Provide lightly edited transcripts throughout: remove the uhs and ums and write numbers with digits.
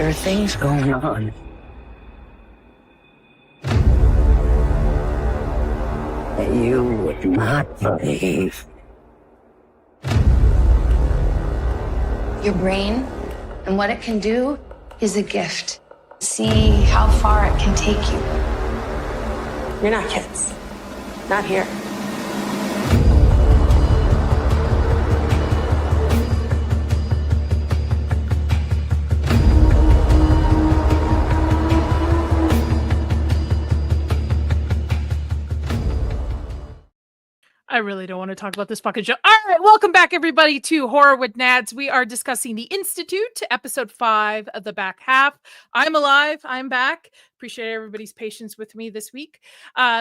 There are things going on that you would not believe. Your brain and what it can do is a gift. See how far it can take you. You're not kids. Not here. I really don't want to talk about this fucking show. All right, welcome back, everybody, to Horror with Nads. We are discussing The Institute, episode 5 of the back half. I'm alive. I'm back. Appreciate everybody's patience with me this week.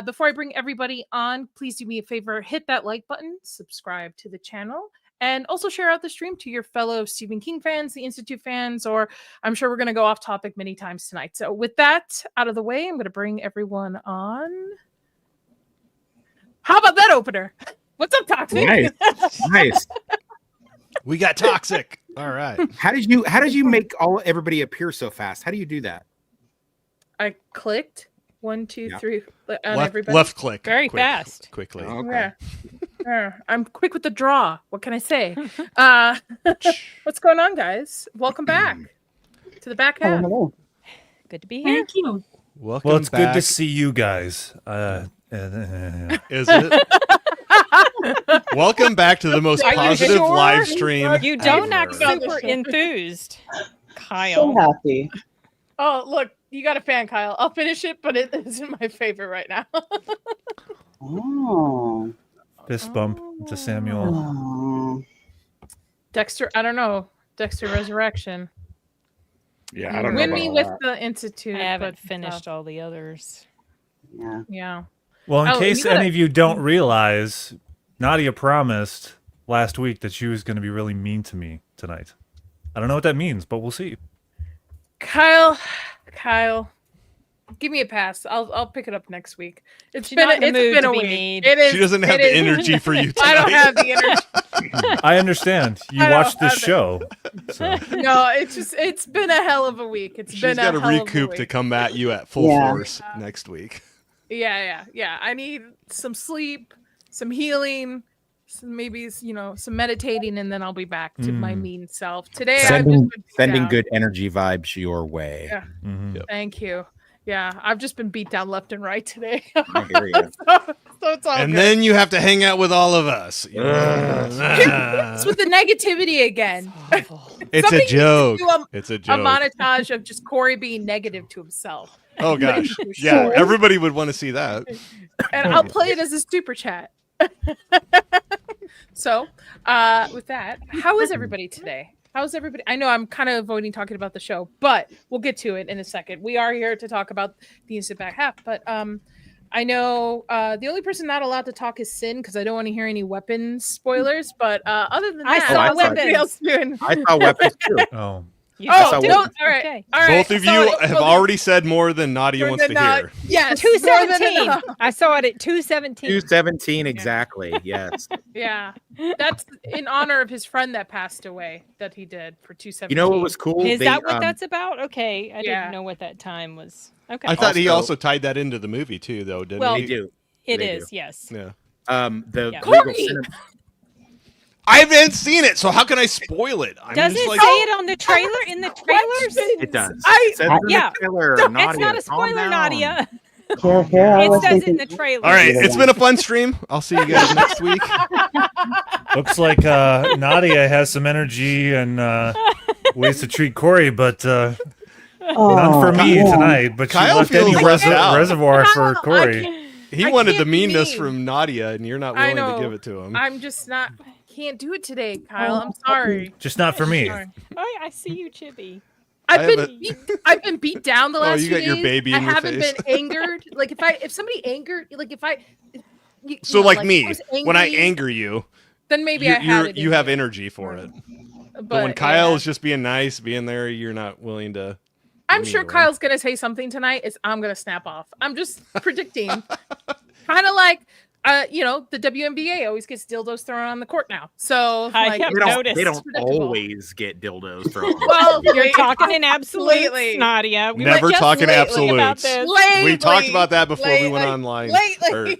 Before I bring everybody on, please do me a favor. Hit that like button, subscribe to the channel, and also share out the stream to your fellow Stephen King fans, The Institute fans, or I'm sure we're going to go off topic many times tonight. So with that out of the way, I'm going to bring everyone on. How about that opener? What's up, Toxic? Nice. We got Toxic. All right. How did you make everybody appear so fast? How do you do that? I clicked 1, 2, 3 on everybody. Left click. Very fast. Quickly. Oh, okay. Yeah. I'm quick with the draw. What can I say? What's going on, guys? Welcome back to the back half. Hello. Good to be here. Thank you. Welcome Well, it's back. good to see you guys. Is it? Welcome back to the most Are you positive sure? live stream. You don't ever. act super enthused, So Kyle. happy. Oh, look, you got a fan, Kyle. I'll finish it, but it isn't my favorite right now. Oh. Fist bump to Samuel. Oh. Dexter, I don't know. Dexter Resurrection. Yeah, I don't know Win about me all with that. the Institute. I haven't but, finished all the others. Yeah. Yeah. Well, in Oh, case you gotta- any of you don't realize, Nadia promised last week that she was going to be really mean to me tonight. I don't know what that means, but we'll see. Kyle, give me a pass. I'll pick it up next week. It's She's been not in the mood been to a be week. mean. It is. She doesn't have it the is- energy for you tonight. I don't have the energy. I understand. You I don't watched this have it. show. So. No, it's been a hell of a week. It's She's been got a to hell of a recoup to week. come at you at full Yeah. force next week. Yeah. I need some sleep, some healing, maybe some meditating, and then I'll be back to my mean self. Today, I've just Sending been beat sending down. good energy vibes your way. Yeah. Mhm. Yep. Thank you. Yeah, I've just been beat down left and right today. I hear you. so it's all And good. then you have to hang out with all of us. It's with the negativity again. It's Somebody a needs to joke. do a- It's a A joke. montage of just Corey being negative to himself. Oh gosh. Yeah, everybody would want to see that. And I'll play it as a super chat. So, with that, how is everybody today? How's everybody? I know I'm kind of avoiding talking about the show, but we'll get to it in a second. We are here to talk about the instant back half, but I know the only person not allowed to talk is Sin because I don't want to hear any weapons spoilers. But other than I that, saw what's everybody weapons. else doing? I saw weapons too. Oh. You Oh, saw no, weapons. all right, Okay. all right. Both of So you it- have well, already said more than Nadia more wants than to hear. Yes, more than 217. enough. I saw it at 217. 217 exactly. Yes. Yeah, that's in honor of his friend that passed away. That he did for 217. You know what was cool? Is They, that what um, that's about? Okay, I Yeah. didn't know what that time was. Okay, I thought he Also- also tied that into the movie too, though, didn't Well, They he? do. it they is. Yes. Yeah. The Yeah. legal Corey! cinema. I haven't seen it, so how can I spoil it? I'm Does just it like, say it on the trailer? In the trailers? It does. I- It says in the Yeah. trailer, It's Nadia, not a calm spoiler, down. Nadia. I It was says in thinking- the trailer. all right, Either it's one. been a fun stream. I'll see you guys next week. Looks like Nadia has some energy and ways to treat Corey, but none for me yeah. tonight. But she Kyle left any feels left out. reservoir for Kyle, Corey. He I wanted the can't be meanness mean. from Nadia, and you're not I willing to know. give it to him. I'm just not. Can't do it today, Kyle. I'm sorry. Just not for me. Sorry. Oh, I see you, Chibi. I've I been have a- beat, I've been beat down the Oh, last you few got your days. baby I in your haven't face. been angered. Like if somebody angered, like if I. So like me, was when I angry, anger you, then maybe I had it. you in have me. energy for it. But But when Kyle yeah. is just being nice, being there, you're not willing to. I'm mean sure to him. Kyle's gonna say something tonight. I'm gonna snap off. I'm just predicting. Kind of like the WNBA always gets dildos thrown on the court now. So I like, have They don't, noticed. they don't predictable. always get dildos thrown. well, You're wait, talking in absolutes, lately. Nadia. We Never were just talking lately about absolutes. this. We talked Lately. about that before we went Lately. online. Lately.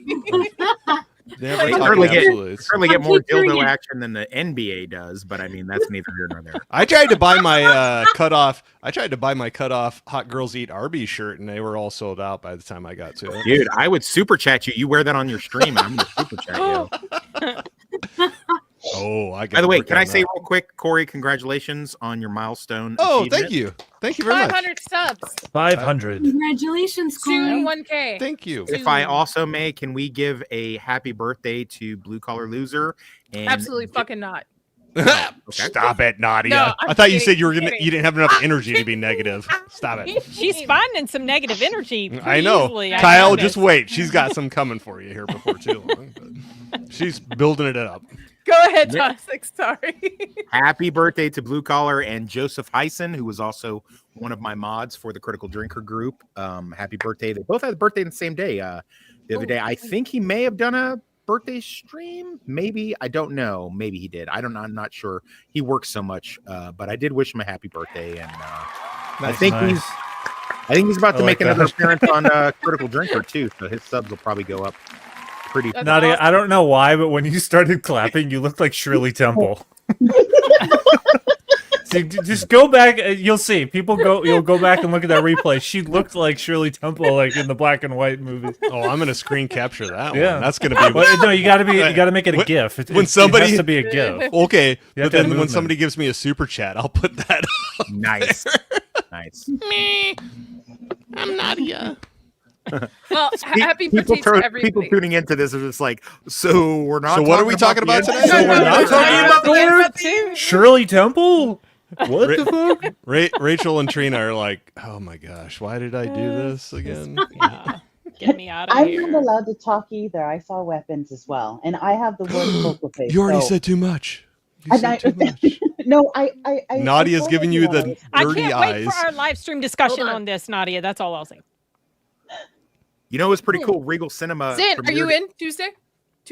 Never They talking certainly get, absolutes. certainly get more keep hearing dildo it. action than the NBA does, but I mean that's neither here nor there. I tried to buy my cutoff. I tried to buy my cutoff Hot Girls Eat Arby's shirt, and they were all sold out by the time I got to it. Dude, I would super chat you. You wear that on your stream, and I'm gonna super chat you. Oh, I got. By the way, can I say real quick, Corey, congratulations on your milestone. Oh, achievement. thank you. Thank you very much. 500 subs. 500. Congratulations, Soon Corey. 1K. Thank you. If I also may, can we give a happy birthday to Blue Collar Loser? And Absolutely fucking not. Stop it, Nadia. No, I'm I thought you kidding, said you were gonna. kidding. You didn't have enough energy to be negative. Stop it. She's finding some negative energy. pretty I know. easily, I Kyle, noticed. just wait. She's got some coming for you here before too long. But she's building it up. Go ahead, Toxic. Sorry. Happy birthday to Blue Collar and Joseph Heisen, who was also one of my mods for the Critical Drinker group. Happy birthday. They both had a birthday on the same day. The other day, I think he may have done a birthday stream. Maybe. I don't know. Maybe he did. I'm not sure. He works so much. But I did wish him a happy birthday. And I think he's about to I make like another that. appearance on Critical Drinker too. So his subs will probably go up pretty. That's Nadia, awesome. I don't know why, but when you started clapping, you looked like Shirley Temple. So just go back. You'll see. You'll go back and look at that replay. She looked like Shirley Temple, like in the black and white movies. Oh, I'm gonna screen capture that one. Yeah. That's gonna be. But no, you got to make it a When- GIF. when somebody- it has to be a GIF. Okay, You have but to have then when movement. somebody gives me a super chat, I'll put that. Nice. Nice. I'm Nadia. Well, happy birthday to everybody. People tuning into this are just like, so we're not. So what are we talking about the today? end? So we're not talking about Thor? Shirley Temple. What the fuck? Rachel and Trina are like, oh my gosh, why did I do this again? Yeah. Get me out of I'm here. not allowed to talk either. I saw weapons as well, and I have the word focal face. You already so- said too much. You And said too much. No, I Nadia's totally giving you the know. I dirty can't eyes. wait for our live stream discussion Hold on. on this, Nadia. That's all I'll say. You know, it's pretty cool. Regal Cinema. Zin, are you premiered- in Tuesday?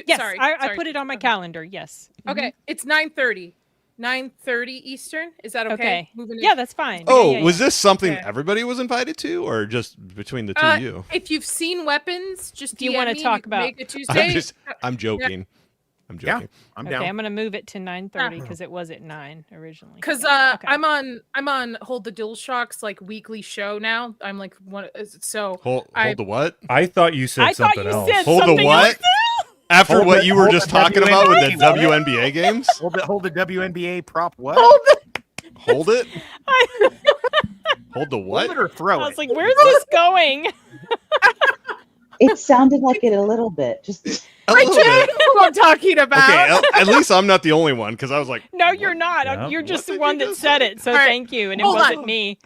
Yes, Sorry, I put it on my calendar. Yes. Okay, it's 9:30. 9:30 Eastern. Is that okay? Okay. Moving Yeah, in. that's fine. Oh, Yeah, yeah, was yeah. this something Yeah. everybody was invited to, or just between the two of you? If you've seen Weapons, just Do you DM wanna me, talk can about- make it Tuesday. I'm joking. I'm Yeah, joking. I'm Okay, down. I'm gonna move it to 9:30 because it was at 9 originally. Because Okay. I'm on Hold the Dual Shocks like weekly show now. I'm like one. So Hold I- the what? I thought you said I thought something you else. said Hold the something what? else. After Hold what the- you were hold just the talking about with the WNBA. WNBA games? Hold the WNBA prop. What? Hold it? Hold the what? Hold it or throw I it. was like, "Where's this going?" It sounded like it a little bit. Just A little bit. who I'm talking about. Okay, at least I'm not the only one, because I was like, No, you're not. Yeah. You're just What the did one you that just said say? it. So All right, thank you, and it hold wasn't on. me.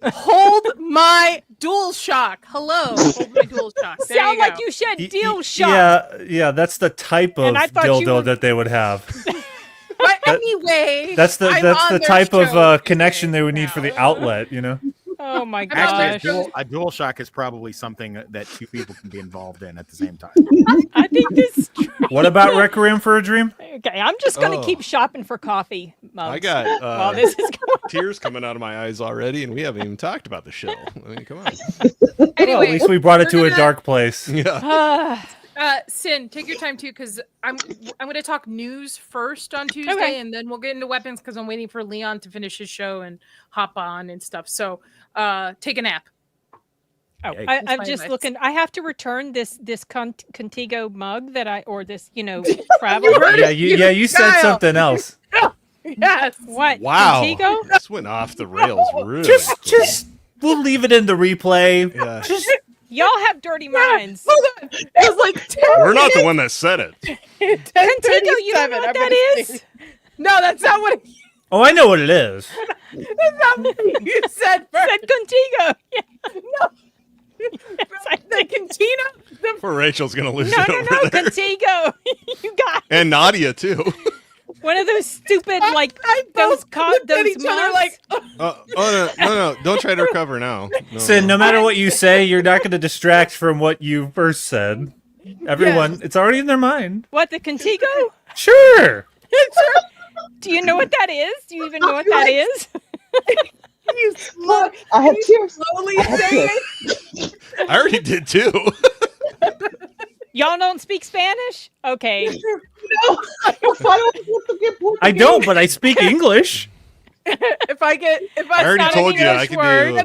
Hold my Dual Shock. Hello. Hold my Dual Shock. There Sound you like go. you said Y- deal y- shot. Yeah, that's the type of And I thought you dildo were- that they would have. But anyway, That's the I'm that's on the their type of show connection they would need now. for the outlet, you know. Oh my Actually, gosh! a dual shock is probably something that two people can be involved in at the same time. I think this. What about Requiem for a Dream? Okay, I'm just gonna Oh. keep shopping for coffee mugs. I got while this is going. tears coming out of my eyes already, and we haven't even talked about the show. I mean, come on. Well, Anyway, at least we brought it to we're a gonna- dark place. Yeah. Sin, take your time too, because I'm going to talk news first on Tuesday, Okay. and then we'll get into weapons because I'm waiting for Leon to finish his show and hop on and stuff. So, take a nap. Oh, Hey. I'm my just advice. looking. I have to return this Contigo mug or this You travel. heard Yeah, it, you said Kyle. something else. Yes. What? Wow. Contigo? This went off the rails really Just we'll leave it in the replay. Yeah. Y'all have dirty minds. Hold on. It was like 10 We're not the one that said it. Contigo, you don't know what that is? No, that's not what Oh, I know what it is. that's not what you said first. Said Contigo. Yeah. No. Yes, I The cantina. Poor Rachel's gonna lose No, it no, over no, there. Contigo. You got And Nadia too. one of those stupid like I those both looked at those each other mugs. like, Oh no! Don't try to recover now. No, Sin, no matter what you say, you're not going to distract from what you first said. Everyone, it's already in their mind. What, the Contigo? Sure. Do you know what that is? Do you even know what that is? I have tears. Slowly I have say tears. I already did too. Y'all don't speak Spanish? Okay. No, I don't want to get Portuguese. I don't, but I speak English. if I I already sound told an you I English can word, do.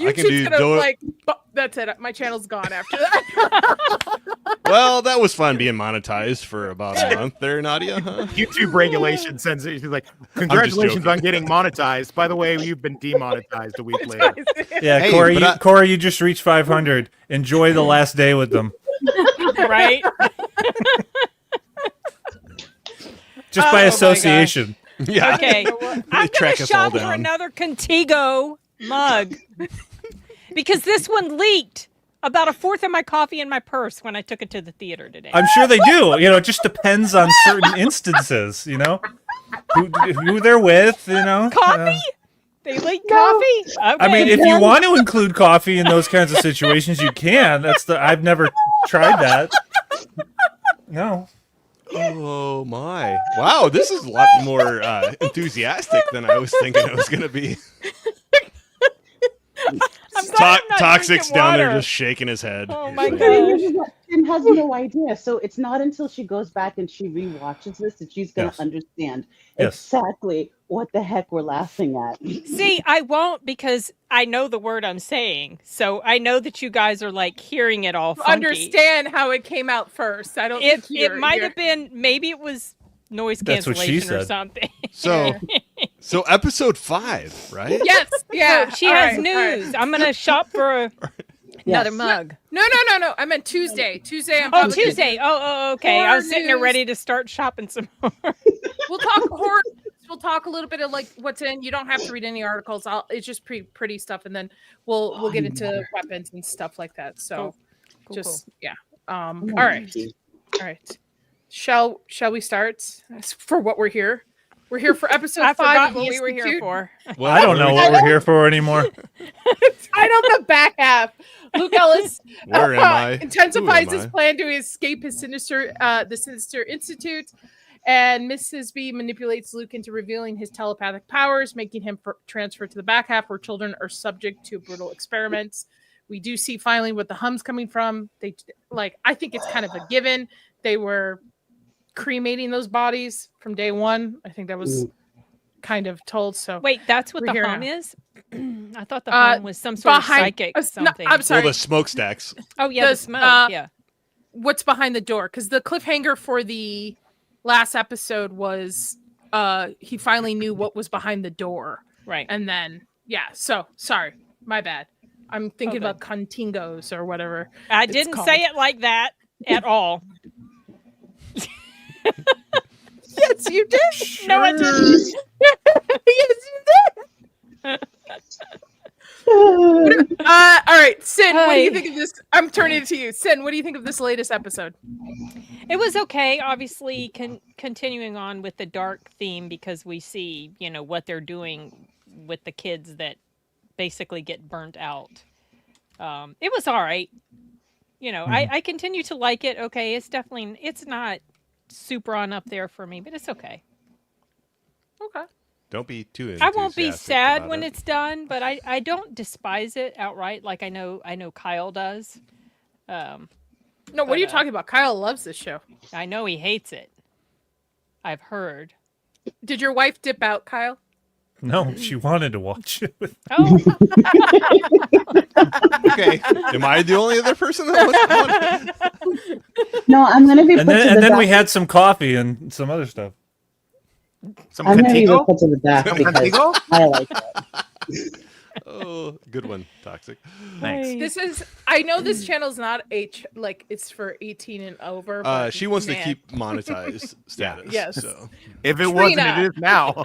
I can YouTube's do. gonna like. That's it. My channel's gone after that. Well, that was fun being monetized for about a month there, Nadia. Huh? YouTube regulation sends it. She's like, congratulations on getting monetized. By the way, you've been demonetized a week later. Yeah, Hey, Corey, but Corey, you just reached 500. Enjoy the last day with them. Right? Just by Oh my association. Yeah. Okay. I'm track gonna us all shop for down. another Contigo mug because this one leaked about a fourth of my coffee in my purse when I took it to the theater today. I'm sure they do. You know, it just depends on certain instances, you know? Who they're with, you know? Coffee? They leak coffee? Okay. I mean, if you want to include coffee in those kinds of situations, you can. I've never tried that. No. Oh my! Wow, this is a lot more enthusiastic than I was thinking it was going to be. I'm glad I'm not Toxic's drinking down there water. just shaking his head. Oh my The thing gosh. is that Tim has no idea. So it's not until she goes back and she rewatches this that she's going to Yes. understand Yes. exactly what the heck we're laughing at. See, I won't because I know the word I'm saying. So I know that you guys are like hearing it all funky. Understand how it came out first. I don't think It might have been, maybe it was noise That's what she cancellation or said. something. So episode 5, right? Yes. Yeah. So she all has right, all right. news. I'm going to shop for another Yes. mug. No. I meant Tuesday. Tuesday. I'm Oh, probably Tuesday. Oh, okay. I Horror was sitting there news. ready to start shopping some more. We'll talk horror. We'll talk a little bit of like what's in. You don't have to read any articles. It's just pretty stuff, and then we'll get into weapons and stuff like that. So, Cool. yeah. All right. Shall we start for what we're here? We're here for episode I 5 forgot of what the we were here Institute. for. Well, I don't know what we're here for anymore. I know the back half. Luke Ellis Where am I? intensifies Who am his I? plan to escape his the Sinister Institute, and Mrs. B manipulates Luke into revealing his telepathic powers, making him transfer to the back half where children are subject to brutal experiments. We do see finally what the hum's coming from. I think it's kind of a given. They were cremating those bodies from day one. I think that was kind of told. So Wait, that's what We're the here hum now. is? I thought the hum was some sort of psychic no, something. I'm sorry. Well, the smokestacks. Oh, yeah, the the- smoke. Yeah. What's behind the door? Because the cliffhanger for the last episode was he finally knew what was behind the door. Right. And then so sorry, my bad. I'm thinking Okay. about contingos or whatever. I it's didn't called. say it like that at all. Yes, you did. No, I didn't. Yes, you did. All right, Sin, what do you think of this? I'm turning it to you. Sin, what do you think of this latest episode? It was okay. Obviously, continuing on with the dark theme because we see, what they're doing with the kids that basically get burnt out. It was all right. I continue to like it. Okay, it's not super on up there for me, but it's okay. Okay. Don't be too. I won't be enthusiastic sad about when it. it's done, but I don't despise it outright like I know Kyle does. No, what are you talking about? Kyle loves this show. I know he hates it. I've heard. Did your wife dip out, Kyle? No, she wanted to watch it. Oh, Okay, am I the only other person that wants? No, I'm going to be put And to the then back. we had some coffee and some other stuff. Some I'm going to be Contigo? put to the back Some because Contigo? I like it. Oh, good one, Toxic. This is. I know this channel's not it's for 18 and over. But She wants to man. keep monetized status. Yes. So If it wasn't, Trina. it is now.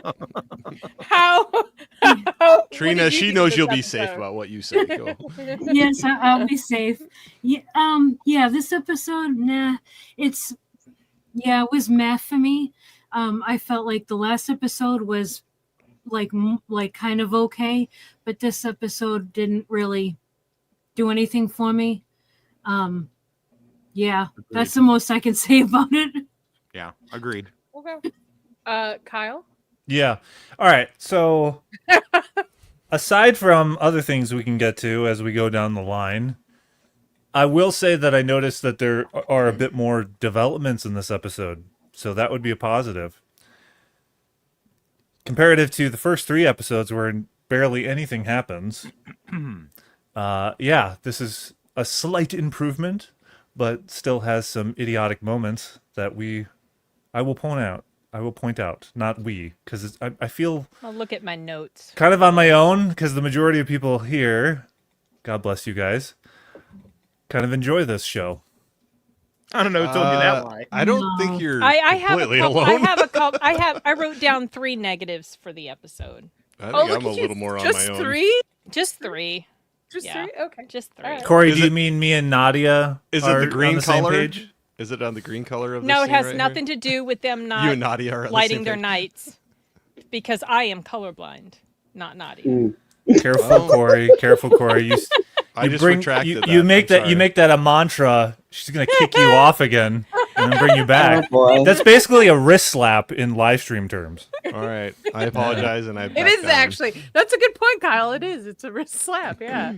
How what Trina, did you she think knows of you'll this be safe episode? about what you say. Go. Yes, I'll be safe. Yeah, this episode, it was meh for me. I felt like the last episode was like kind of okay, but this episode didn't really do anything for me. Yeah, Agreed. that's the most I can say about it. Yeah, agreed. Okay. Kyle? Yeah. All right. So aside from other things we can get to as we go down the line, I will say that I noticed that there are a bit more developments in this episode. So that would be a positive. Comparative to the first 3 episodes where barely anything happens. Yeah, this is a slight improvement, but still has some idiotic moments that I will point out. I will point out, not we, because I feel I'll look at my notes. kind of on my own, because the majority of people here, God bless you guys, kind of enjoy this show. I don't know who told you that lie. I don't think you're I have completely a couple, alone. I wrote down 3 negatives for the episode. I think I'm a little more on my Just own. 3? Just 3. Just Yeah. 3? Okay. Just 3. Alright. Corey, Is do you it- mean me and Nadia Is are it the green on the same color? page? Is it on the green color of the No, it scene has right nothing here? to do with them You not and Nadia are on the lighting same their page? nights. Because I am colorblind, not Nadia. Careful, Oh. Corey. Careful, Corey. I just retracted you that. make I'm that you sorry. make that a mantra. She's gonna kick you off again and then bring you back. Oh, boy. That's basically a wrist slap in live stream terms. All right. I apologize, and I. It is actually. That's a good point, Kyle. It is. It's a wrist slap. Yeah.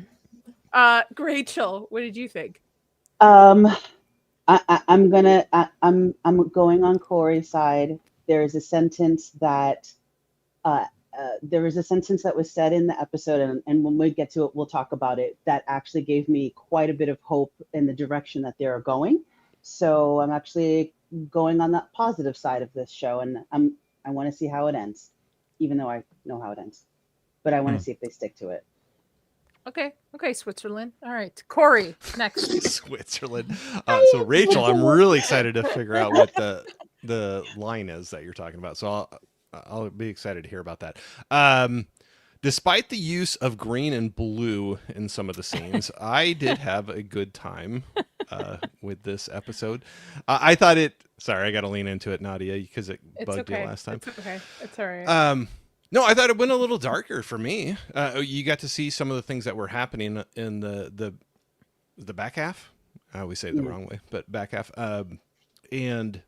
Rachel, what did you think? I'm going on Corey's side. There is a sentence that was said in the episode, and when we get to it, we'll talk about it. That actually gave me quite a bit of hope in the direction that they are going. So I'm actually going on that positive side of this show, and I want to see how it ends, even though I know how it ends. But I want to see if they stick to it. Okay, Switzerland. All right, Corey, next. Switzerland. So Rachel, I'm really excited to figure out what the line is that you're talking about. So I'll be excited to hear about that. Despite the use of green and blue in some of the scenes, I did have a good time with this episode. I thought it. Sorry, I got to lean into it, Nadia, because it bugged you last time. It's okay. It's all right. No, I thought it went a little darker for me. You got to see some of the things that were happening in the back half. I always say it the wrong way, but back half. And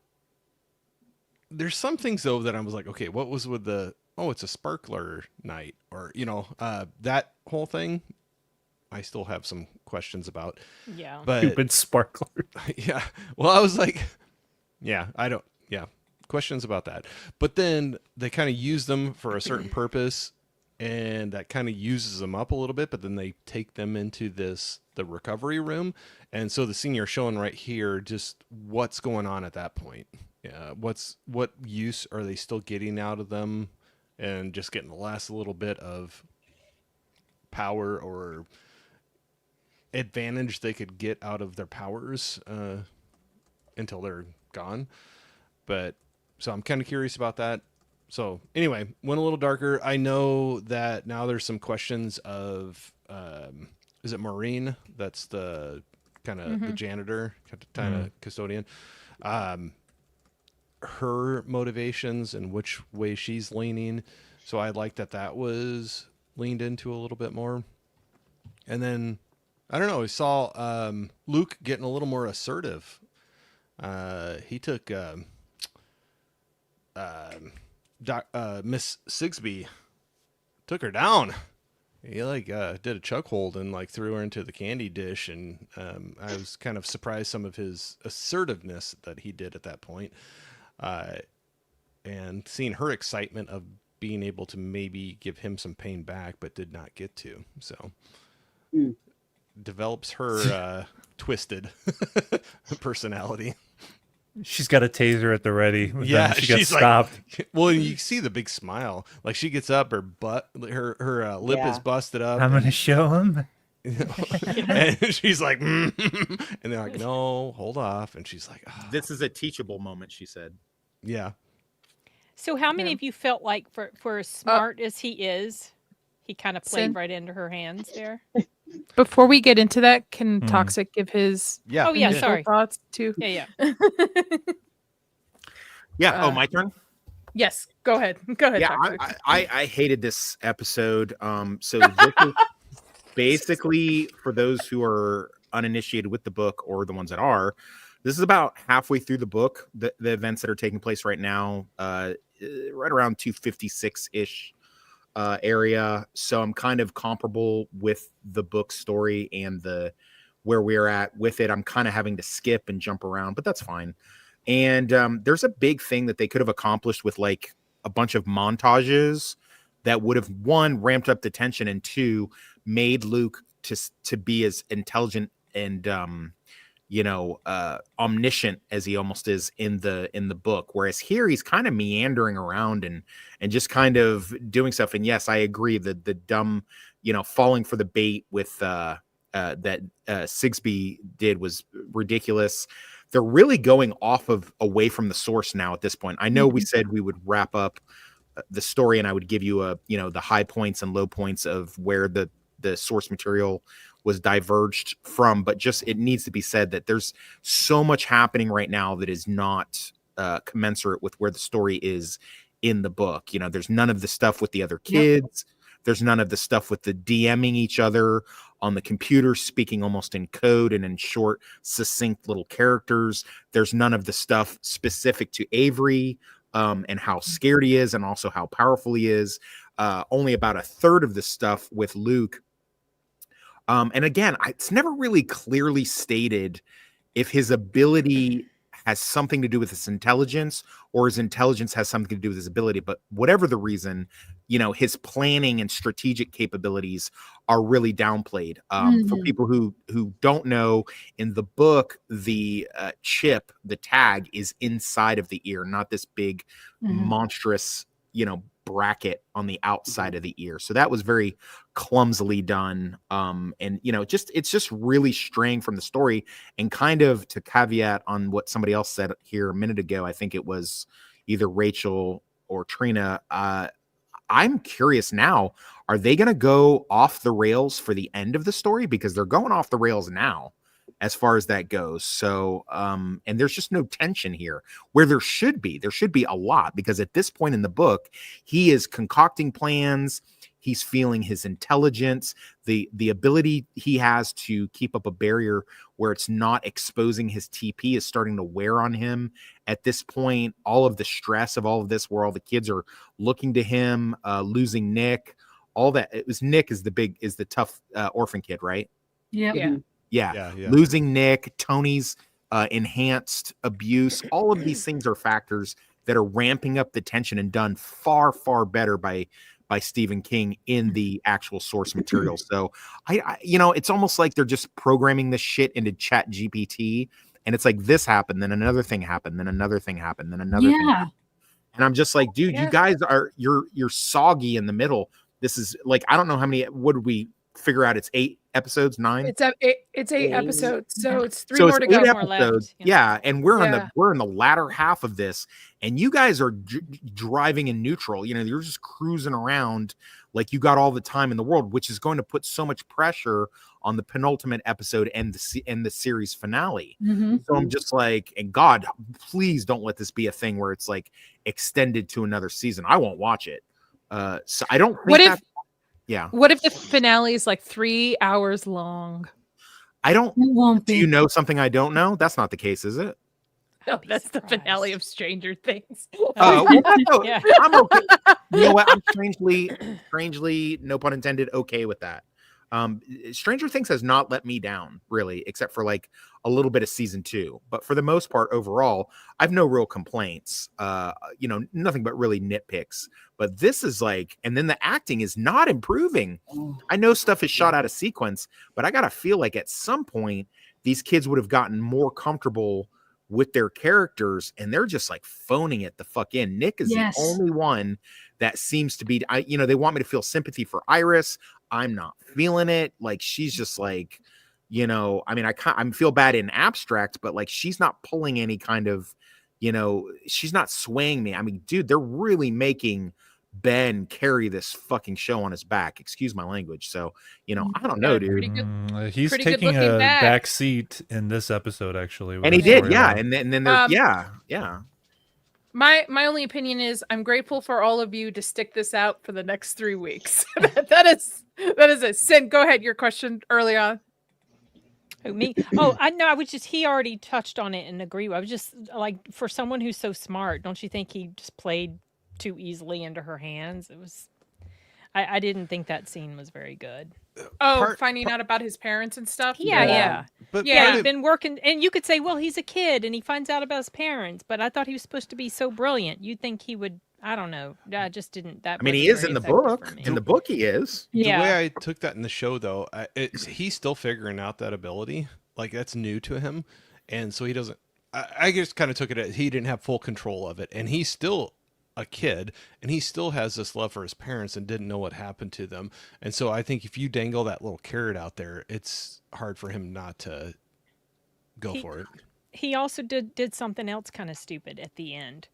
there's some things though that I was like, okay, what was with the? Oh, it's a sparkler night, or that whole thing. I still have some questions about. Yeah. But Stupid sparkler. yeah. Well, I was like, yeah, I don't. Yeah. Questions about that. But then they kind of use them for a certain purpose, and that kind of uses them up a little bit, but then they take them into the recovery room. And so the scene you're showing right here, just what's going on at that point. Yeah, what use are they still getting out of them, and just getting the last little bit of power or advantage they could get out of their powers until they're gone. But so I'm kind of curious about that. So anyway, went a little darker. I know that now there's some questions of, is it Maureen? That's the kind of the janitor, kind of custodian. Her motivations and which way she's leaning. So I like that was leaned into a little bit more. And then, I don't know, we saw Luke getting a little more assertive. He took Miss Sigsby, took her down. He did a chuck hold and threw her into the candy dish, and I was kind of surprised some of his assertiveness that he did at that point, and seeing her excitement of being able to maybe give him some pain back, but did not get to. So develops her twisted personality. She's got a taser at the ready. Yeah, she gets she's stopped. Well, you see the big smile. Like she gets up, her lip is busted up. I'm gonna show him. And she's like, and they're like, no, hold off. And she's like, oh. This is a teachable moment, she said. Yeah. So how many of you felt like for as smart as he is, he kind of played right into her hands there? Before we get into that, can Toxic give his Yeah. Oh yeah, initial sorry. thoughts too? Yeah. Yeah. Oh, my turn. Yes, go ahead. Go ahead. Yeah, Toxic. I hated this episode. So this is basically for those who are uninitiated with the book or the ones that are. This is about halfway through the book, the events that are taking place right now, right around 256-ish area. So I'm kind of comparable with the book story and where we're at with it. I'm kind of having to skip and jump around, but that's fine. And there's a big thing that they could have accomplished with like a bunch of montages that would have, one, ramped up the tension, and two, made Luke to be as intelligent and omniscient as he almost is in the book. Whereas here he's kind of meandering around and just kind of doing stuff. And yes, I agree that the dumb, falling for the bait with that Sigsbee did was ridiculous. They're really going away from the source now at this point. I know we said we would wrap up the story and I would give you the high points and low points of where the source material was diverged from, but just it needs to be said that there's so much happening right now that is not commensurate with where the story is in the book. There's none of the stuff with the other kids. Yep. There's none of the stuff with the DMing each other on the computer, speaking almost in code and in short, succinct little characters. There's none of the stuff specific to Avery and how scared he is and also how powerful he is. Only about a third of the stuff with Luke. And again, it's never really clearly stated if his ability has something to do with his intelligence or his intelligence has something to do with his ability. But whatever the reason, his planning and strategic capabilities are really downplayed. For people who don't know, in the book, the chip, the tag, is inside of the ear, not this big monstrous, bracket on the outside of the ear. So that was very clumsily done. And it's just really straying from the story. And kind of to caveat on what somebody else said here a minute ago, I think it was either Rachel or Trina. I'm curious now, are they going to go off the rails for the end of the story? Because they're going off the rails now as far as that goes. So, and there's just no tension here where there should be a lot, because at this point in the book, he is concocting plans. He's feeling his intelligence, the ability he has to keep up a barrier where it's not exposing his TP is starting to wear on him. At this point, all of the stress of all of this, where all the kids are looking to him, losing Nick, all that. It was Nick is the tough orphan kid, right? Yeah. Losing Nick, Tony's enhanced abuse, all of these things are factors that are ramping up the tension and done far, far better by Stephen King in the actual source material. So I it's almost like they're just programming this shit into Chat GPT, and it's like this happened, then another thing happened, then another thing happened, then another thing happened. And I'm just like, dude, you guys you're soggy in the middle. This is like, I don't know how many, what did we figure out? It's 8 episodes, 9. It's 8 episodes, so it's 3 more to go. More left. Yeah, and we're in the latter half of this, and you guys are driving in neutral. You're just cruising around like you got all the time in the world, which is going to put so much pressure on the penultimate episode and the series finale. So I'm just like, and God, please don't let this be a thing where it's like extended to another season. I won't watch it. So I don't think what if the finale is like 3 hours long? It won't be. Do you know something I don't know? That's not the case, is it? No, that's the finale of Stranger Things. I'm okay. You know what? I'm strangely, no pun intended, okay with that. Stranger Things has not let me down, really, except for like a little bit of season 2. But for the most part, overall, I've no real complaints. Nothing but really nitpicks. But this is like, and then the acting is not improving. I know stuff is shot out of sequence, but I gotta feel like at some point these kids would have gotten more comfortable with their characters, and they're just like phoning it the fuck in. Nick is the only one that seems to be, they want me to feel sympathy for Iris. I'm not feeling it. Like, she's just like, I feel bad in abstract, but like, she's not pulling any kind of, she's not swaying me. I mean, dude, they're really making Ben carry this fucking show on his back. Excuse my language. So, I don't know, dude. He's taking a back seat in this episode, actually. And he did, yeah. And then yeah. My only opinion is I'm grateful for all of you to stick this out for the next 3 weeks. that is it. Sin, go ahead. Your question early on. Who, me? Oh, I know. I was just, he already touched on it and agree. I was just like, for someone who's so smart, don't you think he just played too easily into her hands? It was, I didn't think that scene was very good. Oh, finding out about his parents and stuff. Yeah. But Yeah, he'd been working, and you could say, well, he's a kid and he finds out about his parents, but I thought he was supposed to be so brilliant. You'd think he would, I don't know. I just didn't. That I mean, he wasn't is very in the effective book. for me. In the book, he is. Yeah. The way I took that in the show, though, he's still figuring out that ability. Like, that's new to him. And so he doesn't, I just kind of took it as he didn't have full control of it. And he's still a kid, and he still has this love for his parents and didn't know what happened to them. And so I think if you dangle that little carrot out there, it's hard for him not to go for it. He also did something else kind of stupid at the end.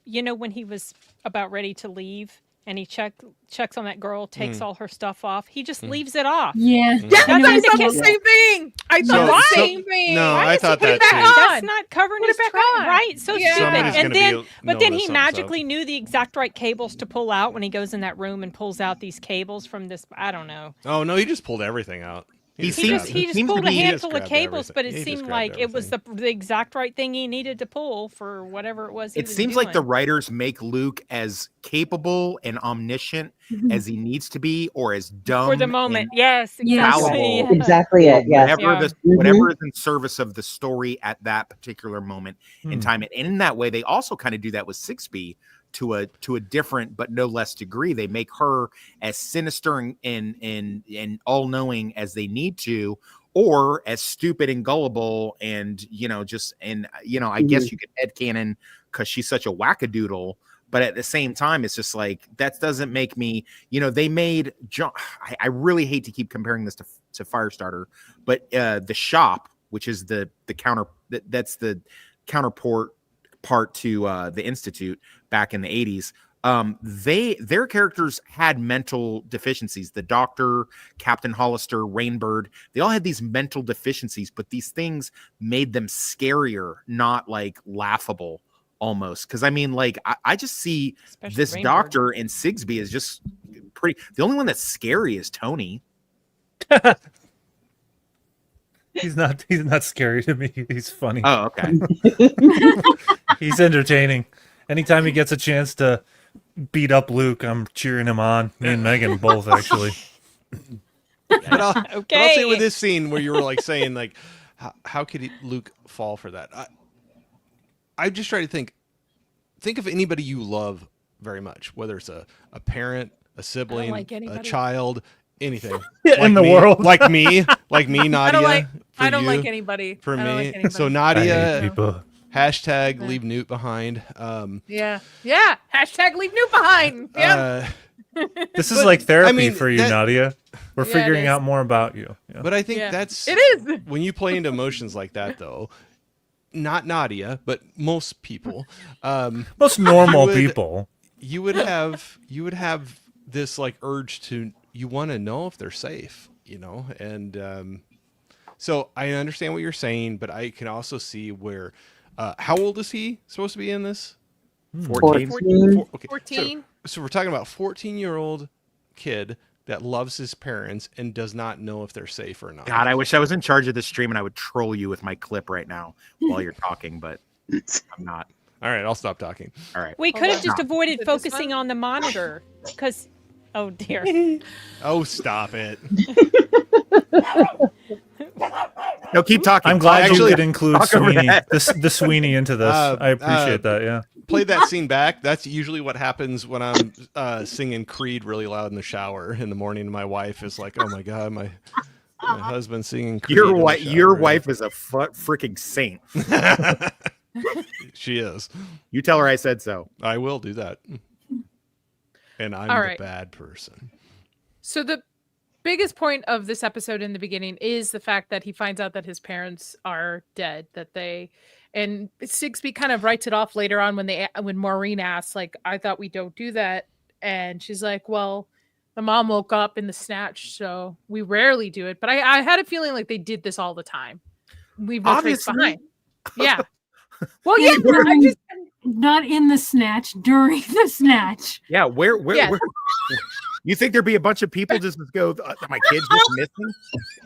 You know, when he was about ready to leave and he checks on that girl, takes all her stuff off, he just leaves it off. Yeah. Yeah, I thought the same thing. I thought the same thing. No, I thought Put that it back too. on. That's not covering his back tracks. on. Right, so Yeah. stupid. Somebody's And gonna then, be but then knowing he something's magically up. knew the exact right cables to pull out when he goes in that room and pulls out these cables from this, I don't know. Oh, no, he just pulled everything out. He He just seems to pulled a be- handful of grabbed cables, but it everything. He just seemed grabbed like it was the exact right thing he needed to pull for whatever it was. He It was seems like the doing. writers make Luke as capable and omniscient as he needs to be, or as dumb for the moment. and Yes, Yes. exactly. fallible. Yeah. Exactly it. Yes. whatever Yeah. whatever is in service of the story at that particular moment in time. And in that way, they also kind of do that with Sixby to a different but no less degree. They make her as sinister and all-knowing as they need to, or as stupid and gullible and I guess you could headcanon because she's such a wackadoodle. But at the same time, it's just like, that doesn't make me, they made John. I really hate to keep comparing this to Firestarter, but the shop, which is the counter, that's the counterpart part to the Institute back in the 80s. Their characters had mental deficiencies. The Doctor, Captain Hollister, Rainbird, they all had these mental deficiencies, but these things made them scarier, not like laughable. Almost, because I mean, like I just see Especially this Rainbird. Doctor and Sigsbee is just pretty. The only one that's scary is Tony. He's not scary to me. He's funny. Oh, okay. He's entertaining. Anytime he gets a chance to beat up Luke, I'm cheering him on. Me and Megan both, actually. But I'll say Okay. with this scene where you were like saying, like, how could Luke fall for that? I just try to think of anybody you love very much, whether it's a parent, a sibling, like a anybody. child, anything In the me, world. like me, Nadia. I don't for like you, anybody. For I don't me, like anybody. so I hate Nadia, people. hashtag leave Newt behind. Yeah. Hashtag leave Newt behind. Yeah. This is like therapy I mean, for you, that- Nadia. We're Yeah, it figuring is. out more about you. Yeah. But I think Yeah. that's It is. when you play into emotions like that, though. Not Nadia, but most people. Most normal would- people. You would have this like urge to, you want to know if they're safe, and so I understand what you're saying, but I can also see where how old is he supposed to be in this? 14. 14. So we're talking about 14-year-old kid that loves his parents and does not know if they're safe or not. God, I wish I was in charge of this stream and I would troll you with my clip right now while you're talking, but I'm not. All right, I'll stop talking. All right. We could have just No. avoided Is it this focusing one? on the monitor because, oh dear. Oh, stop it. No, keep talking. I'm glad Actually, you could include talk over Sweeney, that. the Sweeney into this. I appreciate that. Yeah. Play that scene back. That's usually what happens when I'm singing Creed really loud in the shower in the morning. My wife is like, "Oh my god, my husband's singing Creed." Your in the wife, shower." your wife is a freaking saint. She is. You tell her I said so. I will do that. And I'm All the right. bad person. So the biggest point of this episode in the beginning is the fact that he finds out that his parents are dead, and Sigsbee kind of writes it off later on when Maureen asks, like, I thought we don't do that. And she's like, well, the mom woke up in the snatch, so we rarely do it. But I had a feeling like they did this all the time. We've no trace Obviously. behind. Yeah. Well, yeah, Yeah, I just not in the snatch, during the snatch. Yeah, where Yes. You think there'd be a bunch of people just to go, my kid's just missing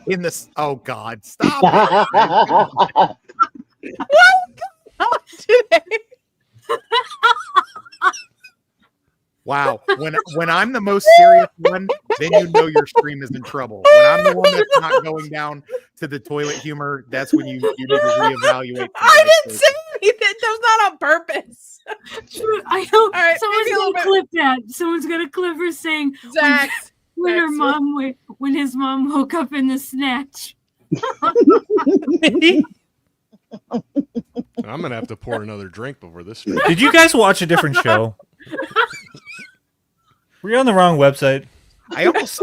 in this? Oh God, stop it. Today. Wow. When I'm the most serious one, then you know your stream is in trouble. When I'm the one that's not going down to the toilet humor, that's when you need to reevaluate. I didn't say anything. That was not on purpose. I hope All right, someone's maybe a little gonna clip that. Someone's gonna clip her saying Zach, when his mom woke up in the snatch. I'm gonna have to pour another drink before this stream. Did you guys watch a different show? Were you on the wrong website? I almost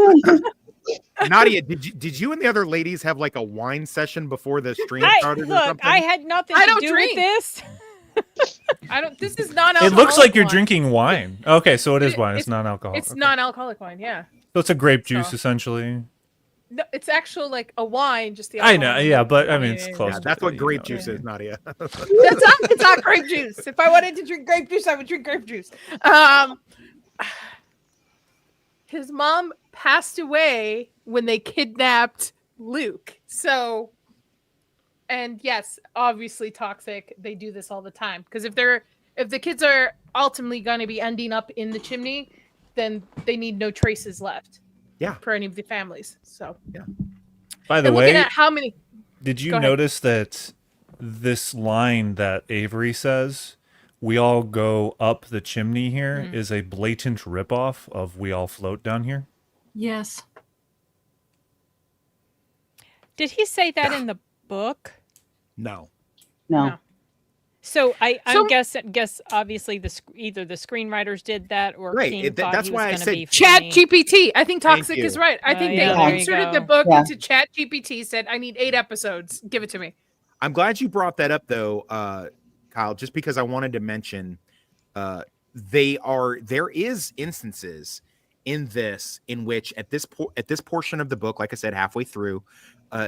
Nadia, did you and the other ladies have like a wine session before the stream started? Look, I had nothing to do with this. I don't. This is non-alcoholic. It looks like you're wine. drinking wine. Okay, so it is wine. It's non-alcoholic. It's non-alcoholic wine. Yeah. So it's a grape juice, essentially. No, it's actual like a wine. Just the. I know, yeah, but I mean, it's close. Yeah, that's what grape juice is, Nadia. It's not grape juice. If I wanted to drink grape juice, I would drink grape juice. His mom passed away when they kidnapped Luke. So, and yes, obviously toxic. They do this all the time because if the kids are ultimately going to be ending up in the chimney, then they need no traces left. Yeah, for any of the families. So yeah. By the and way, looking at how many? Did you notice that this line that Avery says, "We all go up the chimney here," is a blatant ripoff of "We all float down here"? Yes. Did he say that in the book? No. So I guess obviously either the screenwriters did that or King thought that's he why was I going to said be Chat funny. GPT. I think Toxic is right. I think they inserted the book Yeah. into Chat GPT. Said, "I need 8 episodes. Give it to me." I'm glad you brought that up, though, Kyle. Just because I wanted to mention, there is instances in this in which at this portion of the book, like I said, halfway through,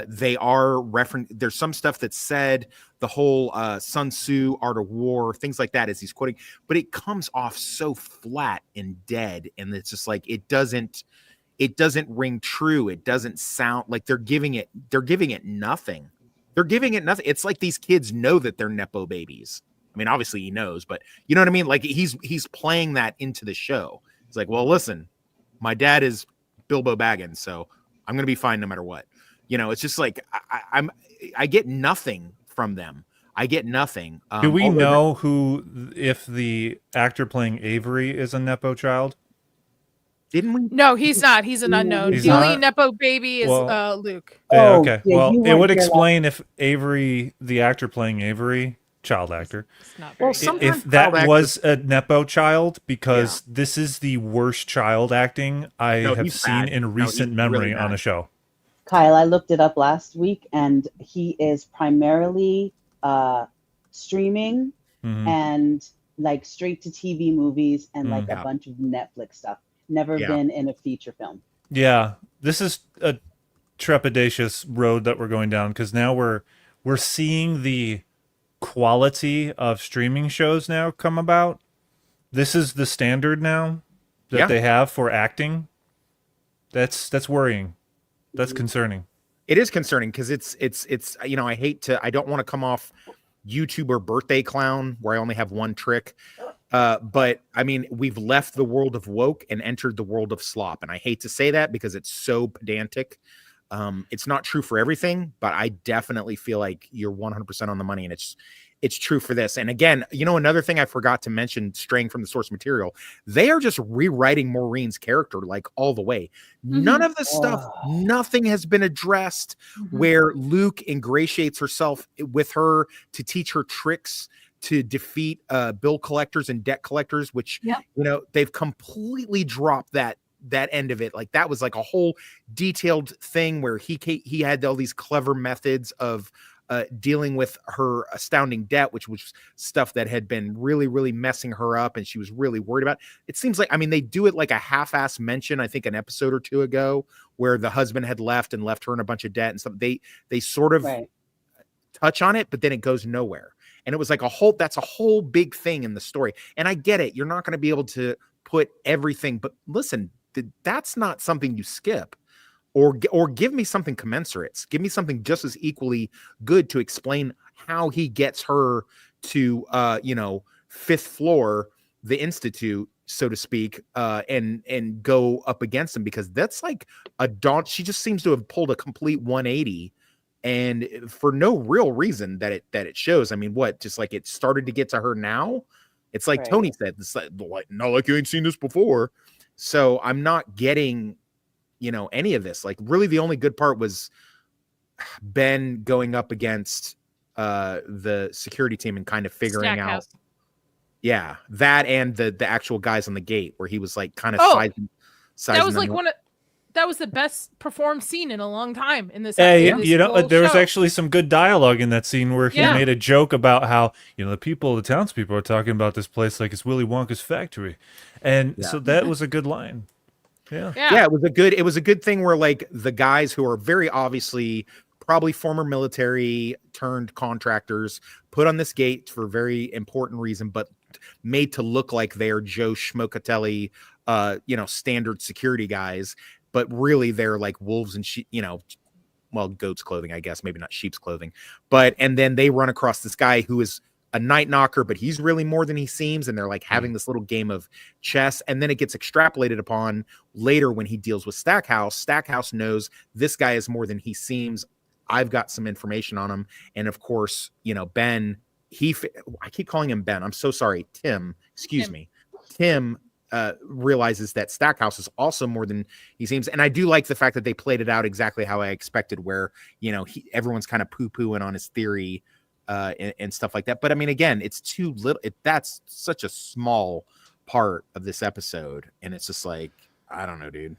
they are there's some stuff that's said, the whole Sun Tzu, Art of War, things like that, as he's quoting, but it comes off so flat and dead, and it's just like it doesn't ring true. It doesn't sound like they're giving it nothing. They're giving it nothing. It's like these kids know that they're Nepo babies. I mean, obviously he knows, but you know what I mean? Like he's playing that into the show. It's like, well, listen, my dad is Bilbo Baggins, so I'm going to be fine no matter what. You know, it's just like I get nothing from them. I get nothing. Do we know if the actor playing Avery is a Nepo child? Didn't we? No, he's not. He's an unknown. He's the only not? Nepo baby is Luke. Yeah, okay. Well, it would explain if Avery, the actor playing Avery, child actor, if that was a Nepo child, because this is the worst child acting I have seen in recent memory on a show. Kyle, I looked it up last week, and he is primarily streaming and like straight to TV movies and like a bunch of Netflix stuff. Never been in a feature film. Yeah, this is a trepidatious road that we're going down, because now we're seeing the quality of streaming shows now come about. This is the standard now that they have for acting. That's worrying. That's concerning. It is concerning because it's you know, I don't want to come off YouTuber birthday clown where I only have one trick. But I mean, we've left the world of woke and entered the world of slop. And I hate to say that because it's so pedantic. It's not true for everything, but I definitely feel like you're 100% on the money, and it's true for this. And again, you know, another thing I forgot to mention, straying from the source material, they are just rewriting Maureen's character like all the way. None of the stuff, nothing has been addressed where Luke ingratiates herself with her to teach her tricks to defeat bill collectors and debt collectors, which, you know, they've completely dropped that end of it. Like that was like a whole detailed thing where he had all these clever methods of dealing with her astounding debt, which was stuff that had been really, really messing her up, and she was really worried about. It seems like, I mean, they do it like a half-ass mention, I think an episode or two ago, where the husband had left her in a bunch of debt and stuff. They sort of touch on it, but then it goes nowhere. And it was like that's a whole big thing in the story. And I get it. You're not going to be able to put everything, but listen, that's not something you skip. Or give me something commensurate. Give me something just as equally good to explain how he gets her to, fifth floor, the Institute, so to speak, and go up against him, because that's like she just seems to have pulled a complete 180, and for no real reason that it shows. I mean, just like it started to get to her now. It's like Right. Tony said, it's like, not like you ain't seen this before. So I'm not getting, any of this. Like, really the only good part was Ben going up against the security team and kind of figuring out. Stackhouse. Yeah, that and the actual guys on the gate, where he was like kind of sizing That was them like up. that was the best performed scene in a long time in this. Hey, in this whole there was show. actually some good dialogue in that scene where he Yeah. made a joke about how, the townspeople are talking about this place like it's Willy Wonka's factory. And so that was a good line. Yeah. Yeah, it was a good thing where like the guys who are very obviously probably former military turned contractors put on this gate for a very important reason, but made to look like they are Joe Schmocatelli, standard security guys, but really they're like wolves and sheep, goat's clothing, I guess, maybe not sheep's clothing. And then they run across this guy who is a night knocker, but he's really more than he seems. And they're like having this little game of chess. And then it gets extrapolated upon later when he deals with Stackhouse. Stackhouse knows this guy is more than he seems. I've got some information on him. And of course, Ben, I keep calling him Ben. I'm so sorry. Tim, excuse me. Tim realizes that Stackhouse is also more than he seems. And I do like the fact that they played it out exactly how I expected, where, everyone's kind of poo-pooing on his theory and stuff like that. But I mean, again, it's too little. That's such a small part of this episode. And it's just like, I don't know, dude.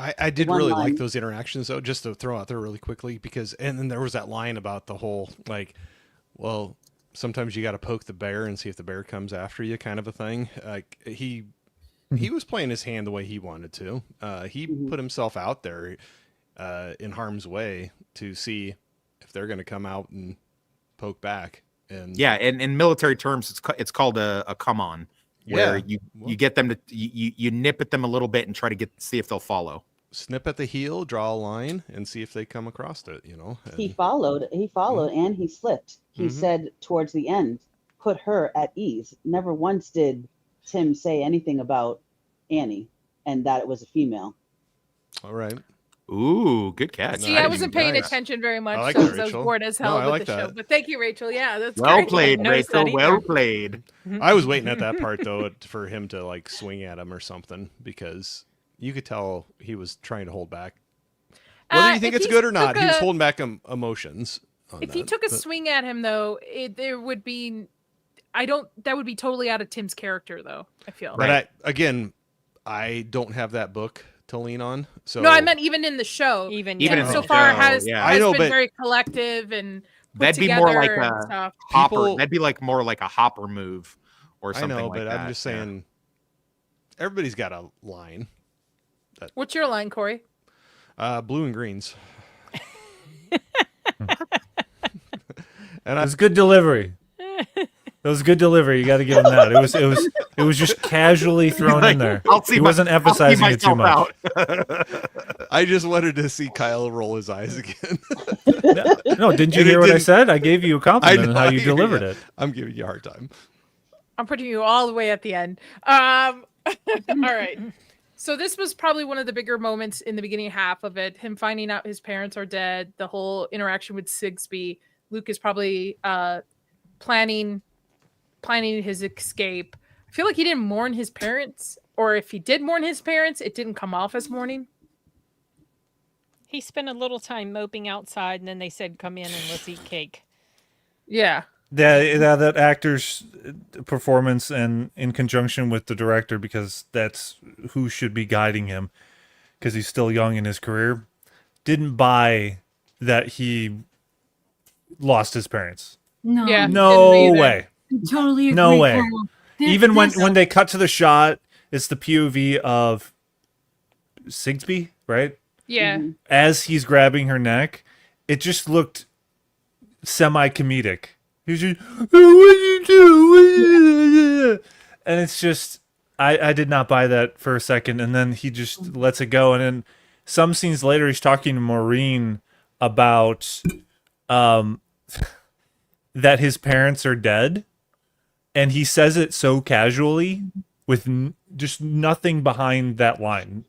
I did really like those interactions, though, just to throw out there really quickly, because, and then there was that line about the whole, like, well, sometimes you got to poke the bear and see if the bear comes after you, kind of a thing. Like, he was playing his hand the way he wanted to. He put himself out there in harm's way to see if they're going to come out and poke back. And yeah, and in military terms, it's called a come on, where you get them to you nip at them a little bit and try to see if they'll follow. Snip at the heel, draw a line, and see if they come across it. And He followed, and he slipped. He said towards the end, "Put her at ease." Never once did Tim say anything about Annie and that it was a female. All right. Ooh, good catch. See, I wasn't paying attention very much, like because that, I was Rachel. bored as hell I with like the show. that. But thank you, Rachel. Yeah, that's Well great. played, noticed Rachel. that Well either. played. I was waiting at that part, though, for him to like swing at him or something, because you could tell he was trying to hold back. Whether you think if it's he good or not, took he was a- holding back emotions. If he took a swing at him, though, there would be. That would be totally out of Tim's character, though. I feel. But I don't have that book to lean on. So No, I meant even in the show. Even Tim in the so far show, has I know, been but very collective and put That'd be more like together and a stuff. hopper. People- That'd be like more like a hopper move or I something know, like but that. I'm just saying, everybody's got a line. What's your line, Corey? Blue and greens. It was good delivery. It was good delivery. You got to give him that. It was just casually thrown in there. He wasn't emphasizing it too much. I just wanted to see Kyle roll his eyes again. No, didn't you And it hear what I didn't- said? I gave you a compliment on how you I- delivered yeah, it. I'm giving you a hard time. I'm putting you all the way at the end. All right. So this was probably one of the bigger moments in the beginning half of it. Him finding out his parents are dead. The whole interaction with Sigsbee. Luke is probably planning his escape. I feel like he didn't mourn his parents, or if he did mourn his parents, it didn't come off as mourning. He spent a little time moping outside, and then they said, "Come in and let's eat cake." Yeah. That actor's performance, and in conjunction with the director, because that's who should be guiding him, because he's still young in his career, didn't buy that he lost his parents. No, Yeah. No Didn't either. way. totally agree. No way. Carol. Even when There's- they cut to the shot, it's the POV of Sigsbee, right? Yeah. As he's grabbing her neck, it just looked semi-comedic. He's just, "Oh, what you do? And it's just, I did not buy that for a second, and then he just lets it go, and then some scenes later he's talking to Maureen about that his parents are dead, and he says it so casually with just nothing behind that line.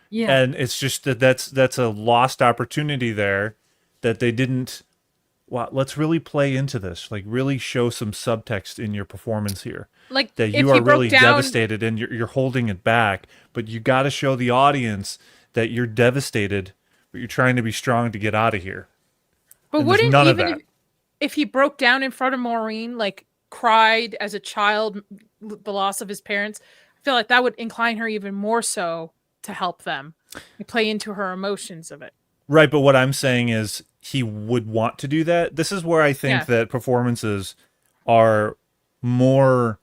Yeah. And it's just that's a lost opportunity there that they didn't. Wow, let's really play into this. Like, really show some subtext in your performance here. Like, that if you are you broke really down- devastated and you're holding it back, but you got to show the audience that you're devastated, but you're trying to be strong to get out of here. But And there's wouldn't none of even that. if he broke down in front of Maureen, like cried as a child, the loss of his parents, I feel like that would incline her even more so to help them and play into her emotions of it. Right, but what I'm saying is he would want to do that. This is where I think Yeah. that performances are more,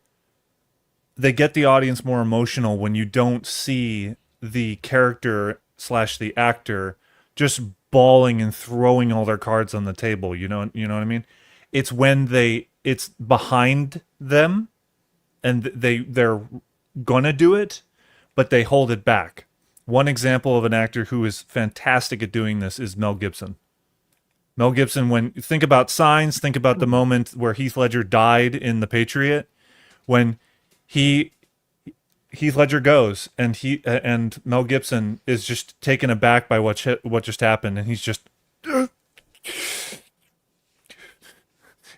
they get the audience more emotional when you don't see the character / the actor just bawling and throwing all their cards on the table. You know what I mean? It's when it's behind them and they're gonna do it, but they hold it back. One example of an actor who is fantastic at doing this is Mel Gibson. Mel Gibson, when you think about Signs, think about the moment where Heath Ledger died in The Patriot, when Heath Ledger goes and Mel Gibson is just taken aback by what just happened, and he's just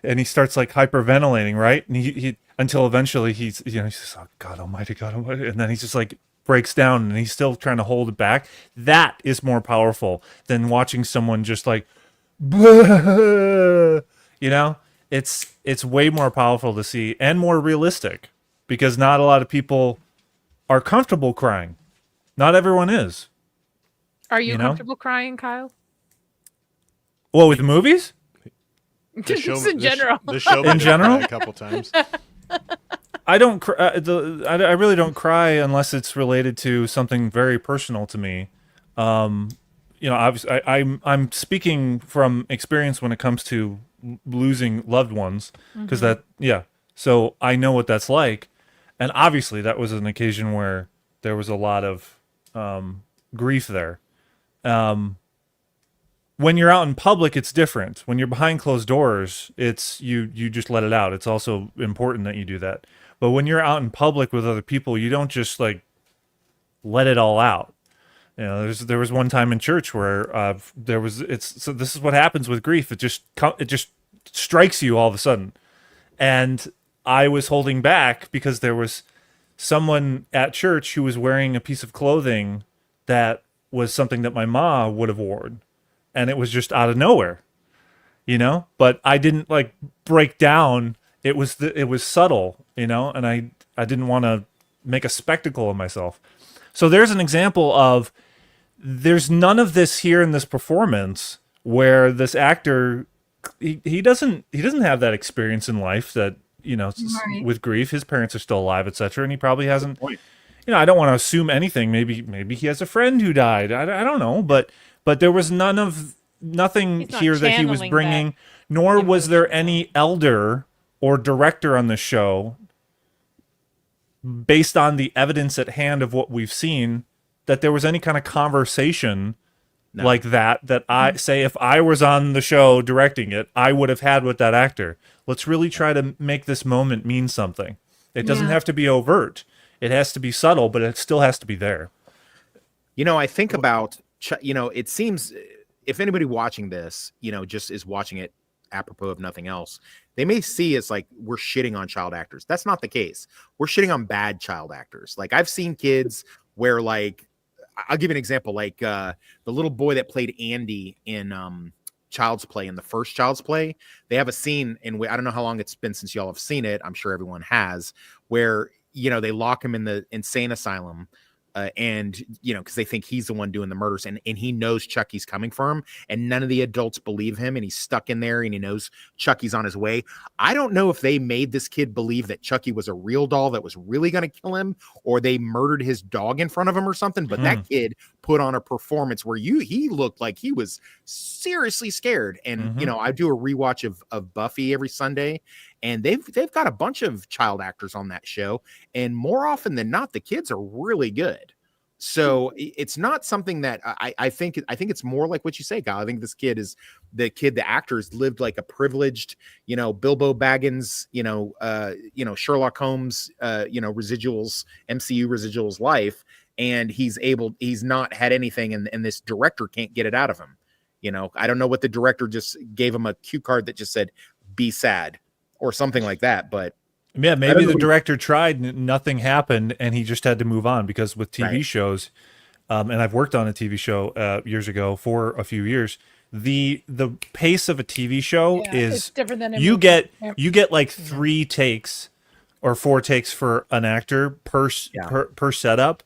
and he starts like hyperventilating, right? And he until eventually he's just, oh God Almighty, and then he's just like breaks down and he's still trying to hold it back. That is more powerful than watching someone just like, it's way more powerful to see and more realistic, because not a lot of people are comfortable crying. Not everyone is. Are you, You know? comfortable crying, Kyle? Well, with movies? Just in general. The show In general? a couple times. I don't. I really don't cry unless it's related to something very personal to me. Obviously, I'm speaking from experience when it comes to losing loved ones, because So I know what that's like, and obviously that was an occasion where there was a lot of grief there. When you're out in public, it's different. When you're behind closed doors, it's you just let it out. It's also important that you do that. But when you're out in public with other people, you don't just like let it all out. There was one time in church where so this is what happens with grief. It just strikes you all of a sudden. And I was holding back because there was someone at church who was wearing a piece of clothing that was something that my ma would have worn. And it was just out of nowhere, but I didn't like break down. It was subtle, and I didn't want to make a spectacle of myself. So there's an example of, there's none of this here in this performance where this actor, he doesn't have that experience in life that, Right. with grief. His parents are still alive, etc. And he probably hasn't, I don't want to assume anything. Maybe he has a friend who died. I don't know, but there was nothing He's not here that he was channeling bringing, that nor was there any elder or director on the show, based on the evidence at hand of what we've seen, that there was any kind of conversation like that I say, if I was on the show directing it, I would have had with that actor. Let's really try to make this moment mean something. It doesn't have to be overt. It has to be subtle, but it still has to be there. I think about, it seems if anybody watching this, just is watching it apropos of nothing else, they may see it's like we're shitting on child actors. That's not the case. We're shitting on bad child actors. Like, I've seen kids where, like, I'll give you an example, like the little boy that played Andy in Child's Play, in the first Child's Play. They have a scene in I don't know how long it's been since y'all have seen it. I'm sure everyone has, where they lock him in the insane asylum. And because they think he's the one doing the murders, and he knows Chucky's coming for him, and none of the adults believe him, and he's stuck in there, and he knows Chucky's on his way. I don't know if they made this kid believe that Chucky was a real doll that was really going to kill him, or they murdered his dog in front of him or something, but that kid put on a performance where he looked like he was seriously scared. And you know, I do a rewatch of Buffy every Sunday, and they've got a bunch of child actors on that show, and more often than not, the kids are really good. So it's not something that I think it's more like what you say, Kyle. I think the actors lived like a privileged, you know, Bilbo Baggins, you know, Sherlock Holmes, you know, MCU residuals life. And he's not had anything, and this director can't get it out of him. You know, I don't know what the director just gave him a cue card that just said, be sad or something like that. But yeah, maybe the director tried, nothing happened, and he just had to move on, because with TV shows, and I've worked on a TV show years ago for a few years, the pace of a TV show is different than you get like 3 takes or 4 takes for an actor per setup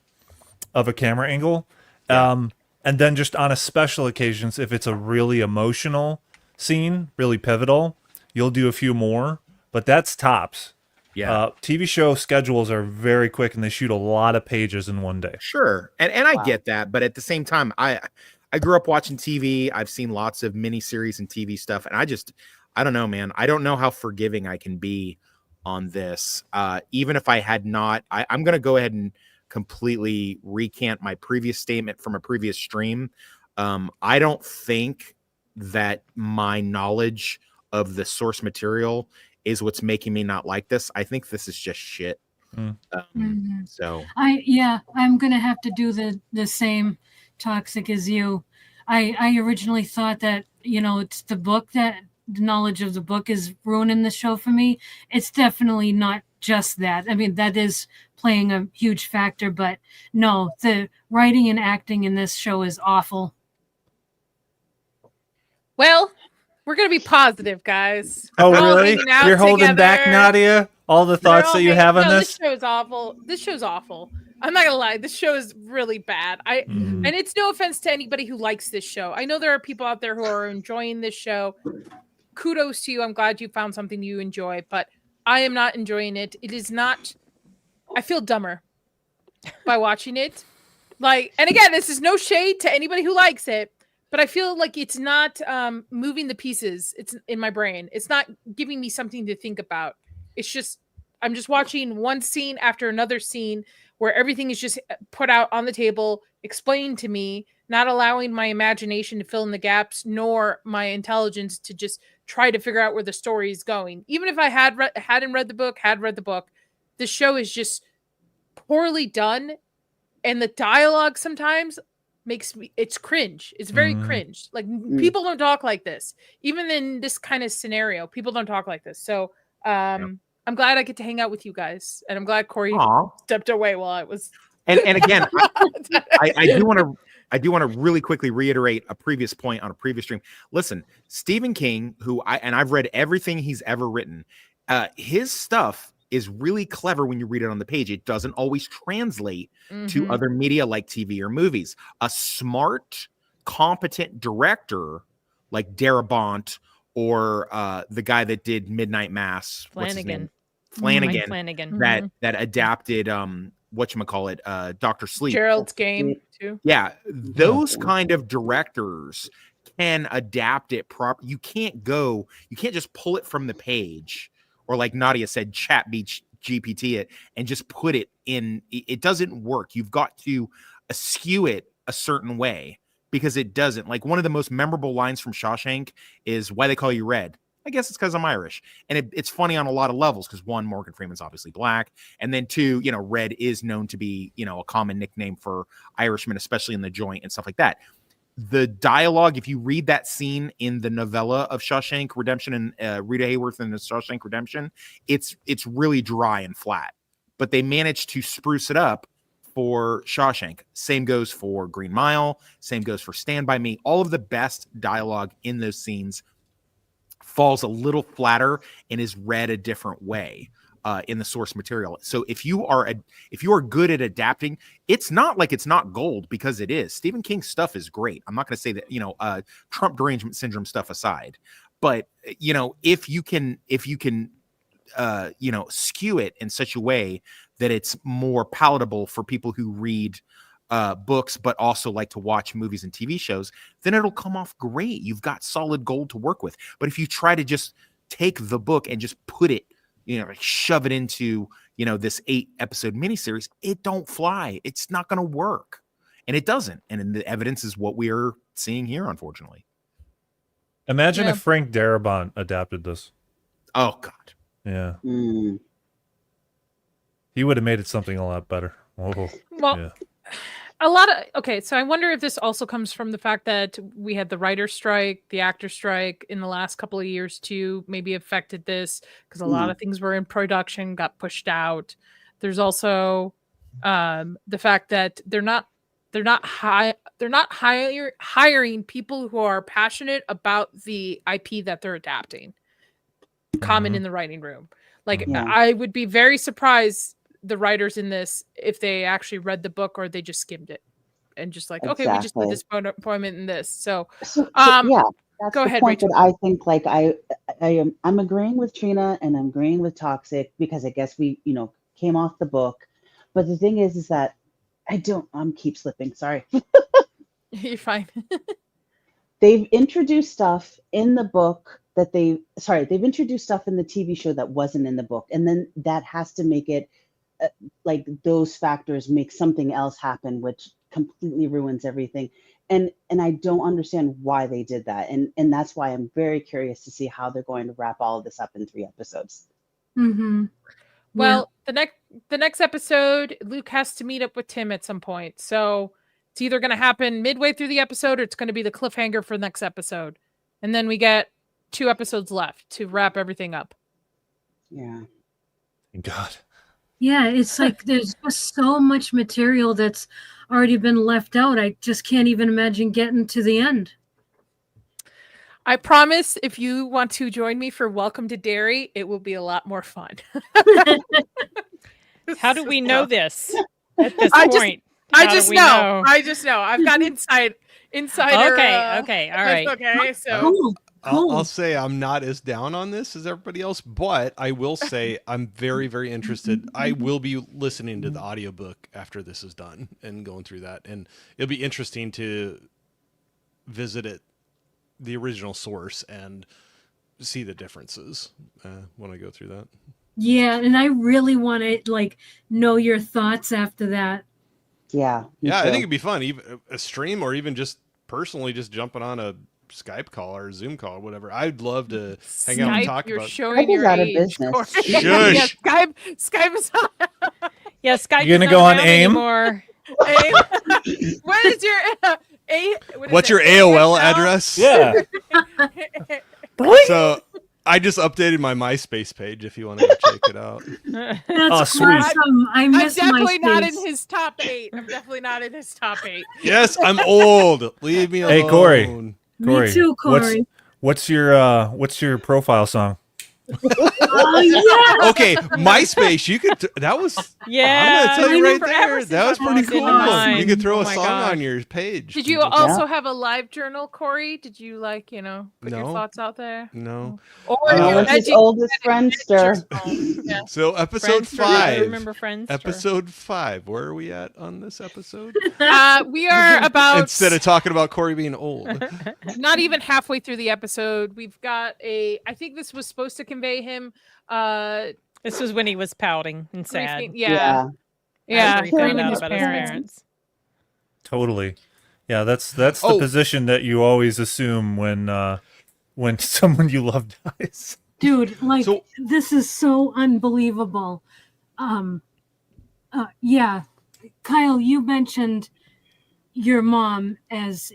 of a camera angle. And then just on a special occasions, if it's a really emotional scene, really pivotal, you'll do a few more, but that's tops. TV show schedules are very quick, and they shoot a lot of pages in one day. Sure. And I get that, but at the same time, I grew up watching TV. I've seen lots of miniseries and TV stuff, and I don't know, man. I don't know how forgiving I can be on this. Even if I had not, I'm going to go ahead and completely recant my previous statement from a previous stream. I don't think that my knowledge of the source material is what's making me not like this. I think this is just shit. So I'm gonna have to do the same toxic as you. I originally thought that, you know, it's the book, that the knowledge of the book is ruining the show for me. It's definitely not just that. I mean, that is playing a huge factor, but no, the writing and acting in this show is awful. Well, we're gonna be positive, guys. Oh, really? You're holding back, Nadia? All the thoughts that you have on this? This show's awful. This show's awful. I'm not gonna lie. This show is really bad. And it's no offense to anybody who likes this show. I know there are people out there who are enjoying this show. Kudos to you. I'm glad you found something you enjoy, but I am not enjoying it. It is not. I feel dumber by watching it. Like, and again, this is no shade to anybody who likes it, but I feel like it's not moving the pieces. It's in my brain. It's not giving me something to think about. It's just, I'm just watching one scene after another scene where everything is just put out on the table, explained to me, not allowing my imagination to fill in the gaps, nor my intelligence to just try to figure out where the story is going. Even if I hadn't read the book, the show is just poorly done, and the dialogue sometimes makes me, it's cringe. It's very cringe. Like, people don't talk like this. Even in this kind of scenario, people don't talk like this. So I'm glad I get to hang out with you guys, and I'm glad Corey stepped away while I was. And again, I do want to really quickly reiterate a previous point on a previous stream. Listen, Stephen King, I've read everything he's ever written. His stuff is really clever when you read it on the page. It doesn't always translate to other media like TV or movies. A smart, competent director like Darabont or the guy that did Midnight Mass, Flanagan, that adapted whatchamacallit, Dr. Sleep. Gerald's Game too. Yeah, those kind of directors can adapt it properly. You can't just pull it from the page, or like Nadia said, chat GPT it and just put it in. It doesn't work. You've got to skew it a certain way, because it doesn't. Like, one of the most memorable lines from Shawshank is, "Why they call you Red? I guess it's because I'm Irish." And it's funny on a lot of levels, because one, Morgan Freeman's obviously black, and then two, you know, Red is known to be, you know, a common nickname for Irishmen, especially in The Joint and stuff like that. The dialogue, if you read that scene in the novella of Shawshank Redemption and Rita Hayworth in the Shawshank Redemption, it's really dry and flat, but they managed to spruce it up for Shawshank. Same goes for Green Mile. Same goes for Stand By Me. All of the best dialogue in those scenes falls a little flatter and is read a different way in the source material. So if you are good at adapting, it's not like it's not gold, because it is. Stephen King's stuff is great. I'm not going to say that, you know, Trump derangement syndrome stuff aside, but you know, if you can you know, skew it in such a way that it's more palatable for people who read books, but also like to watch movies and TV shows, then it'll come off great. You've got solid gold to work with. But if you try to just take the book and just put it, like shove it into, this 8-episode miniseries, it don't fly. It's not going to work. And it doesn't. And the evidence is what we are seeing here, unfortunately. Imagine if Frank Darabont adapted this. Oh, God. Yeah. He would have made it something a lot better. Oh, well, so I wonder if this also comes from the fact that we had the writer's strike, the actor strike in the last couple of years too, maybe affected this because a lot of things were in production, got pushed out. There's also the fact that they're not hiring people who are passionate about the IP that they're adapting. Common in the writing room. Like I would be very surprised the writers in this if they actually read the book or they just skimmed it and just like, okay, we just did this appointment in this. So that's go the ahead, point Rachel. that I think like I'm agreeing with Trina and I'm agreeing with Toxic because I guess we came off the book, but the thing is that I'm keep slipping, sorry. You're fine. They've introduced stuff in the book they've introduced stuff in the TV show that wasn't in the book, and then that has to make it like those factors make something else happen, which completely ruins everything. And I don't understand why they did that, and that's why I'm very curious to see how they're going to wrap all of this up in 3 episodes. Well, the next episode, Luke has to meet up with Tim at some point, so it's either going to happen midway through the episode or it's going to be the cliffhanger for the next episode, and then we get 2 episodes left to wrap everything up. Yeah. God. Yeah, it's like there's just so much material that's already been left out. I just can't even imagine getting to the end. I promise if you want to join me for Welcome to Derry, it will be a lot more fun. How do we know this at this point? I just know. I've got insider. Okay. All right. Okay. So Cool. I'll say I'm not as down on this as everybody else, but I will say I'm very, very interested. I will be listening to the audiobook after this is done and going through that. And it'll be interesting to visit it, the original source, and see the differences when I go through that. Yeah, and I really want to know your thoughts after that. Yeah. Yeah, I think it'd be fun, even a stream or even just personally just jumping on a Skype call or Zoom call or whatever. I'd love to hang out and talk you're about. showing your out of age. business. Shush. Yeah, Skype is on. Yeah, Skype. You're gonna is go not on around AIM? anymore. What is your What's your AOL address? Yeah. So I just updated my MySpace page if you want to go check it out. That's sweet. awesome. I I'm miss definitely not in MySpace. his top 8. I'm definitely not in his top 8. Yes, I'm old. Leave me alone. Hey, Corey. Me too, Corey. What's your profile song? Oh yeah. Okay, MySpace. You could. That was. Yeah, I'm gonna tell you right forever there. since That was I've pretty logged into cool. mine. You could throw Oh a my song gosh. on your page. Did you also have a live journal, Corey? Did you put your No. thoughts out there? No. Or was his oldest friendster. Yeah. So episode Friendster, I 5. remember Friendster. Episode 5. Where are we at on this episode? We are about Instead of talking about Corey being old. not even halfway through the episode. We've got I think this was supposed to convey him. This was when he was pouting and sad. Yeah. After he found grieving out his about his parents. Totally. Yeah, that's the position that you always assume when someone you love dies. Dude, this is so unbelievable. Yeah, Kyle, you mentioned your mom as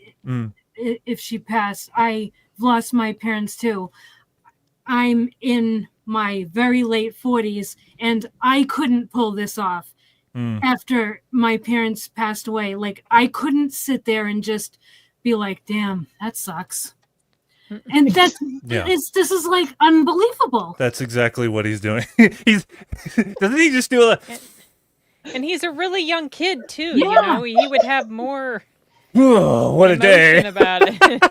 if she passed. I've lost my parents too. I'm in my very late 40s, and I couldn't pull this off after my parents passed away. I couldn't sit there and just be like, damn, that sucks. And this is unbelievable. That's exactly what he's doing. Doesn't he just do And he's a really young kid too. Yeah. He would have more what a day emotion about it.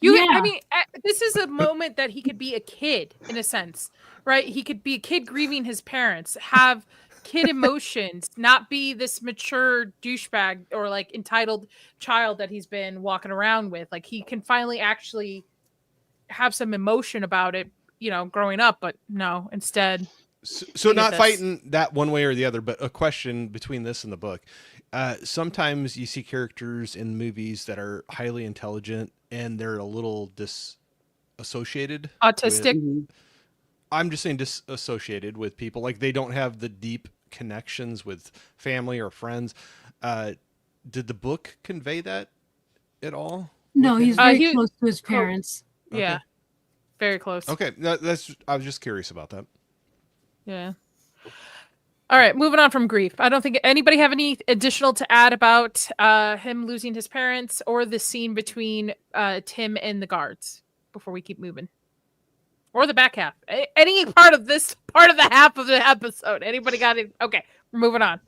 I mean, this is a moment that he could be a kid in a sense, right? He could be a kid grieving his parents, have kid emotions, not be this mature douchebag or like entitled child that he's been walking around with. Like he can finally actually have some emotion about it, growing up, but no, instead. So not fighting that one way or the other, but a question between this and the book. Sometimes you see characters in movies that are highly intelligent and they're a little disassociated. Autistic. I'm just saying disassociated with people. Like they don't have the deep connections with family or friends. Did the book convey that at all? No, he's very close to his parents. Yeah. Okay. Very close. Okay. I was just curious about that. Yeah. All right, moving on from grief. I don't think anybody have any additional to add about him losing his parents or the scene between Tim and the guards before we keep moving. Or the back half. Any part of this part of the half of the episode. Anybody got it? Okay, we're moving on.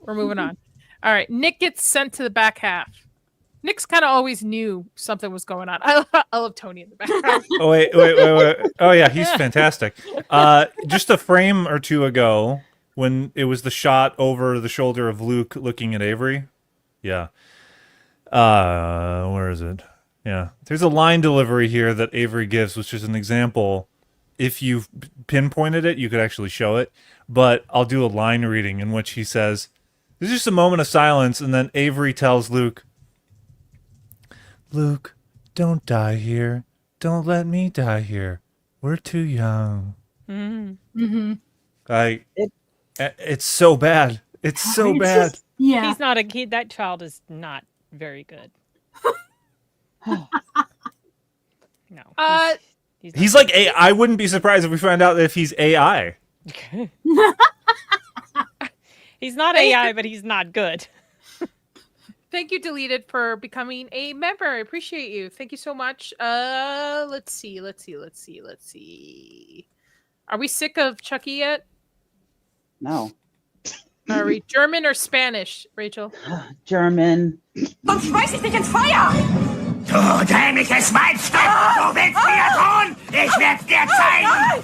All right, Nick gets sent to the back half. Nick's kind of always knew something was going on. I love Tony in the background. Oh, wait. Oh, yeah, he's fantastic. Just a frame or two ago, when it was the shot over the shoulder of Luke looking at Avery. Yeah. Where is it? Yeah. There's a line delivery here that Avery gives, which is an example. If you pinpointed it, you could actually show it. But I'll do a line reading in which he says, there's just a moment of silence, and then Avery tells Luke, Luke, don't die here. Don't let me die here. We're too young. Mm-hmm. It's so bad. It's so bad. Yeah. He's not that child is not very good. No. He's like I wouldn't be surprised if we find out if he's AI. He's not AI, but he's not good. Thank you, Deleted, for becoming a member. I appreciate you. Thank you so much. Let's see. Are we sick of Chucky yet? No. Are we German or Spanish, Rachel? German. Und schmeiß ich dich ins Feuer! Du dämliches Weibstück! Du willst mir tun! Ich werd's dir zeigen!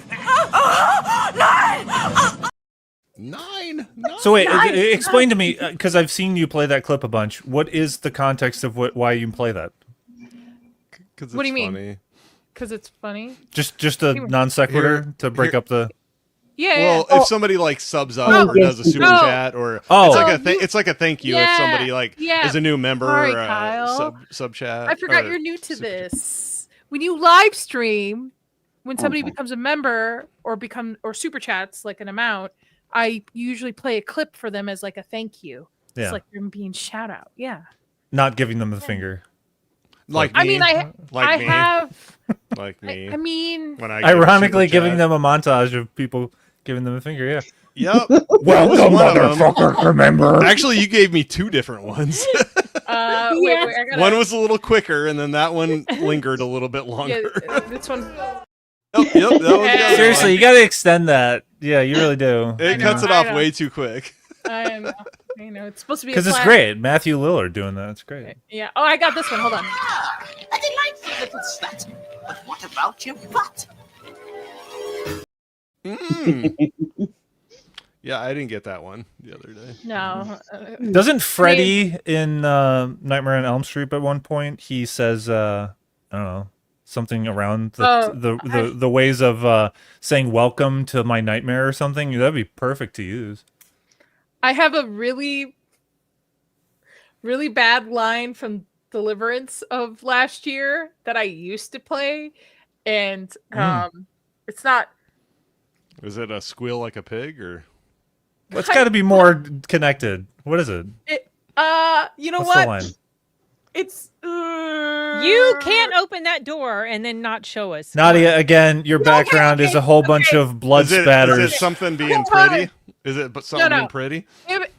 Nein! 9. So wait, explain to me, because I've seen you play that clip a bunch. What is the context of why you play that? What do you mean? Because it's funny. Just a non sequitur to break up the. Yeah. Well, if somebody like subs up or does a super chat or it's like a thank you if somebody is a new member or sub chat. I forgot you're new to this. When you live stream, when somebody becomes a member or super chats like an amount, I usually play a clip for them as like a thank you. Yeah. It's like them being shout out. Yeah. Not giving them the finger. Like me. I mean, I me. have. Like me. I mean, when I ironically giving them a montage of people giving them a finger. Yeah. Yep. Welcome, motherfucker. Remember? Actually, you gave me 2 different ones. Wait, one was a little quicker, and then that one lingered a little bit longer. Yeah, this one. Yep, that was Seriously, you got to extend that. Yeah, you really do. It cuts it off way too quick. I know. It's supposed to be because it's great. Matthew Lillard doing that. It's great. Yeah. Oh, I got this one. Hold on. A delightful little slut. But what about your butt? Yeah, I didn't get that one the other day. No. Doesn't Freddy in Nightmare on Elm Street at one point, he says, I don't know, something around the ways of saying welcome to my nightmare or something? That'd be perfect to use. I have a really, really bad line from Deliverance of last year that I used to play, and it's not. Is it a squeal like a pig or? It's got to be more connected. What is it? You know What's what? the line? It's you can't open that door and then not show us. Nadia, again, your background is a whole bunch of blood spatters. Is it something being pretty? Is it something being pretty?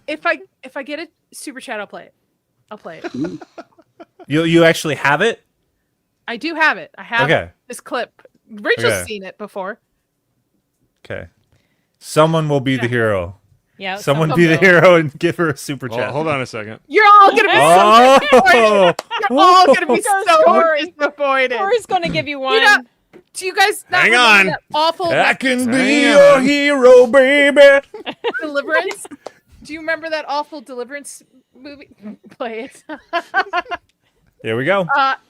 If I get a super chat, I'll play it. I'll play it. You actually have it? I do have it. I have this clip. Rachel's seen it before. Okay. Someone will be the hero. Yeah. Someone be the hero and give her a super chat. Hold on a second. You're all gonna be so disappointed. You're all gonna be so disappointed. Corey's gonna give you one. You know, do you guys not hang remember on? That awful. I can be your hero, baby. Deliverance. Do you remember that awful Deliverance movie? Play it. Here we go.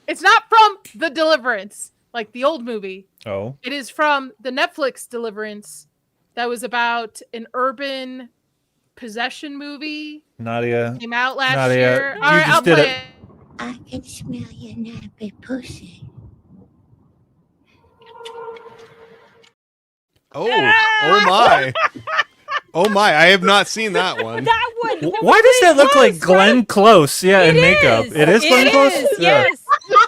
It's not from The Deliverance, like the old movie. Oh. It is from the Netflix Deliverance that was about an urban possession movie. Nadia. Came out last Nadia, year. you All right, just I'll did play it. it. I can smell your nappy pussy. Oh my. Oh my, I have not seen that one. That one. Why does that look like Glenn Close? Yeah, in makeup. is. It is Glenn It Close? is, Yeah. Yes.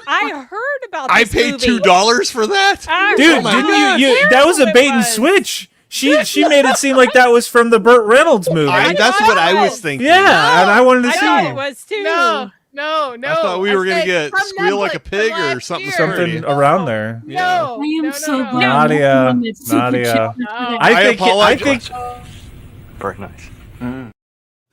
I heard about I this paid movie. $2 for that? Dude, didn't you that was a bait and switch. She made it seem like that was from the Burt Reynolds movie. That's what I was thinking. Yeah, and I wanted to I see. thought it was too. No. I thought we were going to said get from Squeal Like a Netflix Pig from or last something. year. Something around there. No. I am so glad. Nadia. I'm that super Nadia. chat today. I apologize. think Very nice.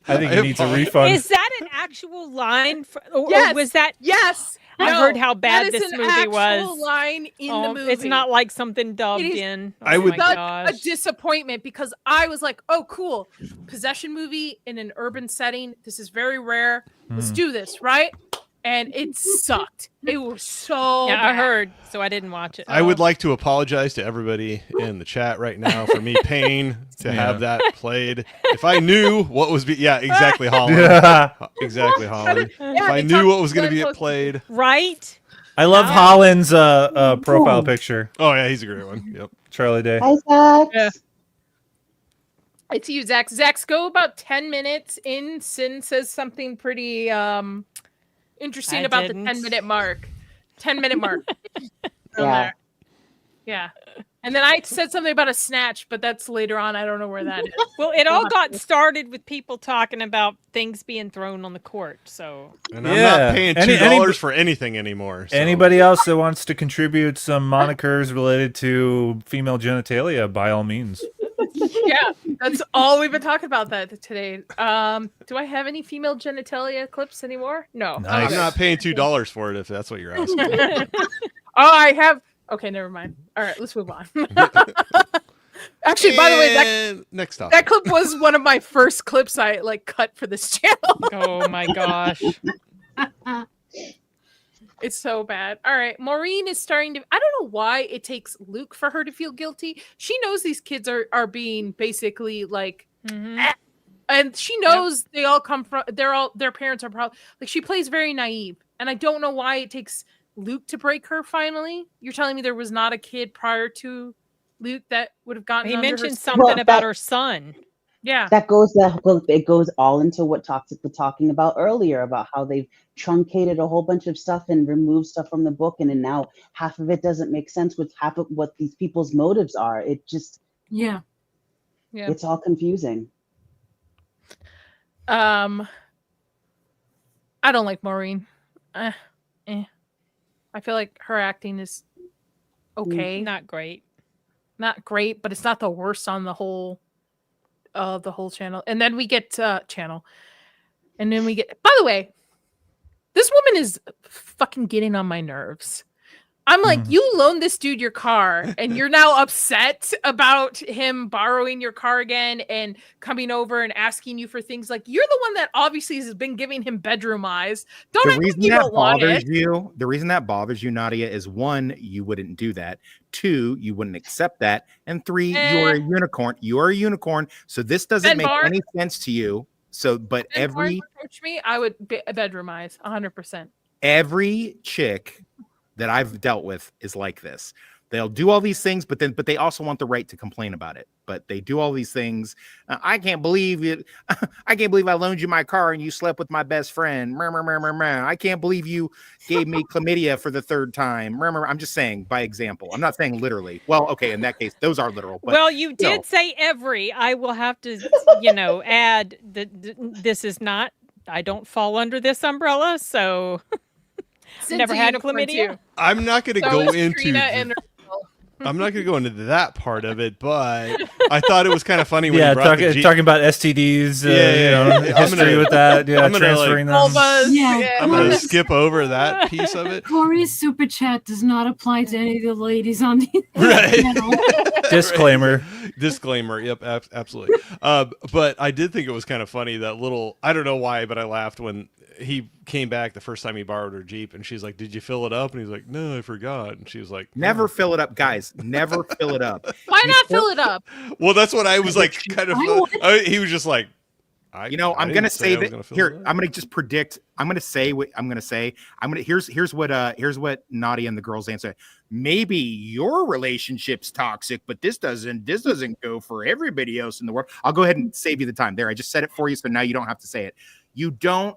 I think he needs a refund. Is that an actual line? Or Yes. was that? Yes. I No, heard how that bad is this an movie actual was. line in the movie. It's not like something dubbed It is in. I Oh would- my such gosh. a disappointment because I was like, oh, cool. Possession movie in an urban setting. This is very rare. Let's do this, right? And it sucked. It was so Yeah, I bad. heard, so I didn't watch it. I would like to apologize to everybody in the chat right now for me paying to have that played. If I knew what was exactly, Holland. Yeah. Exactly, Holland. Yeah, If I they knew talked what was going to be Glenn Close. played. Right? I love Holland's profile picture. Oh yeah, he's a great one. Yep. Charlie Day. Hi, Zach. Yeah. It's you, Zach. Zach's go about 10 minutes in. Sin says something pretty interesting I about didn't. the 10-minute mark. 10-minute mark. From Yeah. there. Yeah. And then I said something about a snatch, but that's later on. I don't know where that is. Well, it all got started with people talking about things being thrown on the court. So And I'm Yeah. not paying $2 for anything anymore. So. Anybody else that wants to contribute some monikers related to female genitalia, by all means. Yeah, that's all we've been talking about that today. Do I have any female genitalia clips anymore? No. Nice. I'm not paying $2 for it if that's what you're asking. Oh, I have. Okay, never mind. All right, let's move on. Actually, by the way, And next topic. that clip was one of my first clips I cut for this channel. oh my gosh. It's so bad. All right, Maureen is starting to. I don't know why it takes Luke for her to feel guilty. She knows these kids are being basically like, and she knows they all come from. Their parents are probably like. She plays very naive, and I don't know why it takes Luke to break her. Finally, you're telling me there was not a kid prior to Luke that would have gotten. He under mentioned her something Well, about that- her son. Yeah. It goes all into what Toxic was talking about earlier about how they've truncated a whole bunch of stuff and removed stuff from the book, and then now half of it doesn't make sense with half of what these people's motives are. It just Yeah. it's all confusing. I don't like Maureen. I feel like her acting is okay. Not great. Not great, but it's not the worst on the whole channel. And then we get channel. And then we get, by the way, this woman is fucking getting on my nerves. I'm like, you loaned this dude your car and you're now upset about him borrowing your car again and coming over and asking you for things. Like, you're the one that obviously has been giving him bedroom eyes. Don't The act like reason you that don't want bothers it. you, the reason that bothers you, Nadia, is one, you wouldn't do that. Two, you wouldn't accept that. And three, you are a unicorn. You are a unicorn. So this doesn't Ben make Barnes- any sense to you. So, but If Barnes approached me, I would bedroom eyes 100%. every chick that I've dealt with is like this. They'll do all these things, but they also want the right to complain about it. But they do all these things. I can't believe it. I can't believe I loaned you my car and you slept with my best friend. I can't believe you gave me chlamydia for the third time. I'm just saying by example. I'm not saying literally. Well, okay, in that case, those are literal. But Well, you did no. say every. I will have to, add that this is not. I don't fall under this umbrella, so never had chlamydia. I'm not going to So go is into. Trina and I'm not going to go into that part of it, but I thought it was kind of funny when Yeah, you brought the G- talking about STDs, I'm history gonna- with that, I'm gonna, transferring them. Yeah. I'm going to skip over that piece of it. Corey's super chat does not apply to any of the ladies on the Right. channel. Disclaimer. Disclaimer. Yep, absolutely. But I did think it was kind of funny that little. I don't know why, but I laughed when he came back the first time he borrowed her Jeep, and she's like, "Did you fill it up?" And he's like, "No, I forgot." And she was like, Never fill it up, guys. Never fill it up. Why not fill it up? Well, that's what I was like. Kind of. He was just like, I'm going to say that here. I'm going to just predict. I'm going to say what I'm going to say. Here's what Nadia and the girls answer. Maybe your relationship's toxic, but this doesn't go for everybody else in the world. I'll go ahead and save you the time there. I just said it for you, so now you don't have to say it. You don't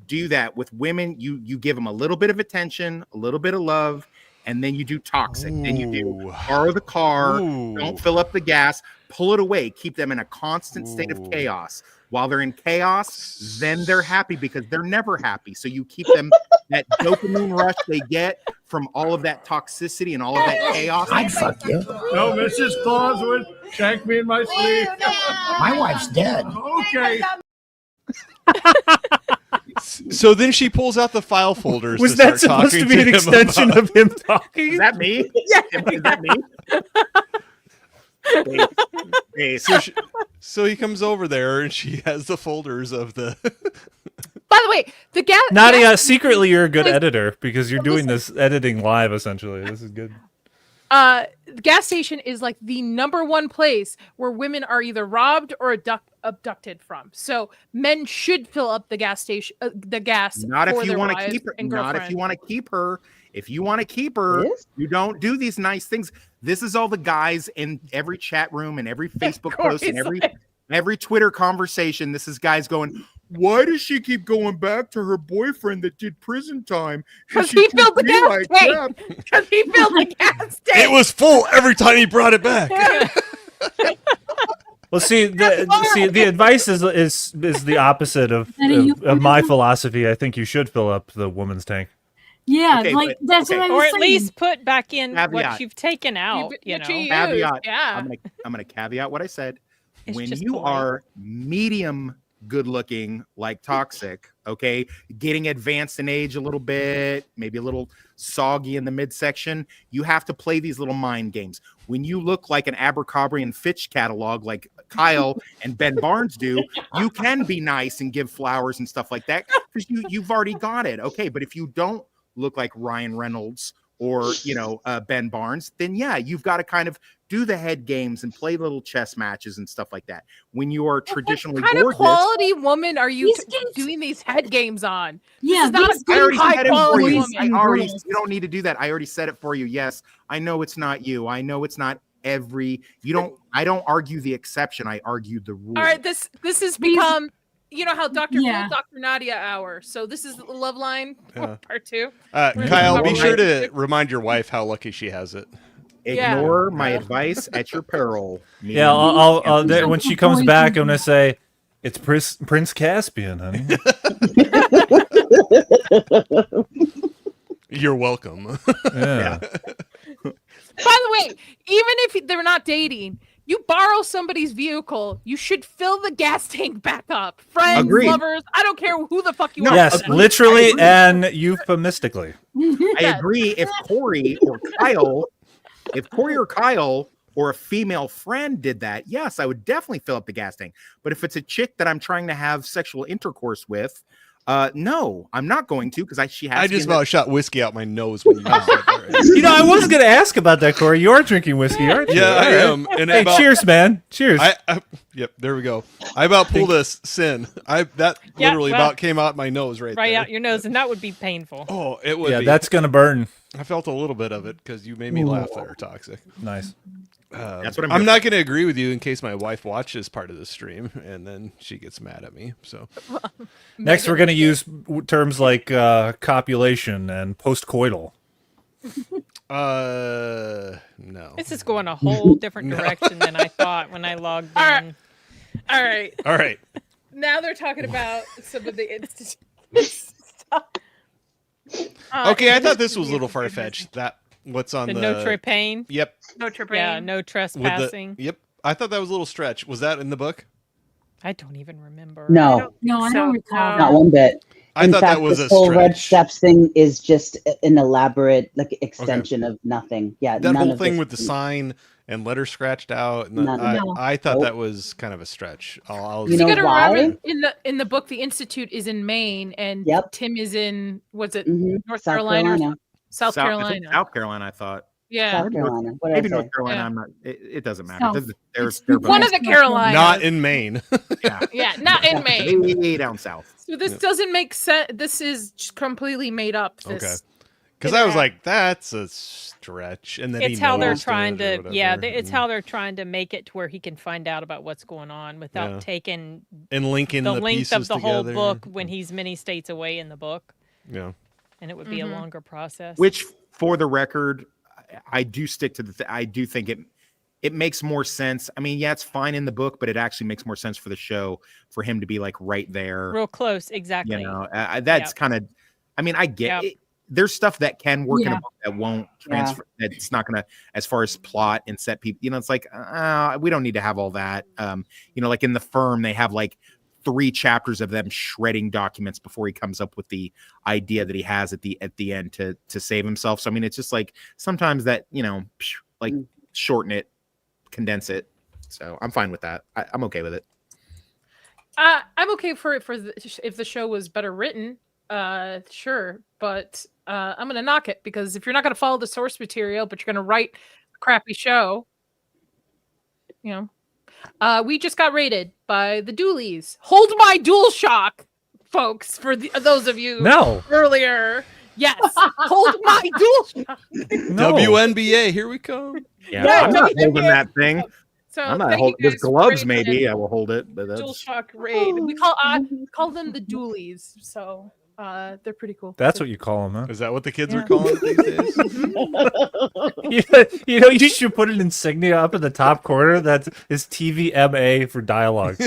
do that with women. You give them a little bit of attention, a little bit of love, and then you do toxic. Then you do borrow the car, don't fill up the gas, pull it away, keep them in a constant state of chaos. While they're in chaos, then they're happy because they're never happy. So you keep them that dopamine rush they get from all of that toxicity and all of that chaos. I'd fuck you. No, Mrs. Claus would shank me in my sleep. My wife's dead. Okay. So then she pulls out the file folders. Was to that start supposed talking to be an him extension about- of him talking? Is that me? Yeah. Is that me? So he comes over there and she has the folders of the. By the way, the gas. Nadia, secretly you're a good editor because you're doing this editing live. Essentially, this is good. The gas station is like the number one place where women are either robbed or abducted from. So men should fill up the gas station, the gas. Not for if you their want to wives keep her. and Not if girlfriends. you want to keep her. If you want to keep her, you don't do these nice things. This is all the guys in every chat room and every Facebook post and every Twitter conversation. This is guys going, why does she keep going back to her boyfriend that did prison time? Because he filled the gas tank. Because he filled the gas tank. It was full every time he brought it back. Well, the advice is the opposite of my philosophy. I think you should fill up the woman's tank. Yeah, Okay, like but- that's okay. what I Or was at saying. least put back in Caveat. what you've taken out. You know, Caveat. Yeah. I'm gonna caveat what I said. It's When just you polite. are medium good looking, like toxic, okay, getting advanced in age a little bit, maybe a little soggy in the midsection, you have to play these little mind games. When you look like an Abercrombie and Fitch catalog, like Kyle and Ben Barnes do, you can be nice and give flowers and stuff like that because you've already got it, okay. But if you don't look like Ryan Reynolds or Ben Barnes, then yeah, you've got to kind of do the head games and play little chess matches and stuff like that. When you are traditionally What kind gorgeous, of quality woman are you doing these head games on? Yeah, this is not a I already high said it for quality you. woman. You don't need to do that. I already said it for you. Yes, I know it's not you. I know it's not every. I don't argue the exception. I argue the rule. All right, this has become. You know how Dr. Yeah. Phil, Dr. Nadia hour. So this is Love Line part 2. Kyle, be sure to remind your wife how lucky she has it. Ignore my advice at your peril. Yeah, I'll when she comes back, I'm gonna say it's Prince Caspian, honey. You're welcome. Yeah. By the way, even if they're not dating, you borrow somebody's vehicle, you should fill the gas tank back up. Friends, Agreed. lovers, I don't care who the fuck you are. Yes, literally and euphemistically. I agree. If Corey or Kyle or a female friend did that, yes, I would definitely fill up the gas tank. But if it's a chick that I'm trying to have sexual intercourse with, no, I'm not going to because she has. I just about shot whiskey out my nose when you said that. I was going to ask about that, Corey. You're drinking whiskey, aren't you? Yeah, I All right. am. And hey, cheers, man. Cheers. Yep, there we go. I about pulled a sin. Literally about came out my nose right there. out your nose, and that would be painful. Oh, it would. Yeah, be. that's going to burn. I felt a little bit of it because you made me laugh there, Toxic. Nice. That's what I'm not going to agree with you in case my wife watches part of the stream and then she gets mad at me. So next, we're going to use terms like copulation and postcoital. No. This is going a whole different direction than I thought when I logged in. All right. All right. Now they're talking about some of the institute stuff. Okay, I thought this was a little far fetched. That what's on The the no trespassing. Yep. No trespassing. Yeah, no trespassing. Yep. I thought that was a little stretch. Was that in the book? I don't even remember. No, No, I don't recall. not one bit. In thought fact, that was this a whole red stretch. steps thing is just an elaborate extension of nothing. Yeah, That none whole of thing this with the sign and letters scratched out, and None of it. I thought Nope. that was kind of a stretch. I'll You You know gotta why? remember in the book, the Institute is in Maine, and Yep. Tim is in North South Carolina, or Carolina. South I think Carolina. South Carolina, I thought. Yeah, South Carolina. What did Maybe I North say? Carolina. Yeah. I'm not. It doesn't matter. South. They're one of the Carolinas. not in Maine. Yeah, Yeah, not in Maine. way down south. So this doesn't make sense. This is just completely made up. This. Okay. Because I was like, that's a stretch, and then It's he how they're noticed trying it or to, yeah, whatever, it's and- how they're trying to make it to where he can find out about what's going on without Yeah. taking and linking the the length of pieces the whole together. book when he's many states away in the book, Yeah. and it would be a longer process. Which, for the record, I do stick to I do think it makes more sense. I mean, yeah, it's fine in the book, but it actually makes more sense for the show for him to be like right there. real close, exactly. You know, that's Yep. kind of. I mean, I get Yep. it. There's stuff that can work in Yeah. a book that won't transfer. That's not gonna, as far as plot and set people. You know, it's like we don't need to have all that. You know, like in The Firm, they have like 3 chapters of them shredding documents before he comes up with the idea that he has at the end to save himself. So I mean, it's just like sometimes that, you know, like shorten it, condense it. So I'm fine with that. I'm okay with it. I'm okay for it if the show was better written. Sure, but I'm gonna knock it because if you're not gonna follow the source material, but you're gonna write a crappy show, you know. We just got rated by the Doolies. Hold my dual shock, folks. For those of you No. earlier, yes, hold my dual shock. No. WNBA, here we come. Yeah, Yeah, I'm not no, holding yeah. that thing. So I'm not thank holding you with guys for gloves. rating Maybe it. I will hold it, but Dual that's shock raid. We call them the Doolies. So they're pretty cool. That's what you call them, huh? Is that what the kids Yeah. are calling it these days? You know, you should put an insignia up in the top corner that is TVMA for dialogue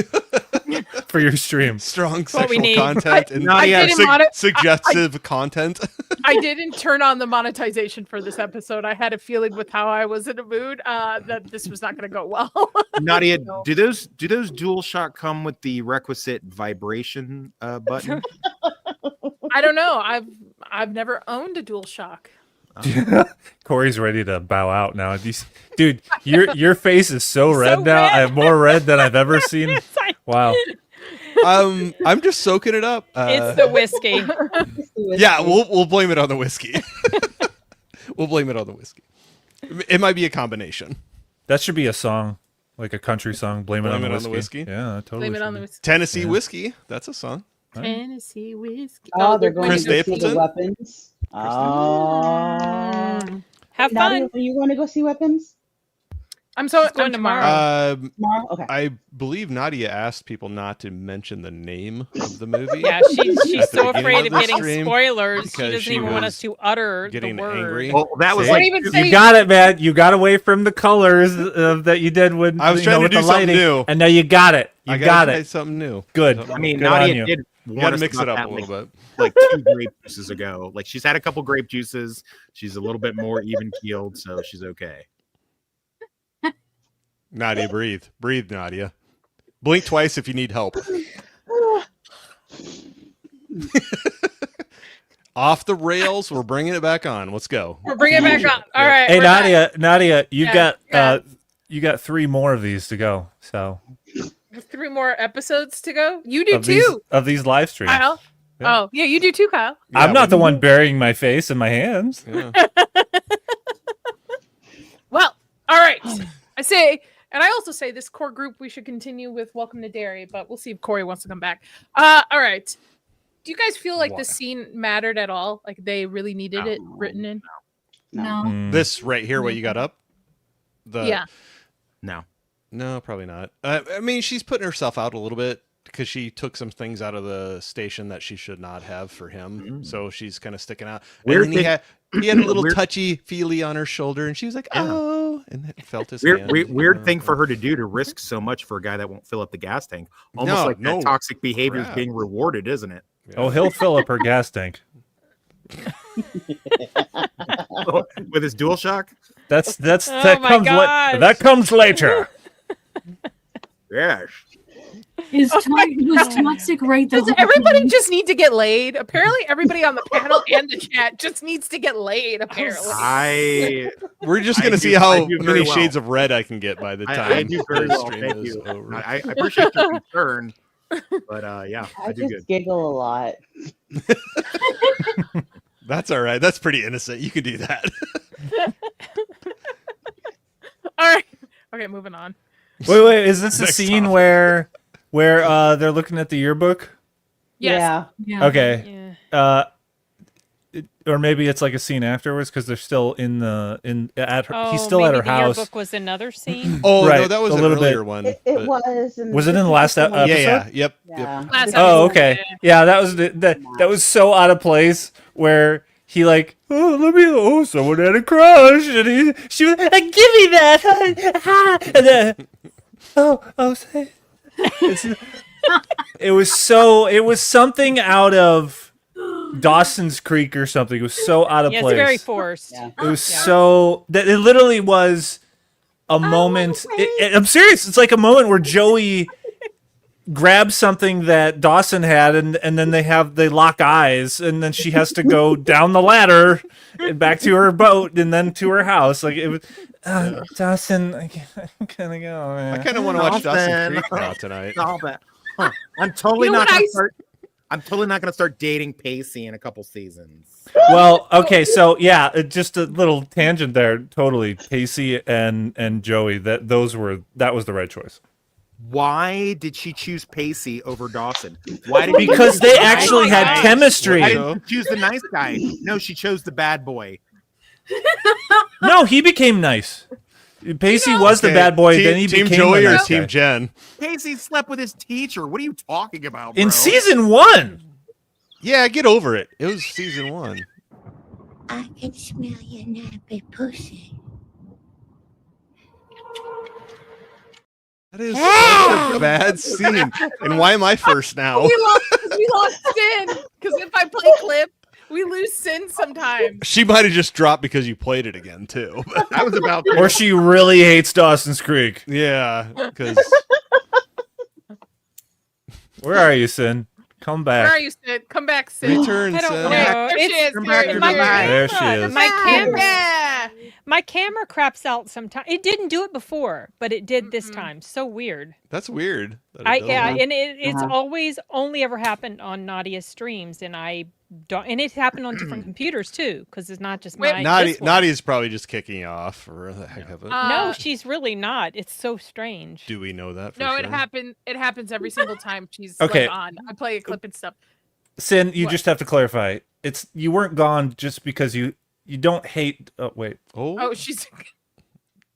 for your stream. Strong what we sexual need. content and I didn't suggestive content. I didn't turn on the monetization for this episode. I had a feeling with how I was in a mood that this was not going to go well. Nadia, So- do those dual shock come with the requisite vibration button? I don't know. I've never owned a dual shock. Corey's ready to bow out now. Dude, your face is so red So now. red. I have more red than I've ever seen. Wow. I'm just soaking it up. It's the whiskey. Yeah, we'll blame it on the whiskey. We'll blame it on the whiskey. It might be a combination. That should be a song, like a country song. Blame it on the whiskey. whiskey? Yeah, totally. Blame it on should the be. whiskey. Tennessee Yeah. whiskey. That's a song. Tennessee whiskey. Oh, they're going Chris to go see Stapleton? the weapons. Oh. Have Nadia, fun. are you going to go see weapons I'm so She's going I'm tomorrow. tomorrow? Okay. I believe Nadia asked people not to mention the name of the movie. Yeah, she's At the so beginning afraid of of the getting stream spoilers. She because doesn't she even want was us to utter getting the word. angry. Well, that was See? like even say- You got it, man. You got away from the colors that you did when I was you trying know, to with do the something lighting, new. and now you got it. You I got gotta try it. something new. Good. I mean, Good on Nadia you. did You want gotta us mix to it up have, a little bit. like 2 grape juices ago. Like she's had a couple grape juices. She's a little bit more even keeled, so she's okay. Nadia, breathe. Breathe, Nadia. Blink twice if you need help. Off the rails. We're bringing it back on. Let's go. We're bringing it back on. All right. Hey, we're back. Nadia, you Yeah, got you got 3 more of these to go. So 3 more episodes to go. You do of these, too, of these live streams. Kyle. Yeah. Oh, yeah, you do too, Kyle. I'm not the one burying my face in my hands. Yeah. Well, all right. I say, and I also say this core group, we should continue with Welcome to Derry, but we'll see if Corey wants to come back. All right. Do you guys feel like this scene mattered at all? Like they really needed it written in? No. This right here, what you got up? Yeah. No, probably not. I mean, she's putting herself out a little bit because she took some things out of the station that she should not have for him. So she's kind of sticking out. Weird And then thing- he had a little weird- touchy feely on her shoulder, and she was like, "Oh," and then felt his Weird, hand. weird thing for her to do, to risk so much for a guy that won't fill up the gas tank. Almost No, like no that toxic behavior is crap. being rewarded, isn't it? Oh, he'll fill up her gas tank. With his dual shock? That's Oh that my comes gosh. that comes later. Yes. Was toxic right? Does everybody just need to get laid? Apparently, everybody on the panel and the chat just needs to get laid. Apparently, we're just gonna see how many shades of red I can get by the time I do very the well. stream Thank is you. over. I appreciate your concern, but yeah, I do just good. giggle a lot. That's all right. That's pretty innocent. You could do that. all right. Okay, moving on. Wait. Is this a Next scene topic. where they're looking at the yearbook? Yes. Yeah. Okay. Or maybe it's like a scene afterwards because they're still at her. He's still at her the house. yearbook was another scene. Oh Right, no, that was a an little earlier bit. one. It but- was. And Was it in this the is last the one- episode? Yeah. Yep. Yeah. Last Oh, episode, okay. Yeah, that was that was so out of place where he like, someone had a crush and she was give me that. And then, it was something out of Dawson's Creek or something. It was so out of Yeah, place. it's very forced. Yeah. It was so that it literally was a moment. I'm serious. It's like a moment where Joey grabs something that Dawson had, and then they lock eyes, and then she has to go down the ladder and back to her boat, and then to her house. Like it was Dawson. I'm gonna go. Man. I kind of want to watch Dawson Creek now tonight. I'm totally You know not what going I to start. I'm totally not going to start dating Pacey in a couple seasons. Well, okay, so yeah, just a little tangent there. Totally, Pacey and Joey. That was the right choice. Why did she choose Pacey over Dawson? Why did Because she they choose the actually nice had guy? chemistry. Why didn't she choose the nice guy? No, she chose the bad boy. No, he became nice. Pacey was the bad boy. Then he Team became Joey the or nice Team guy. Jen. Pacey slept with his teacher. What are you talking about, bro? In season 1. Yeah, get over it. It was season 1. I can smell your nappy pussy. That is such a bad scene. And why am I first now? We lost Sin because if I play clip, we lose Sin sometimes. She might have just dropped because you played it again too. I was about to. Or she really hates Dawson's Creek. Yeah, because Where are you, Sin? Come back. Where are you, Sin? Come back, Sin. return. I don't Sin. know. There she is. Come back, Here, everybody. There she is. My camera craps out sometimes. It didn't do it before, but it did this time. So weird. That's weird. that it does that. And it's always only ever happened on Nadia's streams, and I don't. And it happened on different computers too, because it's not just my. Nadia's probably just kicking you off for the heck of it. No, she's really not. It's so strange. Do we know that? For No, sure? it happens every single time she's Okay. like, on. I play a clip and stuff. Sin, you What? just have to clarify. You weren't gone just because you don't hate. Oh wait. Oh, she's.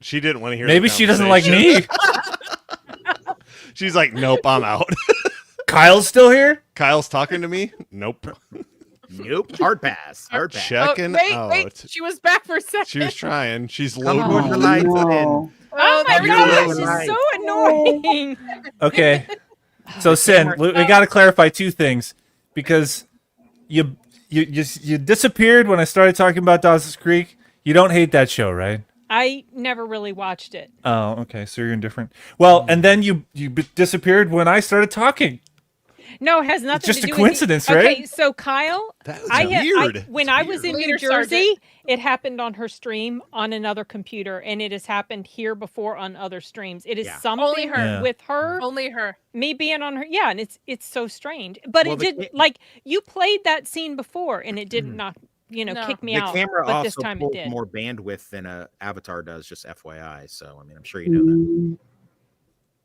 She didn't want to hear. Maybe the she doesn't like me. conversation. She's like, nope, I'm out. Kyle's still here. Kyle's talking to me. Nope. Nope. Hard pass. Hard pass. Checking out. Wait. She was back for a second. She was trying. She's Come loading. on, the lights in. Oh my there we gosh, go. she's so annoying. Okay. So Sin, we got to clarify two things because you disappeared when I started talking about Dawson's Creek. You don't hate that show, right? I never really watched it. Oh, okay. So you're indifferent. Well, and then you disappeared when I started talking. No, it has nothing just to a do coincidence, with right? Okay, so Kyle, That was weird. weird. When I was in New Leader Jersey, Sergeant. it happened on her stream on another computer, and it has happened here before on other streams. It is Yeah. something Only her. Yeah. with her, Only her. me being on her. Yeah, and it's so strange. But Well, it the did like you played that scene before, and it did not, No. kick me The out. camera but this also time it pulls did. more bandwidth than a Avatar does. Just FYI. So I mean, I'm sure you know that.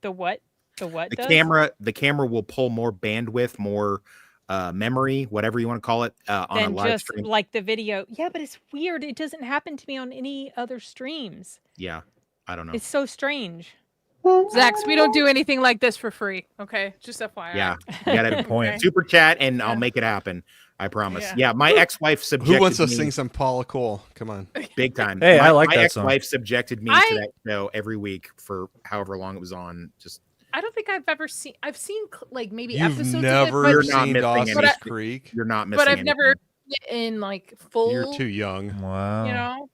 The what? The what? The does? camera will pull more bandwidth, more memory, whatever you want to call it, on a Than live just stream. like the video. Yeah, but it's weird. It doesn't happen to me on any other streams. Yeah, I don't know. It's so strange. Zax, we don't do anything like this for free. Okay, just FYI. Yeah, you gotta Point. super chat, and I'll make it happen. I promise. Yeah. Yeah, my ex-wife subjected Who wants to me sing some Paula Cole? Come on. big time. Hey, I like my that song. ex-wife subjected me to that show every week for however long it was on. Just I don't think I've ever seen. I've seen like maybe You've episodes never of it, You're not seen missing Dawson's anything. Creek. you're not missing. but I've anything. never seen it in like full. You're too young. Wow. You know,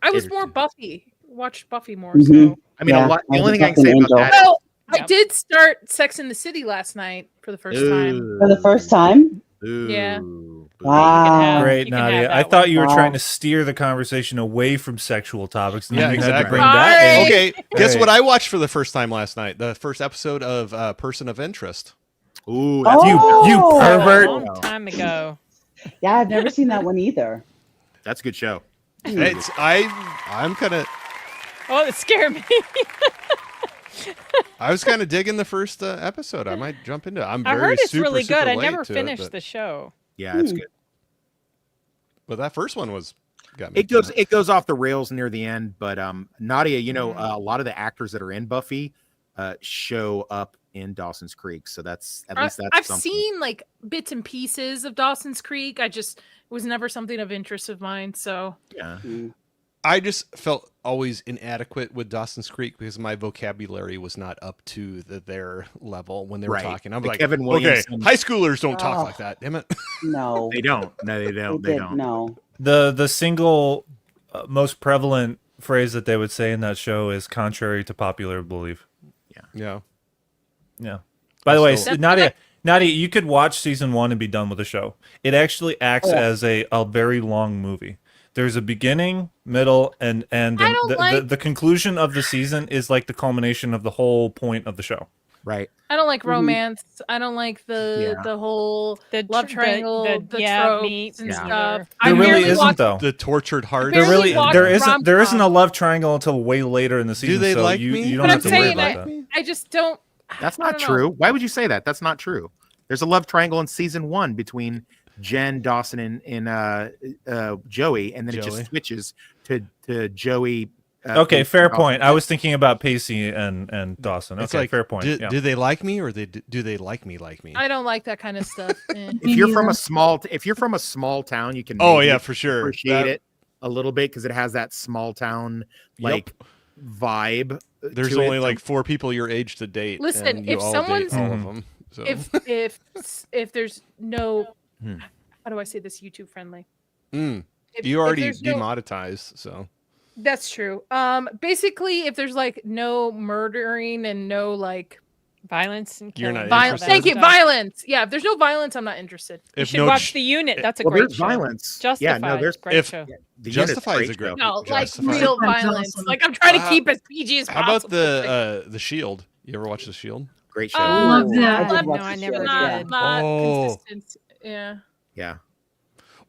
I was It- more Buffy. Watched Buffy more. Mhm. So I mean, Yeah, a lot. The I only was thing I can a say fucking about that. well, I did start Sex in the City last night for the first time. For the first time? Yeah. Wow. Great, Nadia. I thought you were trying to steer the conversation away from sexual topics. And Yeah, then you had to exactly. bring that in. Okay, guess Right. what I watched for the first time last night? The first episode of Person of Interest. Ooh, that's you A pervert. long time ago. Yeah, I've never seen that one either. That's a good show. I'm kind of. Oh, it scared me. I was kind of digging the first episode. I might jump into it. I'm I very heard it's super, really super good. I late never to finished it, the show. Yeah, it's good. but that first one got me. It goes off the rails near the end, but Nadia, a lot of the actors that are in Buffy show up in Dawson's Creek, so that's at least that's I've something. seen like bits and pieces of Dawson's Creek. It was never something of interest of mine. So yeah. I just felt always inadequate with Dawson's Creek because my vocabulary was not up to their level when they were Right. talking. I'm The like, Kevin okay, Williamson- high schoolers don't talk Oh. like that. Damn it. No. They don't. No, they don't. They don't. No. The single most prevalent phrase that they would say in that show is contrary to popular belief. Yeah. Yeah. By the way, still- Nadia, you could watch season 1 and be done with the show. It actually acts as a very long movie. There's a beginning, middle, and the conclusion of the season is like the culmination of the whole point of the show. Right. I don't like romance. I don't like the whole love triangle, the tropes meets and and stuff. There really isn't though. The tortured heart. There isn't a love triangle until way later in the season. they so like you, me? you don't But have I'm to worry saying about that. I just don't. That's I not don't know. true. Why would you say that? That's not true. There's a love triangle in season 1 between Jen, Dawson, and Joey, and then it Joey. just switches to Joey. Okay, Pacey, fair Dawson. point. I was thinking about Pacey and Dawson. It's Okay, like, fair point. Yeah. Do they like me or do they like me like me? I don't like that kind of stuff. If you're from a small town, you can Oh, maybe yeah, for sure. appreciate That- it a little bit because it has that small town like vibe. There's to only it. like 4 people your age to date. Listen, and you if all someone's date all of them. So. if there's no, how do I say this YouTube friendly? You if already there's no- demonetized, so That's true. Basically, if there's like no murdering and no like violence and You're killing. not violence. Thank you, violence. Yeah, if there's no violence, I'm not interested. You should watch The Unit. That's a Well, great there's show. violence. Justified. Yeah, no, there's great show. The Justified Unit's is a great. No, like Justified. real That's violence. awesome. Like I'm trying to keep as PG as How possible. about the Shield? You ever watch the Shield? Great show. Love that. I did No, watch I the never show, did. yeah. Not Oh. consistent. Yeah. Yeah.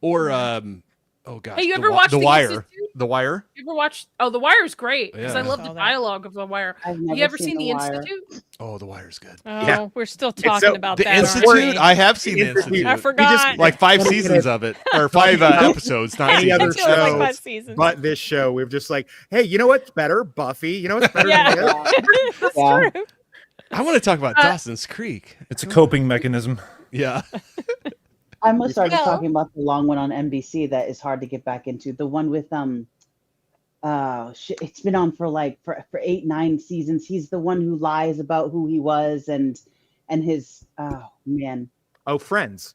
Or oh gosh, Hey, you ever watched The The Wire? Institute? The Wire? You ever watched? Oh, The Wire's great because I Yeah. love Saw the that. dialogue of The Wire. I've You never ever seen The Wire. Institute? Oh, The Wire's good. Oh, Yeah. we're still It's talking so- about The that. aren't Institute? we? I have seen the Institute. Institute. I forgot. Like 5 seasons of it, or 5 episodes, not Any other seasons. It was like 5 shows, seasons. but this show, we're just like, hey, you know what's better? Buffy. You know what's better Yeah. than this? That's Yeah. true. I want to talk about Dawson's Creek. It's a coping mechanism. Yeah. I almost started Well- talking about the long one on NBC that is hard to get back into. The one with it's been on for 8-9 seasons. He's the one who lies about who he was and his Oh, Friends.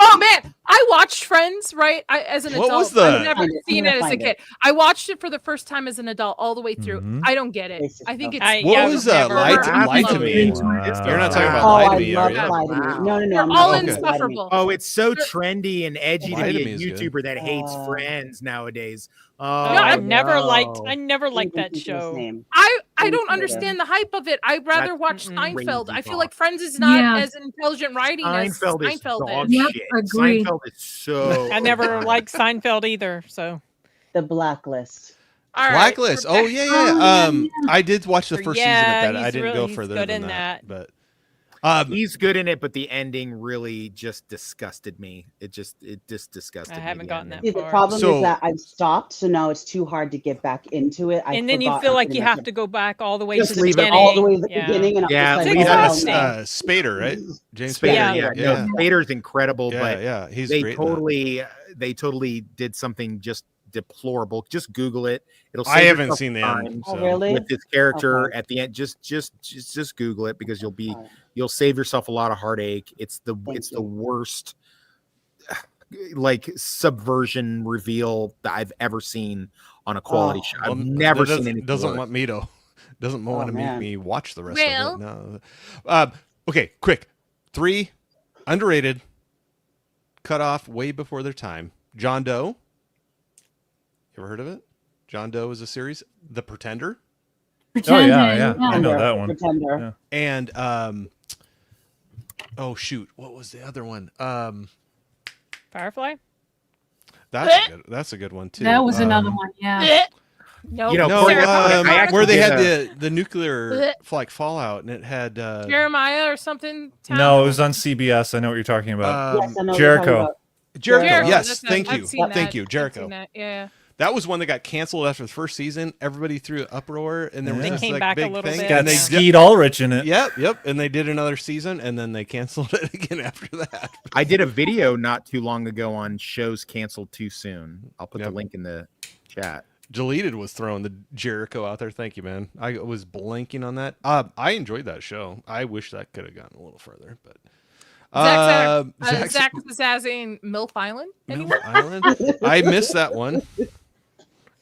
Oh man, I watched Friends as an What adult. was the- I've never Find it, seen I'm it gonna as a find kid. I watched it for the first time as an adult, all the way through. Mhm. I don't get it. Racist I think it's stuff. What yeah, was never- Lie to Wow. Me? Wow. You're not talking about Oh, Lie to I Me, are love you? Lie to Me. Wow. No, They're I'm all not talking about Lie to Me. insufferable. Oh, it's so trendy and edgy Lie to to be a Me is good. YouTuber that hates Oh. Friends nowadays. Oh, No, I've never no. liked that Think of his show. name. I don't Yeah. understand the hype of it. I'd rather That's watch Mm-mm. Seinfeld. I crazy feel like talk. Friends is not Yeah. as intelligent writing as Seinfeld is Seinfeld dog is. Yep, shit. agreed. Seinfeld is so. I never liked Seinfeld either. So The Blacklist. All right, Blacklist. we're Oh back. yeah, Oh, yeah. I did watch the first season Yeah, of that. I he's didn't really- go he's further good than in that. that. But He's good in it, but the ending really just disgusted me. It just disgusted I me. haven't the gotten ending. that See, the far. problem So- is that I've stopped, so now it's too hard to get back into it. and then you feel like you have to go back all the way Just to the leave it beginning. all the way to the Yeah. beginning, and I'm Yeah, just leave like, it. oh, that's no. Spader, right? James Spader, Spader. yeah, yeah. no, Spader's incredible, Yeah, but yeah, he's they great in that. totally did something just deplorable. Just Google it. It'll. I save haven't yourself seen the time end. Oh, So. really? with this character Okay. at the end. Just Google it because you'll save yourself a lot of heartache. It's the Thank the you. worst. like subversion reveal that I've ever seen on a quality show. I've never seen anything. Doesn't worse. want me to. Doesn't want to make man. me watch the rest Well. of it. No. Okay, quick. 3 underrated. Cut off way before their time. John Doe. You ever heard of it? John Doe is a series. The Pretender. Pretender, yeah. I know that one. Pretender. Yeah. And oh shoot, what was the other one? Firefly. That's a good one too. That was another one. Yeah. No, You know, No, Corey, I actually where they did had the nuclear like fallout, and it had Jeremiah or something. No, it was on CBS. I know what you're talking about. Yes, I know what you're Jericho. talking about. Jericho. Yes, that's- thank I've you, seen thank that. you, I've Jericho. seen that, yeah. That was one that got canceled after the first season. Everybody threw an uproar, and there was They this came like, back a big little thing. bit. Got And they Skeet Ulrich in it. Yep, and they did another season, and then they canceled it again after that. I did a video not too long ago on shows canceled too soon. I'll put the Yep. link in the chat. Deleted was throwing the Jericho out there. Thank you, man. I was blanking on that. I enjoyed that show. I wish that could have gone a little further, but Zach Sassing MILF Island. Milf Island. I missed that one.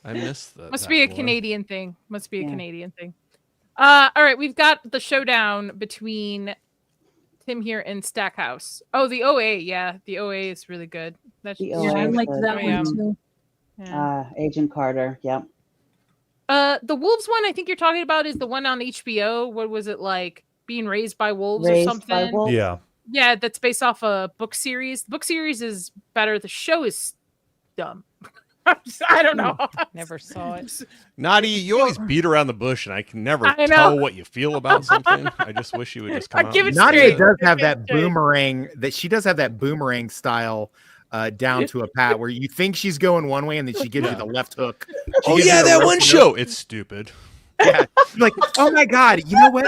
I missed that. Must be a Canadian thing. Must be a Canadian thing. All right, we've got the showdown between Tim here and Stackhouse. Oh, the OA, yeah, the OA is really good. That's The Yeah, OA I is liked good. that one too. Yeah. Agent Carter. Yep. The wolves one I think you're talking about is the one on HBO. What was it like? Being raised by wolves Raised or by something? Wolves? Yeah. Yeah, that's based off a book series. The book series is better. The show is dumb. I don't know. Never saw it. Nadia, you always beat around the bush, and I can never I know. tell what you feel about something. I just wish you would just come out. give it and Nadia say it. does have that boomerang she does have that boomerang style down to a pat where you think she's going one way and then she gives you the left hook. She Oh gives you yeah, the that left one hook. show. It's stupid. Yeah. Like, oh my God, you know what?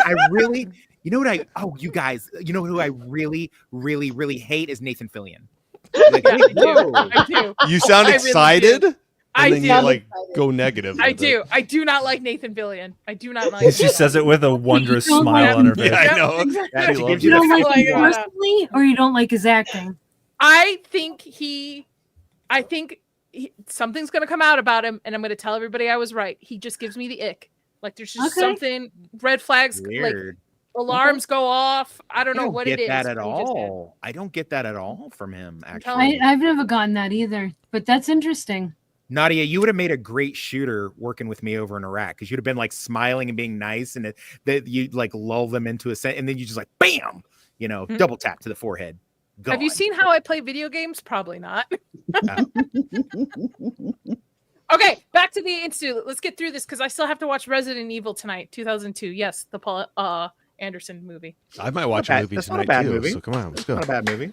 You guys, you know who I really, really, really hate is Nathan Fillion. Like, Yeah, whoa. I do. You sound I really excited, do. and I then do. you like go negative. I with do. it. I do not like Nathan Fillion. I do not like. She says it with a wondrous You don't smile on her face. Yeah, I know. Yeah, She she loves gives You you it. don't like Like, him personally, or you don't like his acting? I think something's gonna come out about him, and I'm gonna tell everybody I was right. He just gives me the ick. Like there's just Okay. something, red flags, Weird. like alarms go off. I don't I know don't what get it is. that at but he just did. all. I don't get that at all from him, telling actually. I've never gotten that either, but that's interesting. Nadia, you would have made a great shooter working with me over in Iraq because you'd have been like smiling and being nice, and that you like lull them into a set, and then you just like bam, double tap to the forehead. Have you Gone. seen how I play video games? Probably not. Okay, back to the Institute. Let's get through this because I still have to watch Resident Evil tonight, 2002. Yes, the Paul Anderson movie. I might watch Not a bad. movie That's not a tonight bad too. movie. So come on, let's go. Not a bad movie.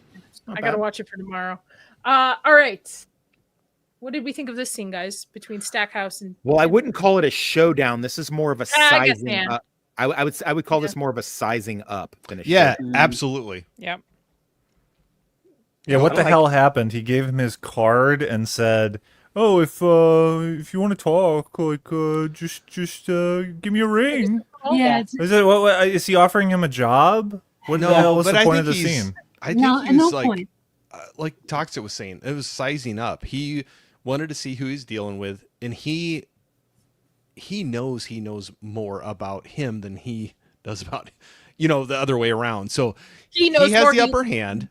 I gotta watch it for tomorrow. All right. What did we think of this scene, guys, between Stackhouse and? Well, I wouldn't call it a showdown. This is more of a I guess, sizing man. up. I would call this more of a sizing up than a Yeah, showdown. absolutely. Yep. Yeah, what I the like- hell happened? He gave him his card and said, "Oh, if you want to talk, like, just give me a ring." Yeah, it's, Is it what is he offering him a job? What the hell was but the I point think of the he's- scene? I think no, he's at no like point. like Toxic was saying, it was sizing up. He wanted to see who he's dealing with, and he knows more about him than he does about the other way around. So He knows has more the than- upper hand.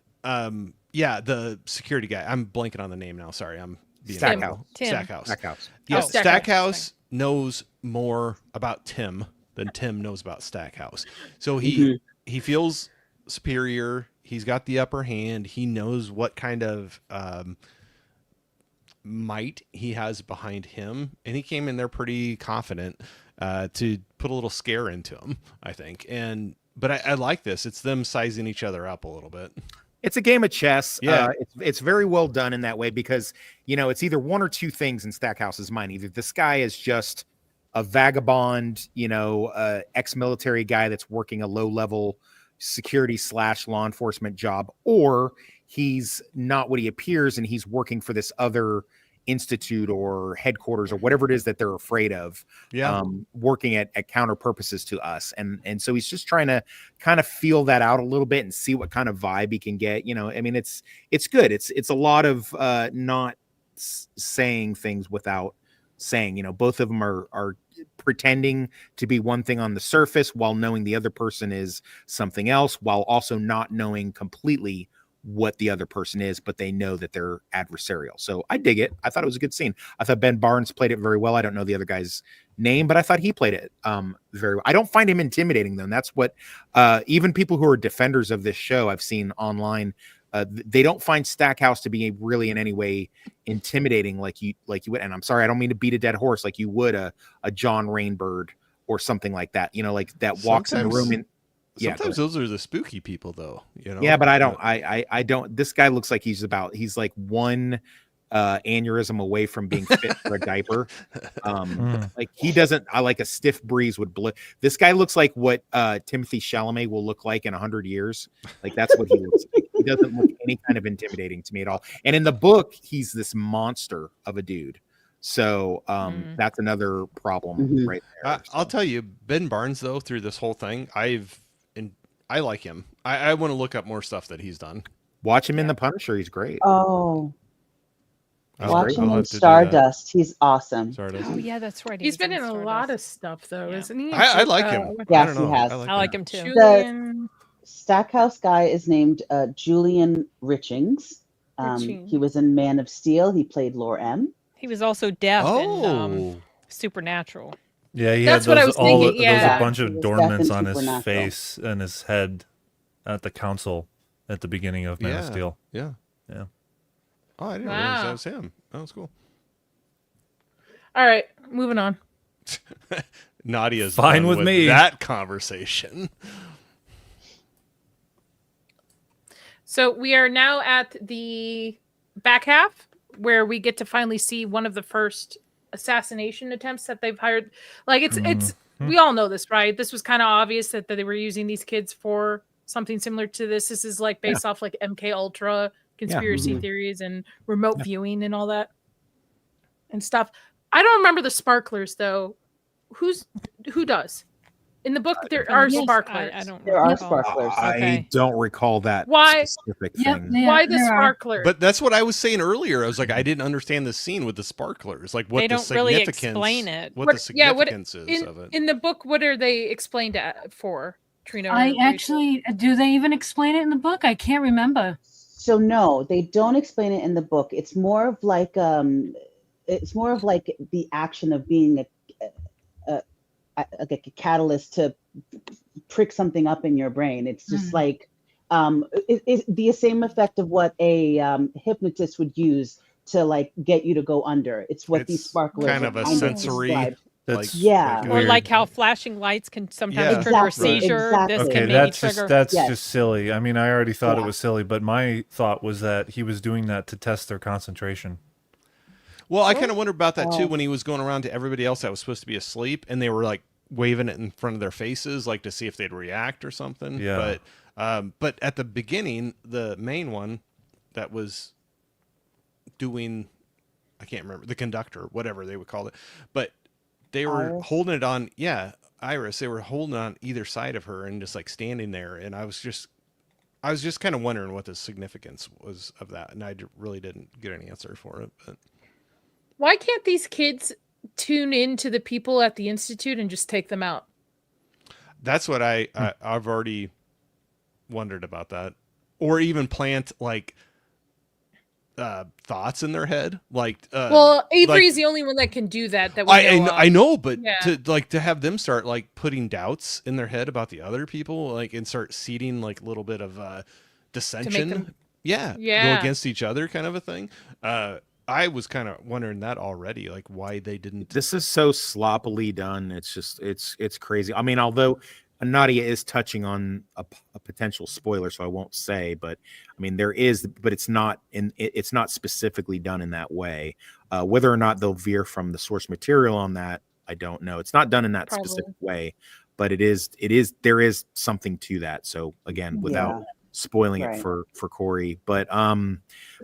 Yeah, the security guy. I'm blanking on the name now. Sorry, I'm being Stackhouse. Tim. Stackhouse. Stackhouse. Yeah, Oh, Stackhouse. Stackhouse knows more about Tim than Tim knows about Stackhouse. So he feels superior. He's got the upper hand. He knows what kind of might he has behind him, and he came in there pretty confident to put a little scare into him, I think. But I like this. It's them sizing each other up a little bit. It's a game of chess. Yeah. It's very well done in that way because, it's either one or two things in Stackhouse's mind. Either this guy is just a vagabond, ex-military guy that's working a low-level security / law enforcement job, or he's not what he appears and he's working for this other institute or headquarters or whatever it is that they're afraid of, working at counter purposes to us. And so he's just trying to kind of feel that out a little bit and see what kind of vibe he can get. I mean, it's good. It's a lot of not saying things without saying. Both of them are pretending to be one thing on the surface while knowing the other person is something else, while also not knowing completely what the other person is, but they know that they're adversarial. So I dig it. I thought it was a good scene. I thought Ben Barnes played it very well. I don't know the other guy's name, but I thought he played it very well. I don't find him intimidating, though. And that's what even people who are defenders of this show I've seen online, they don't find Stackhouse to be really in any way intimidating like you would. And I'm sorry, I don't mean to beat a dead horse, like you would a John Rainbird or something like that. Like that walks in the room and sometimes those are the spooky people, though. Yeah, but I don't. I don't. This guy looks like he's like one aneurysm away from being fit for a diaper. Like he doesn't. I like a stiff breeze would blow. This guy looks like what Timothy Chalamet will look like in 100 years. Like that's what he looks like. He doesn't look any kind of intimidating to me at all. And in the book, he's this monster of a dude. So that's another problem right there. I'll tell you, Ben Barnes, though, through this whole thing, I like him. I want to look up more stuff that he's done. Watch him in The Punisher. He's great. Oh, watch him in Stardust. He's awesome. Stardust. Oh yeah, that's right. He's been in a lot of stuff, though, isn't he? I like him. Yes, he has. I like him too. Julian... The Stackhouse guy is named Julian Richings. He was in Man of Steel. He played Lore M. He was also deaf in Supernatural. Yeah, he That's had what I those, was thinking, there was yeah. a bunch of He was dormants deaf on in his Supernatural. face and his head at the council at the beginning of Man of Steel. Yeah. Yeah. Oh, I didn't realize that was him. That was cool. All right, moving on. Nadia's Fine done with me. that conversation. So we are now at the back half where we get to finally see one of the first assassination attempts that they've hired. Like it's we all know this, right? This was kind of obvious that they were using these kids for something similar to this. This is like based off like MK Ultra conspiracy theories and remote viewing and all that and stuff. I don't remember the sparklers though. Who does? In the book, there are sparklers. I don't. There are sparklers. I don't recall that Why? specific Yep, thing. Why the there are. sparklers? But that's what I was saying earlier. I was like, I didn't understand the scene with the sparklers. Like, what They the don't really significance? explain it. What the significance is of it? In the book, what are they explained for? Trina, I actually do. They even explain it in the book? I can't remember. So no, they don't explain it in the book. It's more of like the action of being a catalyst to prick something up in your brain. It's just like it's the same effect of what a hypnotist would use to like get you to go under. It's what these sparklers kind of a sensory. describe. That's Or like how flashing lights can sometimes trigger a seizure. This Okay, can maybe that's trigger. just silly. I mean, I already thought it was silly, but my thought was that he was doing that to test their concentration. Well, I kind of wonder about that too when he was going around to everybody else that was supposed to be asleep, and they were like waving it in front of their faces, like to see if they'd react or something. Yeah. But at the beginning, the main one that was doing, I can't remember, the conductor, whatever they would call it, but they were holding it on. Yeah, Iris. They were holding on either side of her and just like standing there, and I was just kind of wondering what the significance was of that, and I really didn't get an answer for it. But Why can't these kids tune in to the people at the Institute and just take them out? that's what I've already wondered about that, or even plant like thoughts in their head, like Well, Avery's the only one that can do that. I know, but Yeah. to have them start like putting doubts in their head about the other people, like, and start seeding like a little bit of dissension, them- go Yeah. against each other, kind of a thing. I was kind of wondering that already, like why they didn't. This is so sloppily done. It's just it's crazy. I mean, although Nadia is touching on a potential spoiler, so I won't say, but I mean but it's not specifically done in that way. Whether or not they'll veer from the source material on that, I don't know. It's not done in that specific way, but there is something to that. So again, without spoiling it for Corey. But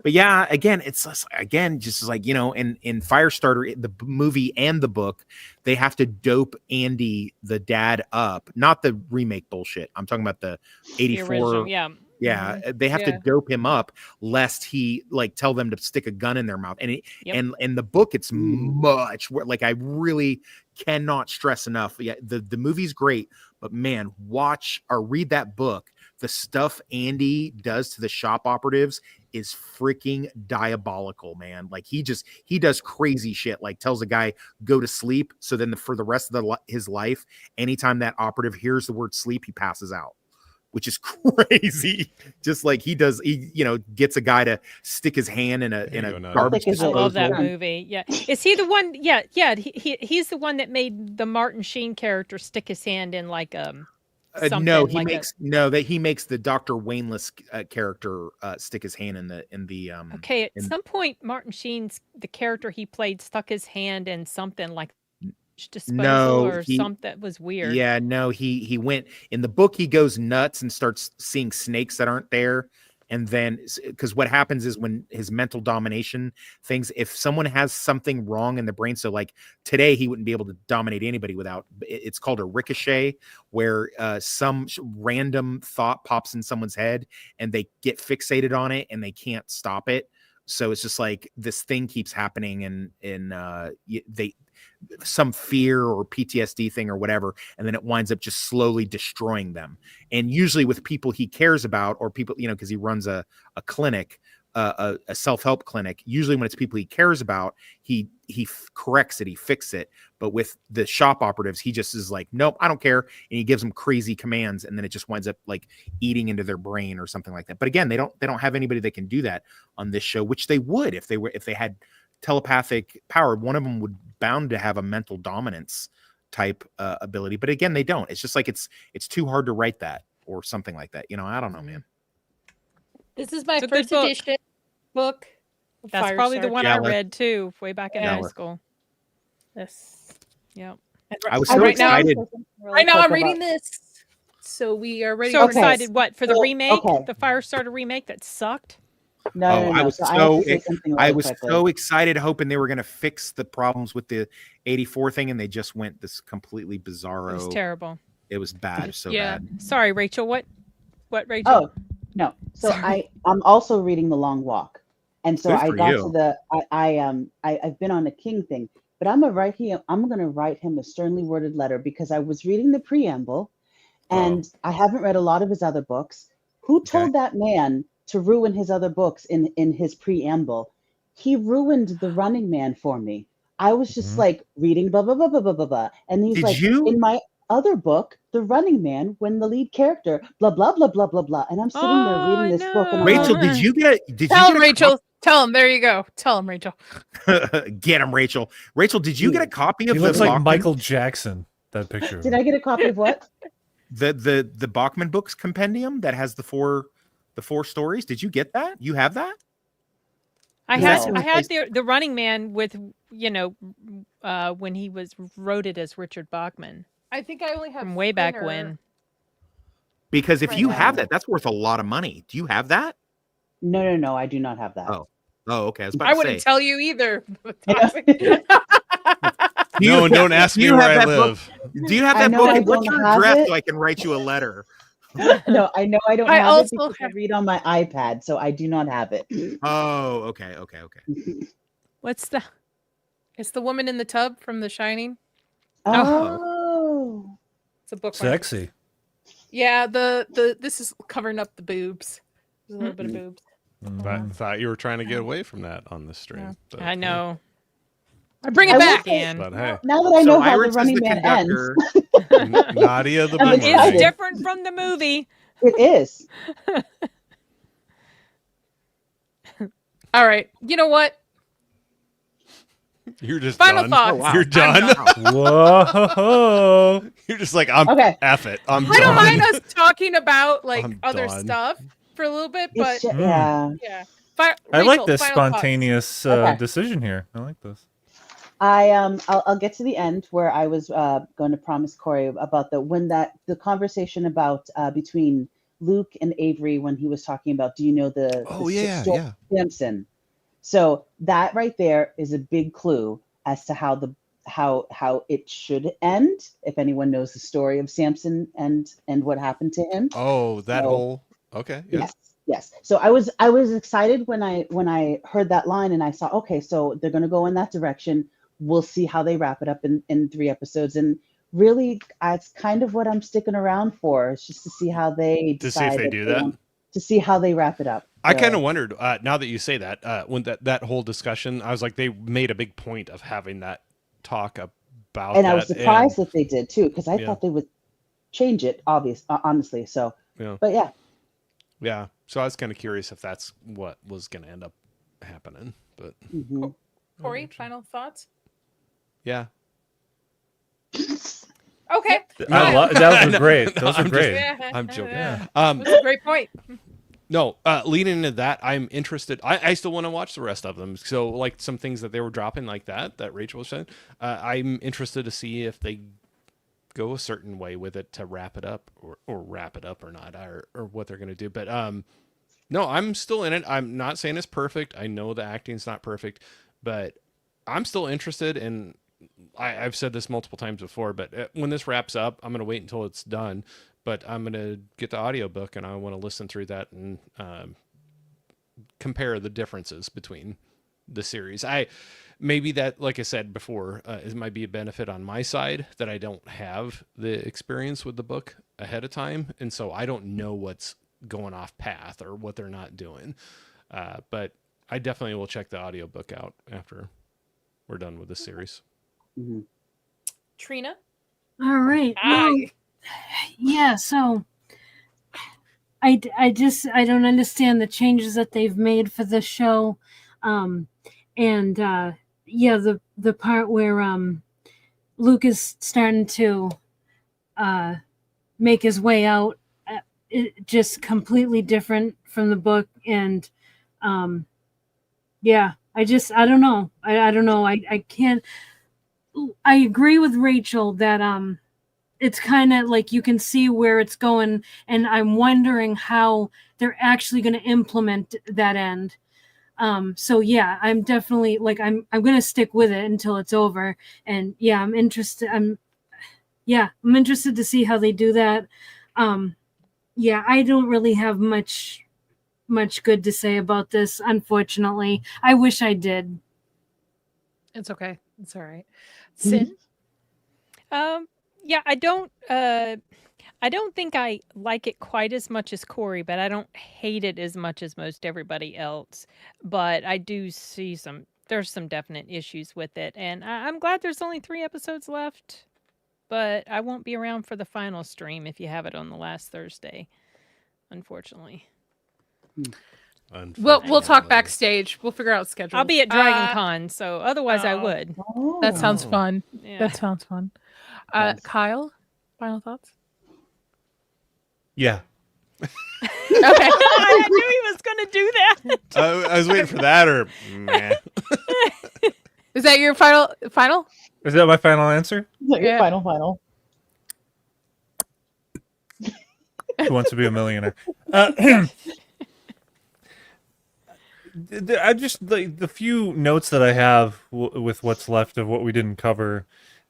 yeah, again, it's just like, you know, in Firestarter, the movie and the book, they have to dope Andy, the dad, up. Not the remake bullshit. I'm talking about the 84. The original, yeah. Yeah, they have to dope him up lest he like tell them to stick a gun in their mouth. And and in the book, it's much like, I really cannot stress enough. Yeah, the movie's great, but man, watch or read that book. The stuff Andy does to the shop operatives is freaking diabolical, man. Like he does crazy shit. Like tells a guy go to sleep, so then for the rest of his life, anytime that operative hears the word sleep, he passes out. Which is crazy. Just like he does, you know, gets a guy to stick his hand in a garbage disposal. I love that movie. Yeah, is he the one? Yeah. He's the one that made the Martin Sheen character stick his hand in like no, he makes the Dr. Wainless character stick his hand in the Okay, at some point, Martin Sheen's the character he played stuck his hand in something like disposal or something that was weird. Yeah, no, he went in the book. He goes nuts and starts seeing snakes that aren't there. And then, because what happens is when his mental domination things, if someone has something wrong in the brain, so like today, he wouldn't be able to dominate anybody without, it's called a ricochet, where some random thought pops in someone's head and they get fixated on it and they can't stop it. So it's just like this thing keeps happening and some fear or PTSD thing or whatever, and then it winds up just slowly destroying them. And usually with people he cares about, or people, you know, because he runs a clinic, a self-help clinic, usually when it's people he cares about, he corrects it, he fixes it. But with the shop operatives, he just is like, nope, I don't care, and he gives them crazy commands, and then it just winds up like eating into their brain or something like that. But again, they don't have anybody that can do that on this show, which they would if they had telepathic power. One of them would bound to have a mental dominance type ability, but again, they don't. It's just like it's too hard to write that or something like that. You know, I don't know, man. This is my first edition book. That's probably the one I read too, way back in high school. This, yep. I was so excited. Right now, I'm reading this, so we are ready. So excited! What for the remake? The Firestarter remake that sucked. No. I was so excited, hoping they were going to fix the problems with the 84 thing, and they just went this completely bizarro. It was terrible. It was bad. So bad. Sorry, Rachel. What, Rachel? Oh, no. So I'm also reading The Long Walk, and so I got to the I've been on a King thing, but I'm going to write him a sternly worded letter because I was reading the preamble, and I haven't read a lot of his other books. Who told that man to ruin his other books in his preamble? He ruined The Running Man for me. I was just like reading blah blah blah blah blah blah blah, and he's in my other book, The Running Man, when the lead character blah blah blah blah blah blah, and I'm sitting there reading this book. And Rachel, did you get? Tell him, Rachel. Tell him. There you go. Tell him, Rachel. Get him, Rachel. Rachel, did you get a copy of? He looks like Michael Jackson. That picture. Did I get a copy of what? The Bachman books compendium that has the four stories. Did you get that? You have that? I had the Running Man with, you know, when he wrote it as Richard Bachman. I think I only have from way back when. Because if you have that, that's worth a lot of money. Do you have that? No, I do not have that. Oh, okay. I wouldn't tell you either. No, and don't ask me where I live. Do you have that book? What's your address so I can write you a letter? No, I know I don't have it because I read on my iPad, so I do not have it. Oh, okay. What's the? It's the woman in the tub from The Shining. Oh, it's a book. Sexy. Yeah, this is covering up the boobs. There's a little bit of boobs. I thought you were trying to get away from that on this stream. Yeah. I know. I bring it back, Dan. But hey, now that I know how The Running Man ends, Nadia the boomerang. It's different from the movie. It is. All right. You know what? You're just final done. thoughts. Oh, wow. You're done. Whoa! You're just like I'm. Okay. F it. I'm I don't done. mind us talking about like I'm other done. stuff for a little bit, but yeah. I like this spontaneous decision here. I like this. I'll get to the end where I was going to promise Corey about the conversation about between Luke and Avery when he was talking about, do you know the story of Samson? So that right there is a big clue as to how it should end. If anyone knows the story of Samson and what happened to him. Oh, that whole okay. Yeah. Yes. So I was excited when I heard that line and I saw, okay, so they're gonna go in that direction. We'll see how they wrap it up in 3 episodes. And really, it's kind of what I'm sticking around for. It's just to see how they decide to see if they do that. To see how they wrap it up. I kind of wondered, now that you say that, when that whole discussion, I was like, they made a big point of having that talk about and that. I was surprised that they did too, because I thought they would change it, honestly. So, but yeah. Yeah. So I was kind of curious if that's what was going to end up happening. But Corey, final thoughts? Yeah. Okay. That was great. Those were great. I'm joking. That's a great point. No, leading into that, I'm interested. I still want to watch the rest of them. So, like some things that they were dropping, like that Rachel was saying, I'm interested to see if they go a certain way with it to wrap it up, or wrap it up or not, or what they're going to do. But no, I'm still in it. I'm not saying it's perfect. I know the acting's not perfect, but I'm still interested in. I've said this multiple times before, but when this wraps up, I'm going to wait until it's done. But I'm going to get the audiobook and I want to listen through that and compare the differences between the series. Maybe that, like I said before, it might be a benefit on my side that I don't have the experience with the book ahead of time. And so I don't know what's going off path or what they're not doing. But I definitely will check the audiobook out after we're done with this series. Trina? All right. Well, yeah, so I don't understand the changes that they've made for the show. The part where Luke is starting to make his way out, it just completely different from the book. And I don't know. I don't know. I can't. I agree with Rachel that it's kind of like you can see where it's going, and I'm wondering how they're actually going to implement that end. So yeah, I'm definitely like I'm going to stick with it until it's over, and yeah, I'm interested. I'm interested to see how they do that. I don't really have much good to say about this, unfortunately. I wish I did. It's okay. It's all right. Sin? I don't think I like it quite as much as Corey, but I don't hate it as much as most everybody else. But I do see there's some definite issues with it. And I'm glad there's only 3 episodes left, but I won't be around for the final stream if you have it on the last Thursday, unfortunately. We'll talk backstage. We'll figure out schedules. I'll be at Dragon Con, so otherwise I would. That sounds fun. Yeah. That sounds fun. Kyle, final thoughts? Yeah. Okay. I knew he was going to do that. I was waiting for that, or meh. Is that your final? Is that my final answer? Is that your final? Who wants to be a millionaire? I just the few notes that I have with what's left of what we didn't cover,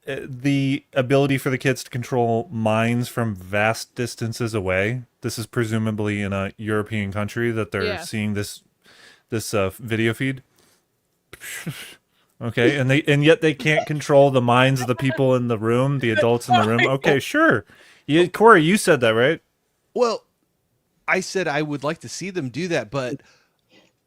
the ability for the kids to control minds from vast distances away. This is presumably in a European country that they're seeing this video feed. Okay, and yet they can't control the minds of the people in the room, the adults in the room. Okay, sure. Corey, you said that, right? Well, I said I would like to see them do that, but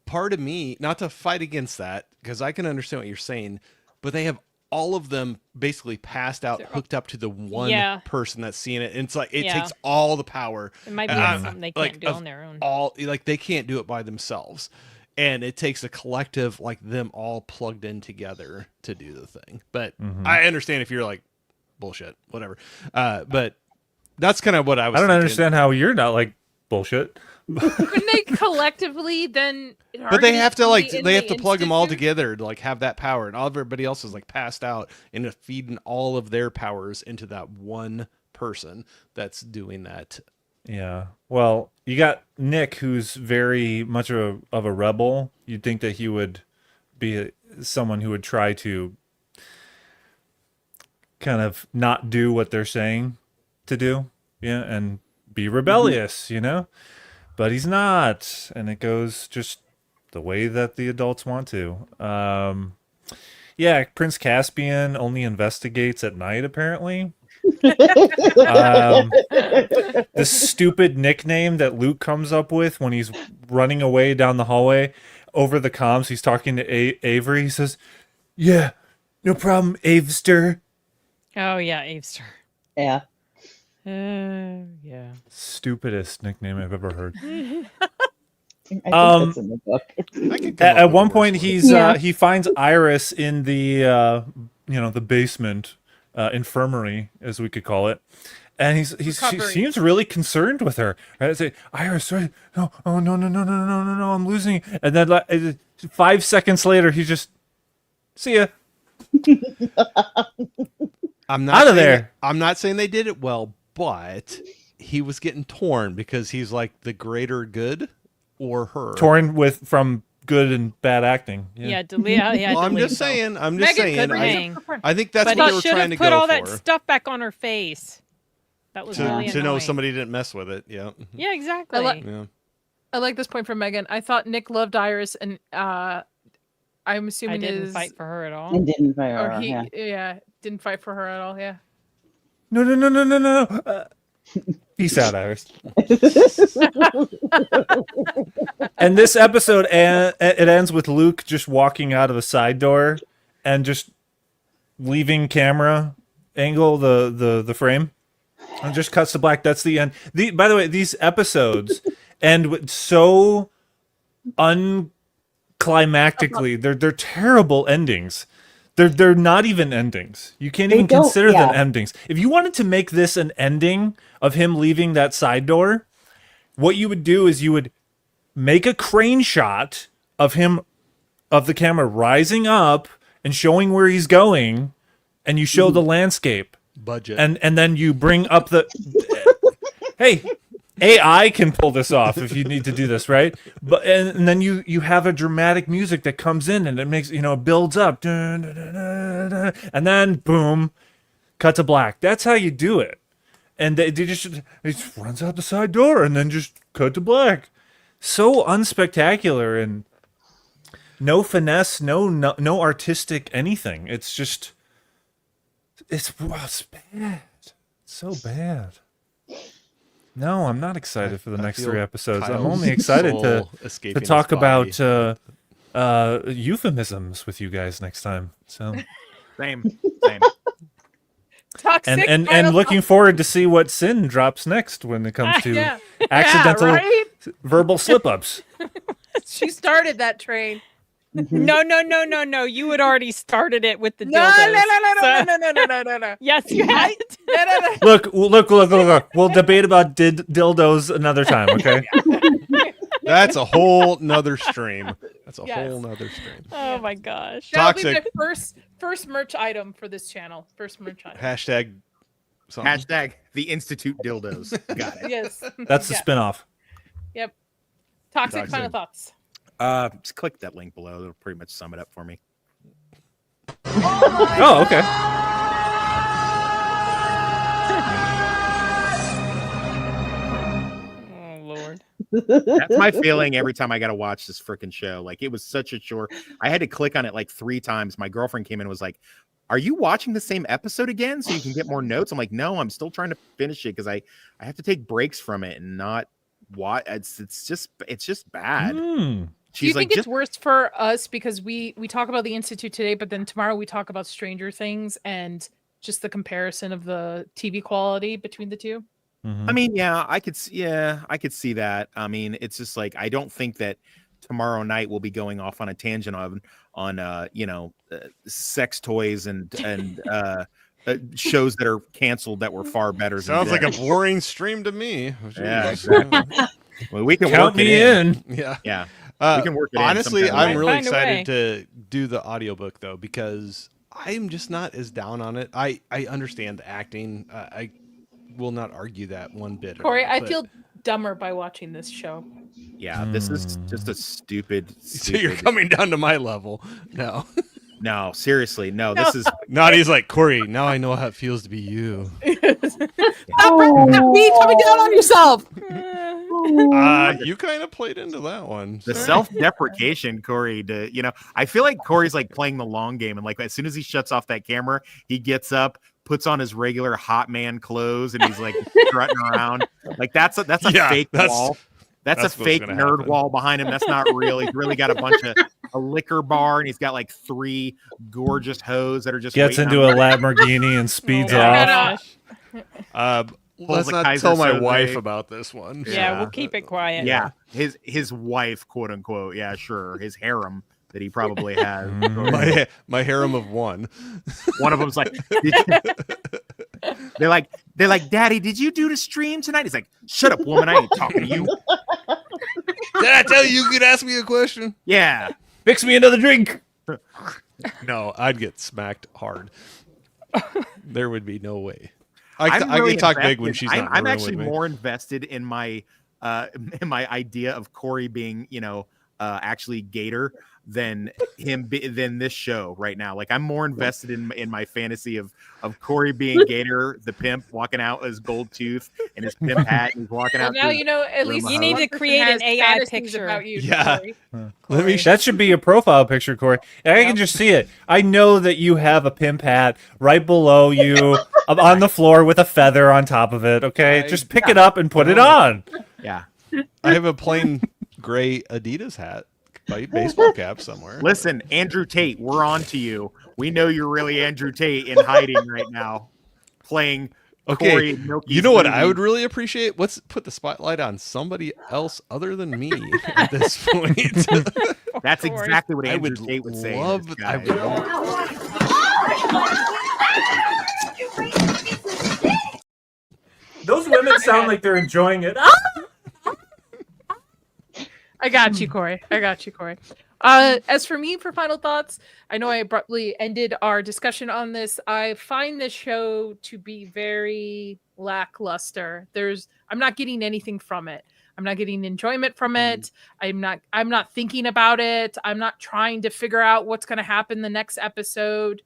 part of me, not to fight against that, because I can understand what you're saying, but they have all of them basically passed out, hooked up to the one person that's seeing it. And it's like, it takes all the power. It might be something they can't do on their own. They can't do it by themselves. And it takes a collective, like them all plugged in together to do the thing. But I understand if you're like, bullshit, whatever. But that's kind of what I was thinking. Understand how you're not like bullshit. Couldn't they collectively then? But they have to plug them all together to like have that power, and all everybody else is like passed out and feeding all of their powers into that one person that's doing that Yeah. Well, you got Nick, who's very much of a rebel. You'd think that he would be someone who would try to kind of not do what they're saying to do, yeah, and be rebellious, but he's not, and it goes just the way that the adults want to. Yeah, Prince Caspian only investigates at night, apparently. This stupid nickname that Luke comes up with when he's running away down the hallway over the comms, he's talking to Avery. He says, "Yeah, no problem, Avester." Oh yeah, Avester. Yeah. Yeah. Stupidest nickname I've ever heard. I think that's in the book. At one point, he finds Iris in the the basement infirmary, as we could call it, and she seems really concerned with her. Right? I say, Iris, right? No, oh no, I'm losing. And then 5 seconds later, he just see ya. I'm not out of there. I'm not saying they did it well, but he was getting torn because he's like the greater good or her. Torn from good and bad acting. Yeah, well, I'm just saying. I think that's but what they were trying to go for. put all that stuff back on her face. That was really to know annoying. somebody didn't mess with it. Yeah. Yeah, exactly. I like this point from Megan. I thought Nick loved Iris, and I'm assuming I didn't fight for her at all. And didn't fight her. Or didn't fight for her at all. Yeah. No. Peace out, Iris. And this episode, it ends with Luke just walking out of the side door and just leaving camera angle the frame, and just cuts to black. That's the end. By the way, these episodes end with so unclimactically. They're terrible endings. They're not even endings. You can't even consider them endings. If you wanted to make this an ending of him leaving that side door, what you would do is you would make a crane shot of the camera rising up and showing where he's going, and you show the landscape. Budget. And then you bring up the hey, AI can pull this off if you need to do this, right? But and then you have a dramatic music that comes in and it makes builds up, dun, dun, dun, dun, dun, and then boom, cut to black. That's how you do it. And he just runs out the side door and then just cut to black. So unspectacular and no finesse, no artistic anything. It's just it's bad. It's so bad. No, I'm not excited for the next 3 episodes. I'm only excited to talk about euphemisms with you guys next time. So same. Toxic and looking forward to see what Sin drops next when it comes to accidental verbal slip-ups. She started that train. No. You had already started it with the No. Yes, you had. Look. We'll debate about dildos another time, okay? That's a whole nother stream. Whole nother stream. Oh my gosh. That'll be my first merch item for this channel. First merch item. Hashtag the Institute dildos. Got it. Yes. That's the spinoff. Yep. Toxic final thoughts. Just click that link below. It'll pretty much sum it up for me. Oh, okay. Oh Lord. That's my feeling every time I got to watch this freaking show. Like, it was such a chore. I had to click on it like 3 times. My girlfriend came in and was like, "Are you watching the same episode again so you can get more notes?" I'm like, "No, I'm still trying to finish it because I have to take breaks from it and not watch. It's just bad." Do you think it's worse for us because we talk about the Institute today, but then tomorrow we talk about Stranger Things and just the comparison of the TV quality between the two? I mean, I could see that. I mean, it's just like, I don't think that tomorrow night we'll be going off on a tangent on sex toys and shows that are canceled that were far better. Sounds like a boring stream to me. Yeah, exactly. Well, we can count work it me in. Yeah. We can work it honestly, in I'm really excited to do the audiobook though, because I'm just not as down on it. I understand the acting. I will not argue that one bit. Corey, I feel dumber by watching this show. Yeah, this is just a stupid. So you're coming down to my level. No. No, seriously, no. This is Nadia's like, Corey, now I know how it feels to be you. Stop me coming down on yourself. You kind of played into that one. The self-deprecation, Corey. I feel like Corey's like playing the long game, and like as soon as he shuts off that camera, he gets up, puts on his regular hot man clothes, and he's like strutting around. Like that's a fake wall. That's a fake nerd happen. wall behind him. That's not real. He's really got a bunch of a liquor bar, and he's got like 3 gorgeous hoes that are just Gets into a Lamborghini and speeds off. Let's not tell my wife about this one. Yeah, we'll keep it quiet. Yeah, his wife, quote unquote. Yeah, sure. His harem that he probably has. my harem of one. One of them's like, they're like, Daddy, did you do the stream tonight? He's like, shut up, woman. I ain't talking to you. Did I tell you could ask me a question? Yeah. Fix me another drink. No, I'd get smacked hard. There would be no way. I really can talk invested. big when she's not in the I'm room actually with me. more invested in my idea of Corey being, actually Gator than than this show right now. Like I'm more invested in my fantasy of Corey being Gator, the pimp, walking out with his gold tooth and his pimp hat, and he's walking out. Now at least you need to create an AI picture about you. Yeah. Corey. That should be your profile picture, Corey. And I can just see it. I know that you have a pimp hat right below you on the floor with a feather on top of it. Okay, just pick it up and put it on. Yeah. I have a plain gray Adidas hat, baseball cap somewhere. Listen, Andrew Tate, we're on to you. We know you're really Andrew Tate in hiding right now, playing Corey Milky's you know what movie. I would really appreciate? Let's put the spotlight on somebody else other than me at this point. That's exactly what I Andrew would Tate would say. love. Those women sound like they're enjoying it. I got you, Corey. As for me, for final thoughts, I know I abruptly ended our discussion on this. I find this show to be very lackluster. I'm not getting anything from it. I'm not getting enjoyment from it. I'm not thinking about it. I'm not trying to figure out what's going to happen the next episode.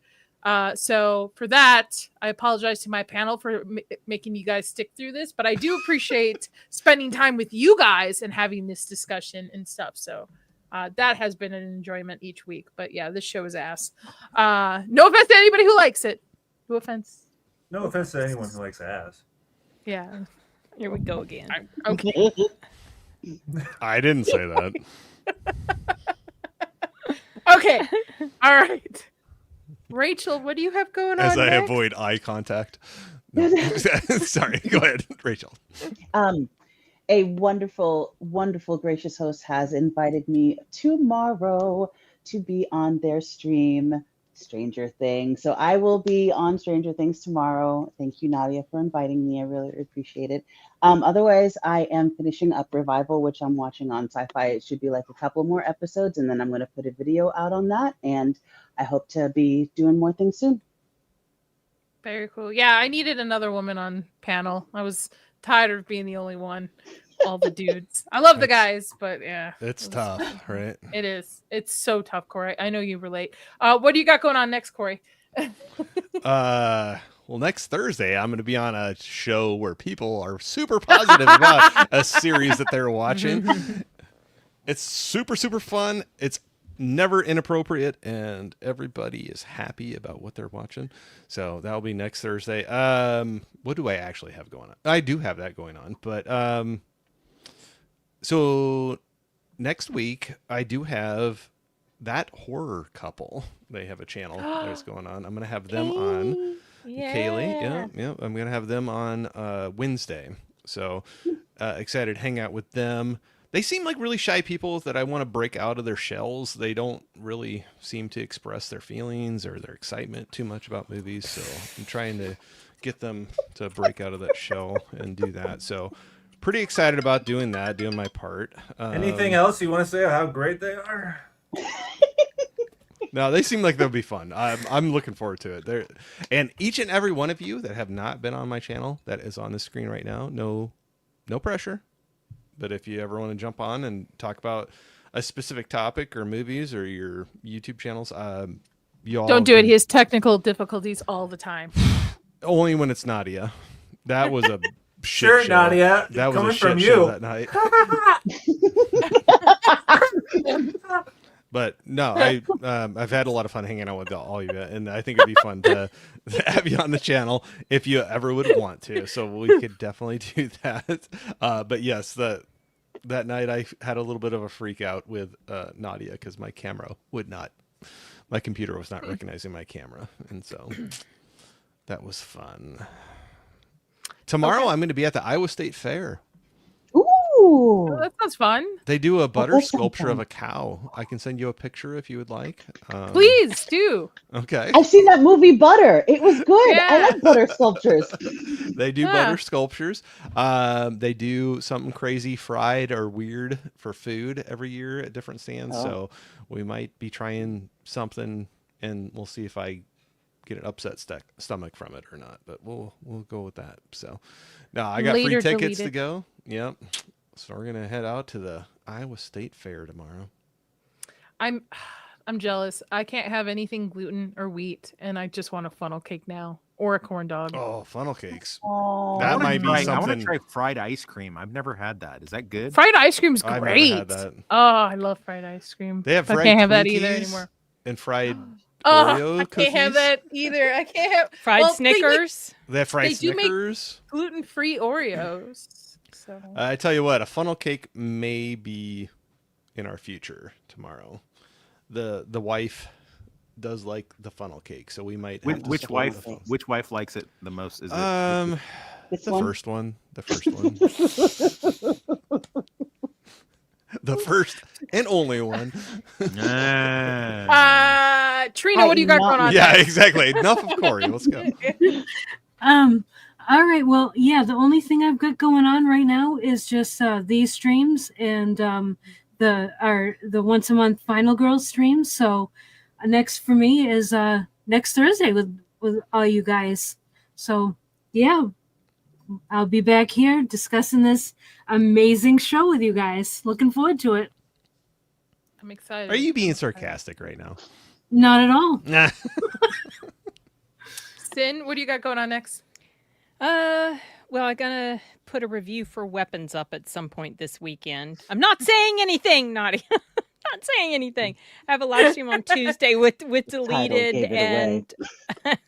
So for that, I apologize to my panel for making you guys stick through this, but I do appreciate spending time with you guys and having this discussion and stuff. So that has been an enjoyment each week. But yeah, this show is ass. No offense to anybody who likes it. No offense. No offense to anyone who likes ass. Yeah. Here we go again. Okay. I didn't say that. Okay. All right. Rachel, what do you have going on? As I next? avoid eye contact. No. Sorry, go ahead, Rachel. A wonderful, wonderful, gracious host has invited me tomorrow to be on their stream, Stranger Things. So I will be on Stranger Things tomorrow. Thank you, Nadia, for inviting me. I really appreciate it. Otherwise, I am finishing up Revival, which I'm watching on Sci-Fi. It should be like a couple more episodes, and then I'm going to put a video out on that. And I hope to be doing more things soon. Very cool. Yeah, I needed another woman on panel. I was tired of being the only one. All the dudes. I love the guys, but yeah. It's tough, right? It is. It's so tough, Corey. I know you relate. What do you got going on next, Corey? Well, next Thursday, I'm going to be on a show where people are super positive about a series that they're watching. It's super, super fun. It's never inappropriate, and everybody is happy about what they're watching. So that'll be next Thursday. What do I actually have going on? I do have that going on, but so next week I do have That Horror Couple. They have a channel that's going on. I'm going to have them on. Yeah. Kaylee, yeah. I'm going to have them on Wednesday. So excited to hang out with them. They seem like really shy people that I want to break out of their shells. They don't really seem to express their feelings or their excitement too much about movies. So I'm trying to get them to break out of that shell and do that. So pretty excited about doing that, doing my part. Anything else you want to say how great they are? No, they seem like they'll be fun. I'm looking forward to it. And each and every one of you that have not been on my channel that is on the screen right now, no pressure. But if you ever want to jump on and talk about a specific topic or movies or your YouTube channels, you all Don't do it. He has technical difficulties all the time. Only when it's Nadia. That was a shit Sure, show. Nadia. That was Coming a shit from show you. that night. But no, I've had a lot of fun hanging out with all of you, and I think it'd be fun to have you on the channel if you ever would want to. So we could definitely do that. But yes, that night I had a little bit of a freak out with Nadia because my computer was not recognizing my camera, and so that was fun. Tomorrow I'm going to be at the Iowa State Fair. Ooh, Oh, that sounds fun. They do a butter does sound sculpture of fun. a cow. I can send you a picture if you would like. Please do. Okay. I've seen that movie Butter. It was good. I Yeah. like butter sculptures. They do Yeah. butter sculptures. They do something crazy fried or weird for food every year at different stands. Oh. So we might be trying something, and we'll see if I get an upset stomach from it or not. But we'll go with that. So no, I got Later free tickets to deleted. go. Yep. So we're gonna head out to the Iowa State Fair tomorrow. I'm jealous. I can't have anything gluten or wheat, and I just want a funnel cake now or a corn dog. Oh, funnel cakes. Oh, That might be I want something. to try fried ice cream. I've never had that. Is that good? Fried ice cream's I've never great. had that. Oh, I love fried ice cream. They have I fried can't have that either Twinkies anymore. and fried Oh, Oreo I cookies. can't have that either. I can't have Fried well, they make Snickers. They have fried They do make- Snickers. gluten-free Oreos. So I tell you what, a funnel cake may be in our future tomorrow. The wife does like the funnel cake, so we might. Have to Which split wife? the funnel- Which wife likes it the most? Is it? This the one? first one. The first one. The first and only one. Trina, what do you got going on? Yeah, next? exactly. Enough of Corey. Let's go. All right. Well, yeah, the only thing I've got going on right now is just these streams and the once a month Final Girls streams. So next for me is next Thursday with all you guys. So yeah, I'll be back here discussing this amazing show with you guys. Looking forward to it. I'm excited. Are you being sarcastic right now? Not at all. Nah. Sin, what do you got going on next? Well, I'm gonna put a review for Weapons up at some point this weekend. I'm not saying anything, Nadia. Not saying anything. I have a live stream on Tuesday with Deleted gave it away. and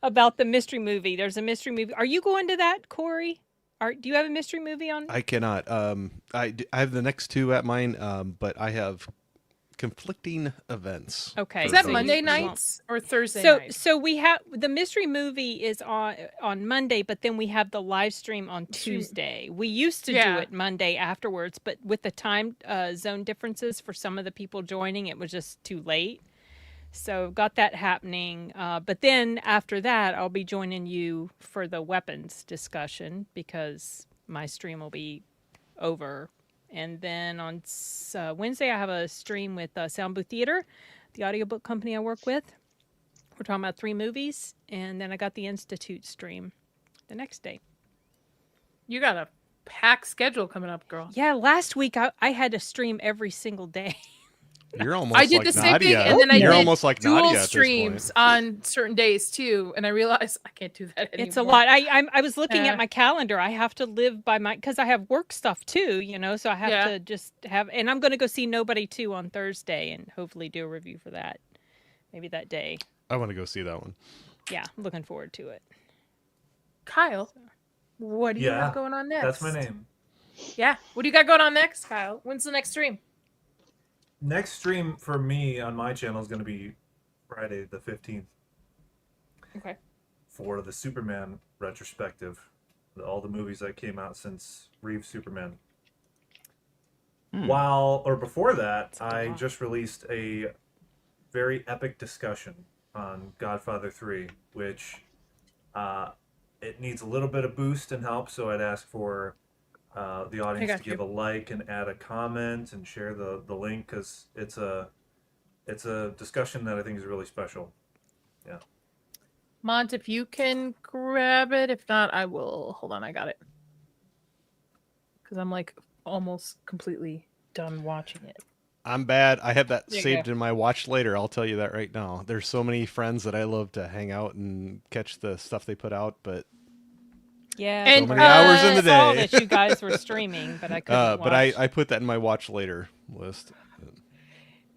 about the mystery movie. There's a mystery movie. Are you going to that, Corey? Do you have a mystery movie on? I cannot. I have the next two at mine, but I have conflicting events. Okay. Is that so Monday you- nights or Thursday So nights? so we have the mystery movie is on Monday, but then we have the live stream on Tuesday. We used to do Yeah. it Monday afterwards, but with the time zone differences for some of the people joining, it was just too late. So got that happening. But then after that, I'll be joining you for the weapons discussion because my stream will be over. And then on Wednesday, I have a stream with Sound Booth Theater, the audiobook company I work with. We're talking about 3 movies. And then I got the Institute stream the next day. You got a packed schedule coming up, girl. Yeah, last week I had to stream every single day. You're almost I did like the same Nadia. thing, and then I You're did almost like dual Nadia at this streams point. on certain days too, and I realized I can't do that anymore. It's a lot. I was looking Yeah. at my calendar. I have to live by because I have work stuff too, so I have to just have, and I'm going to go see Nobody 2 on Thursday and hopefully do a review for that. Maybe that day. I want to go see that one. Yeah, I'm looking forward to it. Kyle, what do you Yeah, have going on next? That's my name. Yeah, what do you got going on next, Kyle? When's the next stream? Next stream for me on my channel is going to be Friday the 15th Okay. for the Superman retrospective. All the movies that came out since Reeves Superman. Before that, I just released a very epic discussion on Godfather 3, which it needs a little bit of boost and help, so I'd ask for the audience got to give a like and add a comment and share the link, because it's a it's a discussion that I think is really special. Yeah. Mont, if you can grab it. If not, I will. Hold on, I got it. Because I'm like almost completely done watching it. I'm bad. I have that There you saved go. in my watch later. I'll tell you that right now. There's so many friends that I love to hang out and catch the stuff they put out, but Yeah, And, so many hours in the I saw day. that you guys were streaming, but I couldn't but watch. I put that in my watch later list.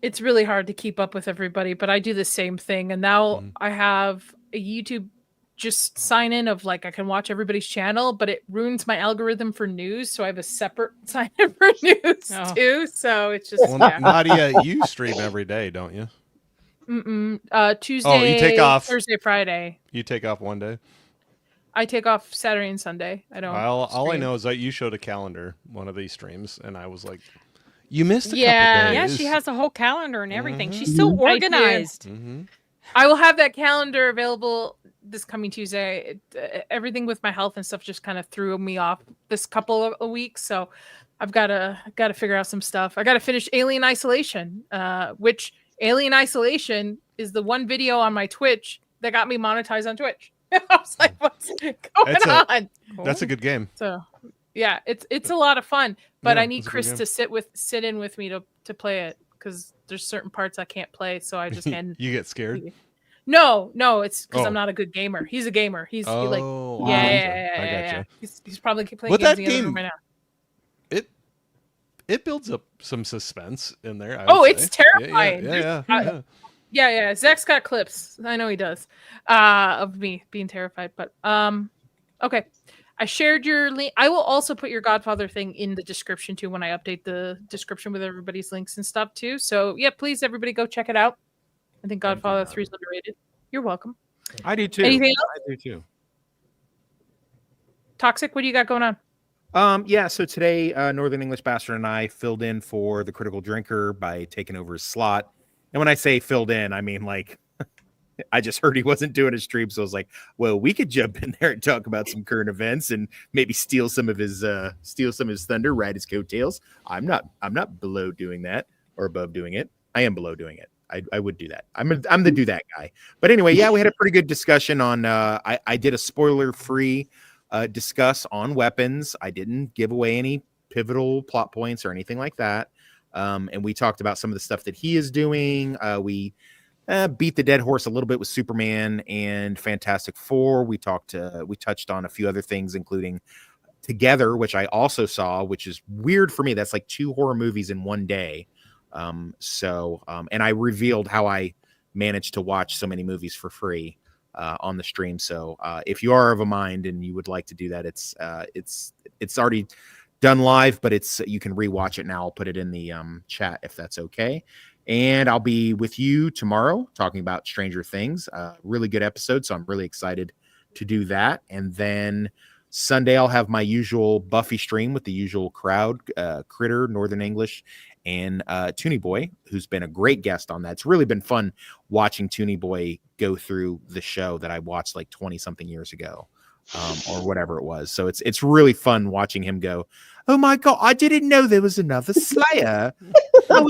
It's really hard to keep up with everybody, but I do the same thing. And now I have a YouTube just sign in of like I can watch everybody's channel, but it ruins my algorithm for news. So I have a separate sign in for news too. So it's just Well, Nadia, you stream every day, don't you? Tuesday, Oh, you take off Thursday, Friday. You take off one day. I take off Saturday and Sunday. I don't. All I stream. know is that you showed a calendar one of these streams, and I was like, "You missed a couple Yeah, days." she has a whole calendar and everything. She's so organized. I will have that calendar available this coming Tuesday. Everything with my health and stuff just kind of threw me off this couple of weeks, so I've got to figure out some stuff. I got to finish Alien Isolation, which Alien Isolation is the one video on my Twitch that got me monetized on Twitch. I was like, what's going on? That's a good game. So yeah, it's a lot of fun, but Yeah, I need it's a good Chris game. to sit in with me to play it because there's certain parts I can't play, so I just can. You get scared? No, it's because Oh. I'm not a good gamer. He's a gamer. He's Oh, like, I yeah. gotcha. He's probably playing But games that in the other room game- right now. It builds up some suspense in there. I Oh, would it's say. terrifying. Yeah. Zach's got clips. I know he does. Of me being terrified. But okay. I shared your link. I will also put your Godfather thing in the description too when I update the description with everybody's links and stuff too. So yeah, please everybody go check it out. I think Godfather 3 is underrated. You're welcome. I do too. Anything else? I do too. Toxic, what do you got going on? Yeah, so today, Northern English Bastard and I filled in for the Critical Drinker by taking over his slot. And when I say filled in, I mean like I just heard he wasn't doing a stream, so I was like, well, we could jump in there and talk about some current events and maybe steal some of his thunder, ride his coattails. I'm not below doing that or above doing it. I am below doing it. I would do that. I'm the do that guy. But anyway, yeah, we had a pretty good discussion on I did a spoiler-free discuss on weapons. I didn't give away any pivotal plot points or anything like that. And we talked about some of the stuff that he is doing. We beat the dead horse a little bit with Superman and Fantastic Four. We touched on a few other things, including Together, which I also saw, which is weird for me. That's like 2 horror movies in one day. And I revealed how I managed to watch so many movies for free on the stream. So if you are of a mind and you would like to do that, it's already done live, but you can rewatch it now. I'll put it in the chat if that's okay. And I'll be with you tomorrow talking about Stranger Things. Really good episode, so I'm really excited to do that. And then Sunday I'll have my usual Buffy stream with the usual crowd, Critter, Northern English, and Toonie Boy, who's been a great guest on that. It's really been fun watching Toonie Boy go through the show that I watched like 20-something years ago, or whatever it was. So it's really fun watching him go, oh my God, I didn't know there was another Slayer. Oh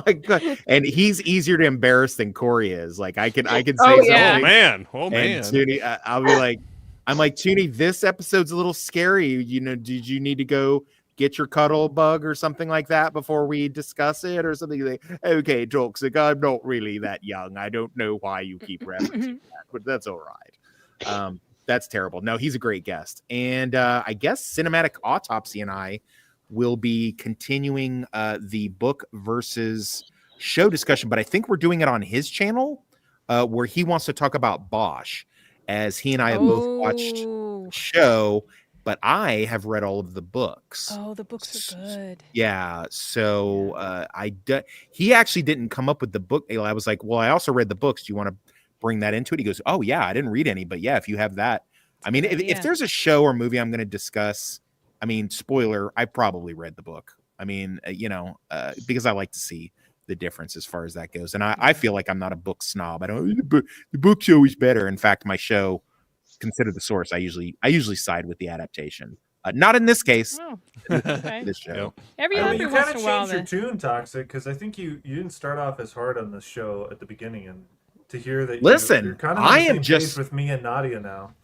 my God. And he's easier to embarrass than Corey is. Like I can say something. Oh man. And Toonie, I'll be like, I'm like, Toonie, this episode's a little scary. You know, did you need to go get your cuddle bug or something like that before we discuss it or something? Like, okay, Toxic, I'm not really that young. I don't know why you keep referencing that, but that's all right. That's terrible. No, he's a great guest. And I guess Cinematic Autopsy and I will be continuing the book versus show discussion, but I think we're doing it on his channel where he wants to talk about Bosch, as he and I have both watched the show, but I have read all of the books. Oh, the books are good. Yeah. So he actually didn't come up with the book. I was like, well, I also read the books. Do you want to bring that into it? He goes, oh yeah, I didn't read any, but yeah, if you have that. I mean, if there's a show or movie I'm going to discuss, I mean, spoiler, I probably read the book. I mean, because I like to see the difference as far as that goes. And I feel like I'm not a book snob. I don't, the book's always better. In fact, my show, Consider the Source, I usually side with the adaptation Not in this case. Oh, okay. This show. Every I mean, other you once kind in of a while. changed your Then. tune, Toxic, because I think you didn't start off as hard on this show at the beginning, and to hear that Listen, you're kind of on I the am same just page with me and Nadia now.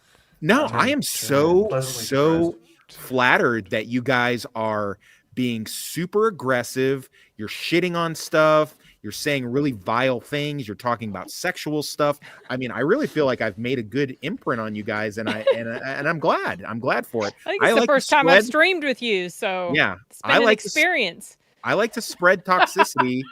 No, I am so pleasantly flattered that you guys are being super aggressive. You're shitting on stuff. You're saying really vile things. You're talking about sexual stuff. I mean, I really feel like I've made a good imprint on you guys, and I'm glad. I'm glad for it. I think it's the first time I've streamed with you, so yeah, it's been an experience. I like to spread toxicity,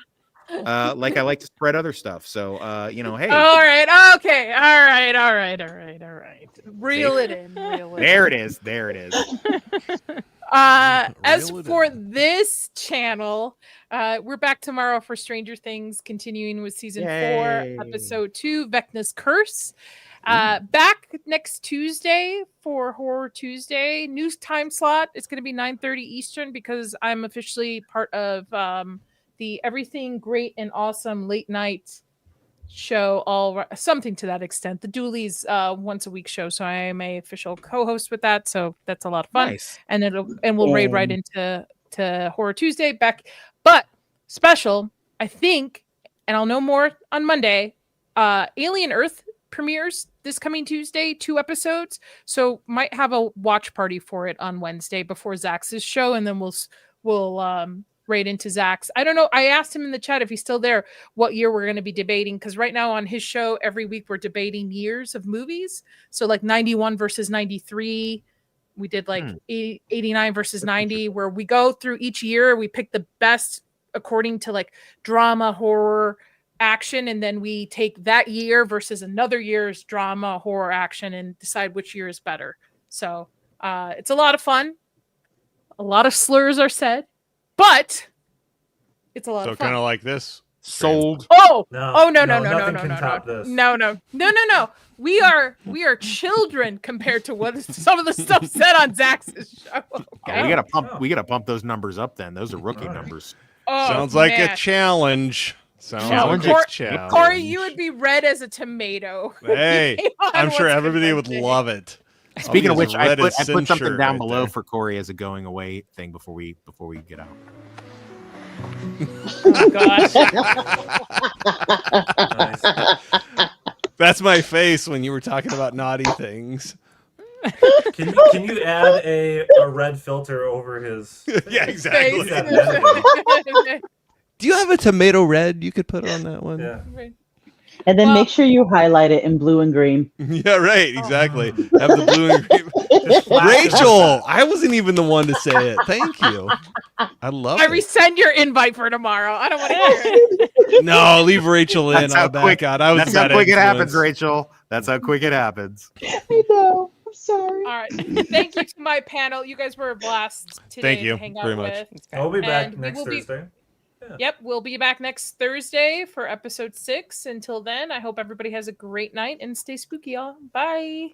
like I like to spread other stuff. So, hey. All right. Okay. All right. Reel it in. There it is. There it is. As for this channel, we're back tomorrow for Stranger Things, continuing with season 4, episode 2, Vecna's Curse. Back next Tuesday for Horror Tuesday. New time slot. It's going to be 9:30 Eastern because I'm officially part of the Everything Great and Awesome late night show, something to that extent. The Doolies once a week show, so I am a official co-host with that, so that's a lot of fun. Nice. And we'll raid right into Horror Tuesday back, but special, I think, and I'll know more on Monday. Alien Earth premieres this coming Tuesday, 2 episodes, so might have a watch party for it on Wednesday before Zach's show, and then we'll right into Zach's. I don't know. I asked him in the chat if he's still there, what year we're going to be debating. Because right now on his show, every week we're debating years of movies. So like 91 versus 93. We did like 89 versus 90, where we go through each year. We pick the best according to like drama, horror, action. And then we take that year versus another year's drama, horror, action, and decide which year is better. So it's a lot of fun. A lot of slurs are said. But it's a lot of fun. So kind of like this. Sold. No. No, No. nothing can top this. No. We are children compared to what some of the stuff said on Zach's show. Okay? We gotta pump those numbers up then. Those are rookie numbers. Oh, Sounds like man. a challenge. Sounds like a challenge. Corey, you would be red as a tomato. Hey, I'm sure everybody would love it. Speaking of which, I put something shirt down right below there. for Corey as a going away thing before we get out. Oh gosh. That's my face when you were talking about naughty things. Can you add a red filter over his? Yeah, exactly. Do you have a tomato red you could put on that one? Yeah. And then make sure you highlight it in blue and green. Yeah, right. Exactly. Have the blue and green. Rachel, I wasn't even the one to say it. Thank you. I love I it. resend your invite for tomorrow. I don't want to hear it. No, leave Rachel in. That's how I'll back quick. out. I was That's how that quick it influence. happens, Rachel. That's how quick it happens. I know. I'm sorry. All right. Thank you to my panel. You guys were a blast today. Thank you to hang out very much. with. We'll be back And we next will be- Thursday. Yep, we'll be back next Thursday for episode 6. Until then, I hope everybody has a great night and stay spooky, y'all. Bye.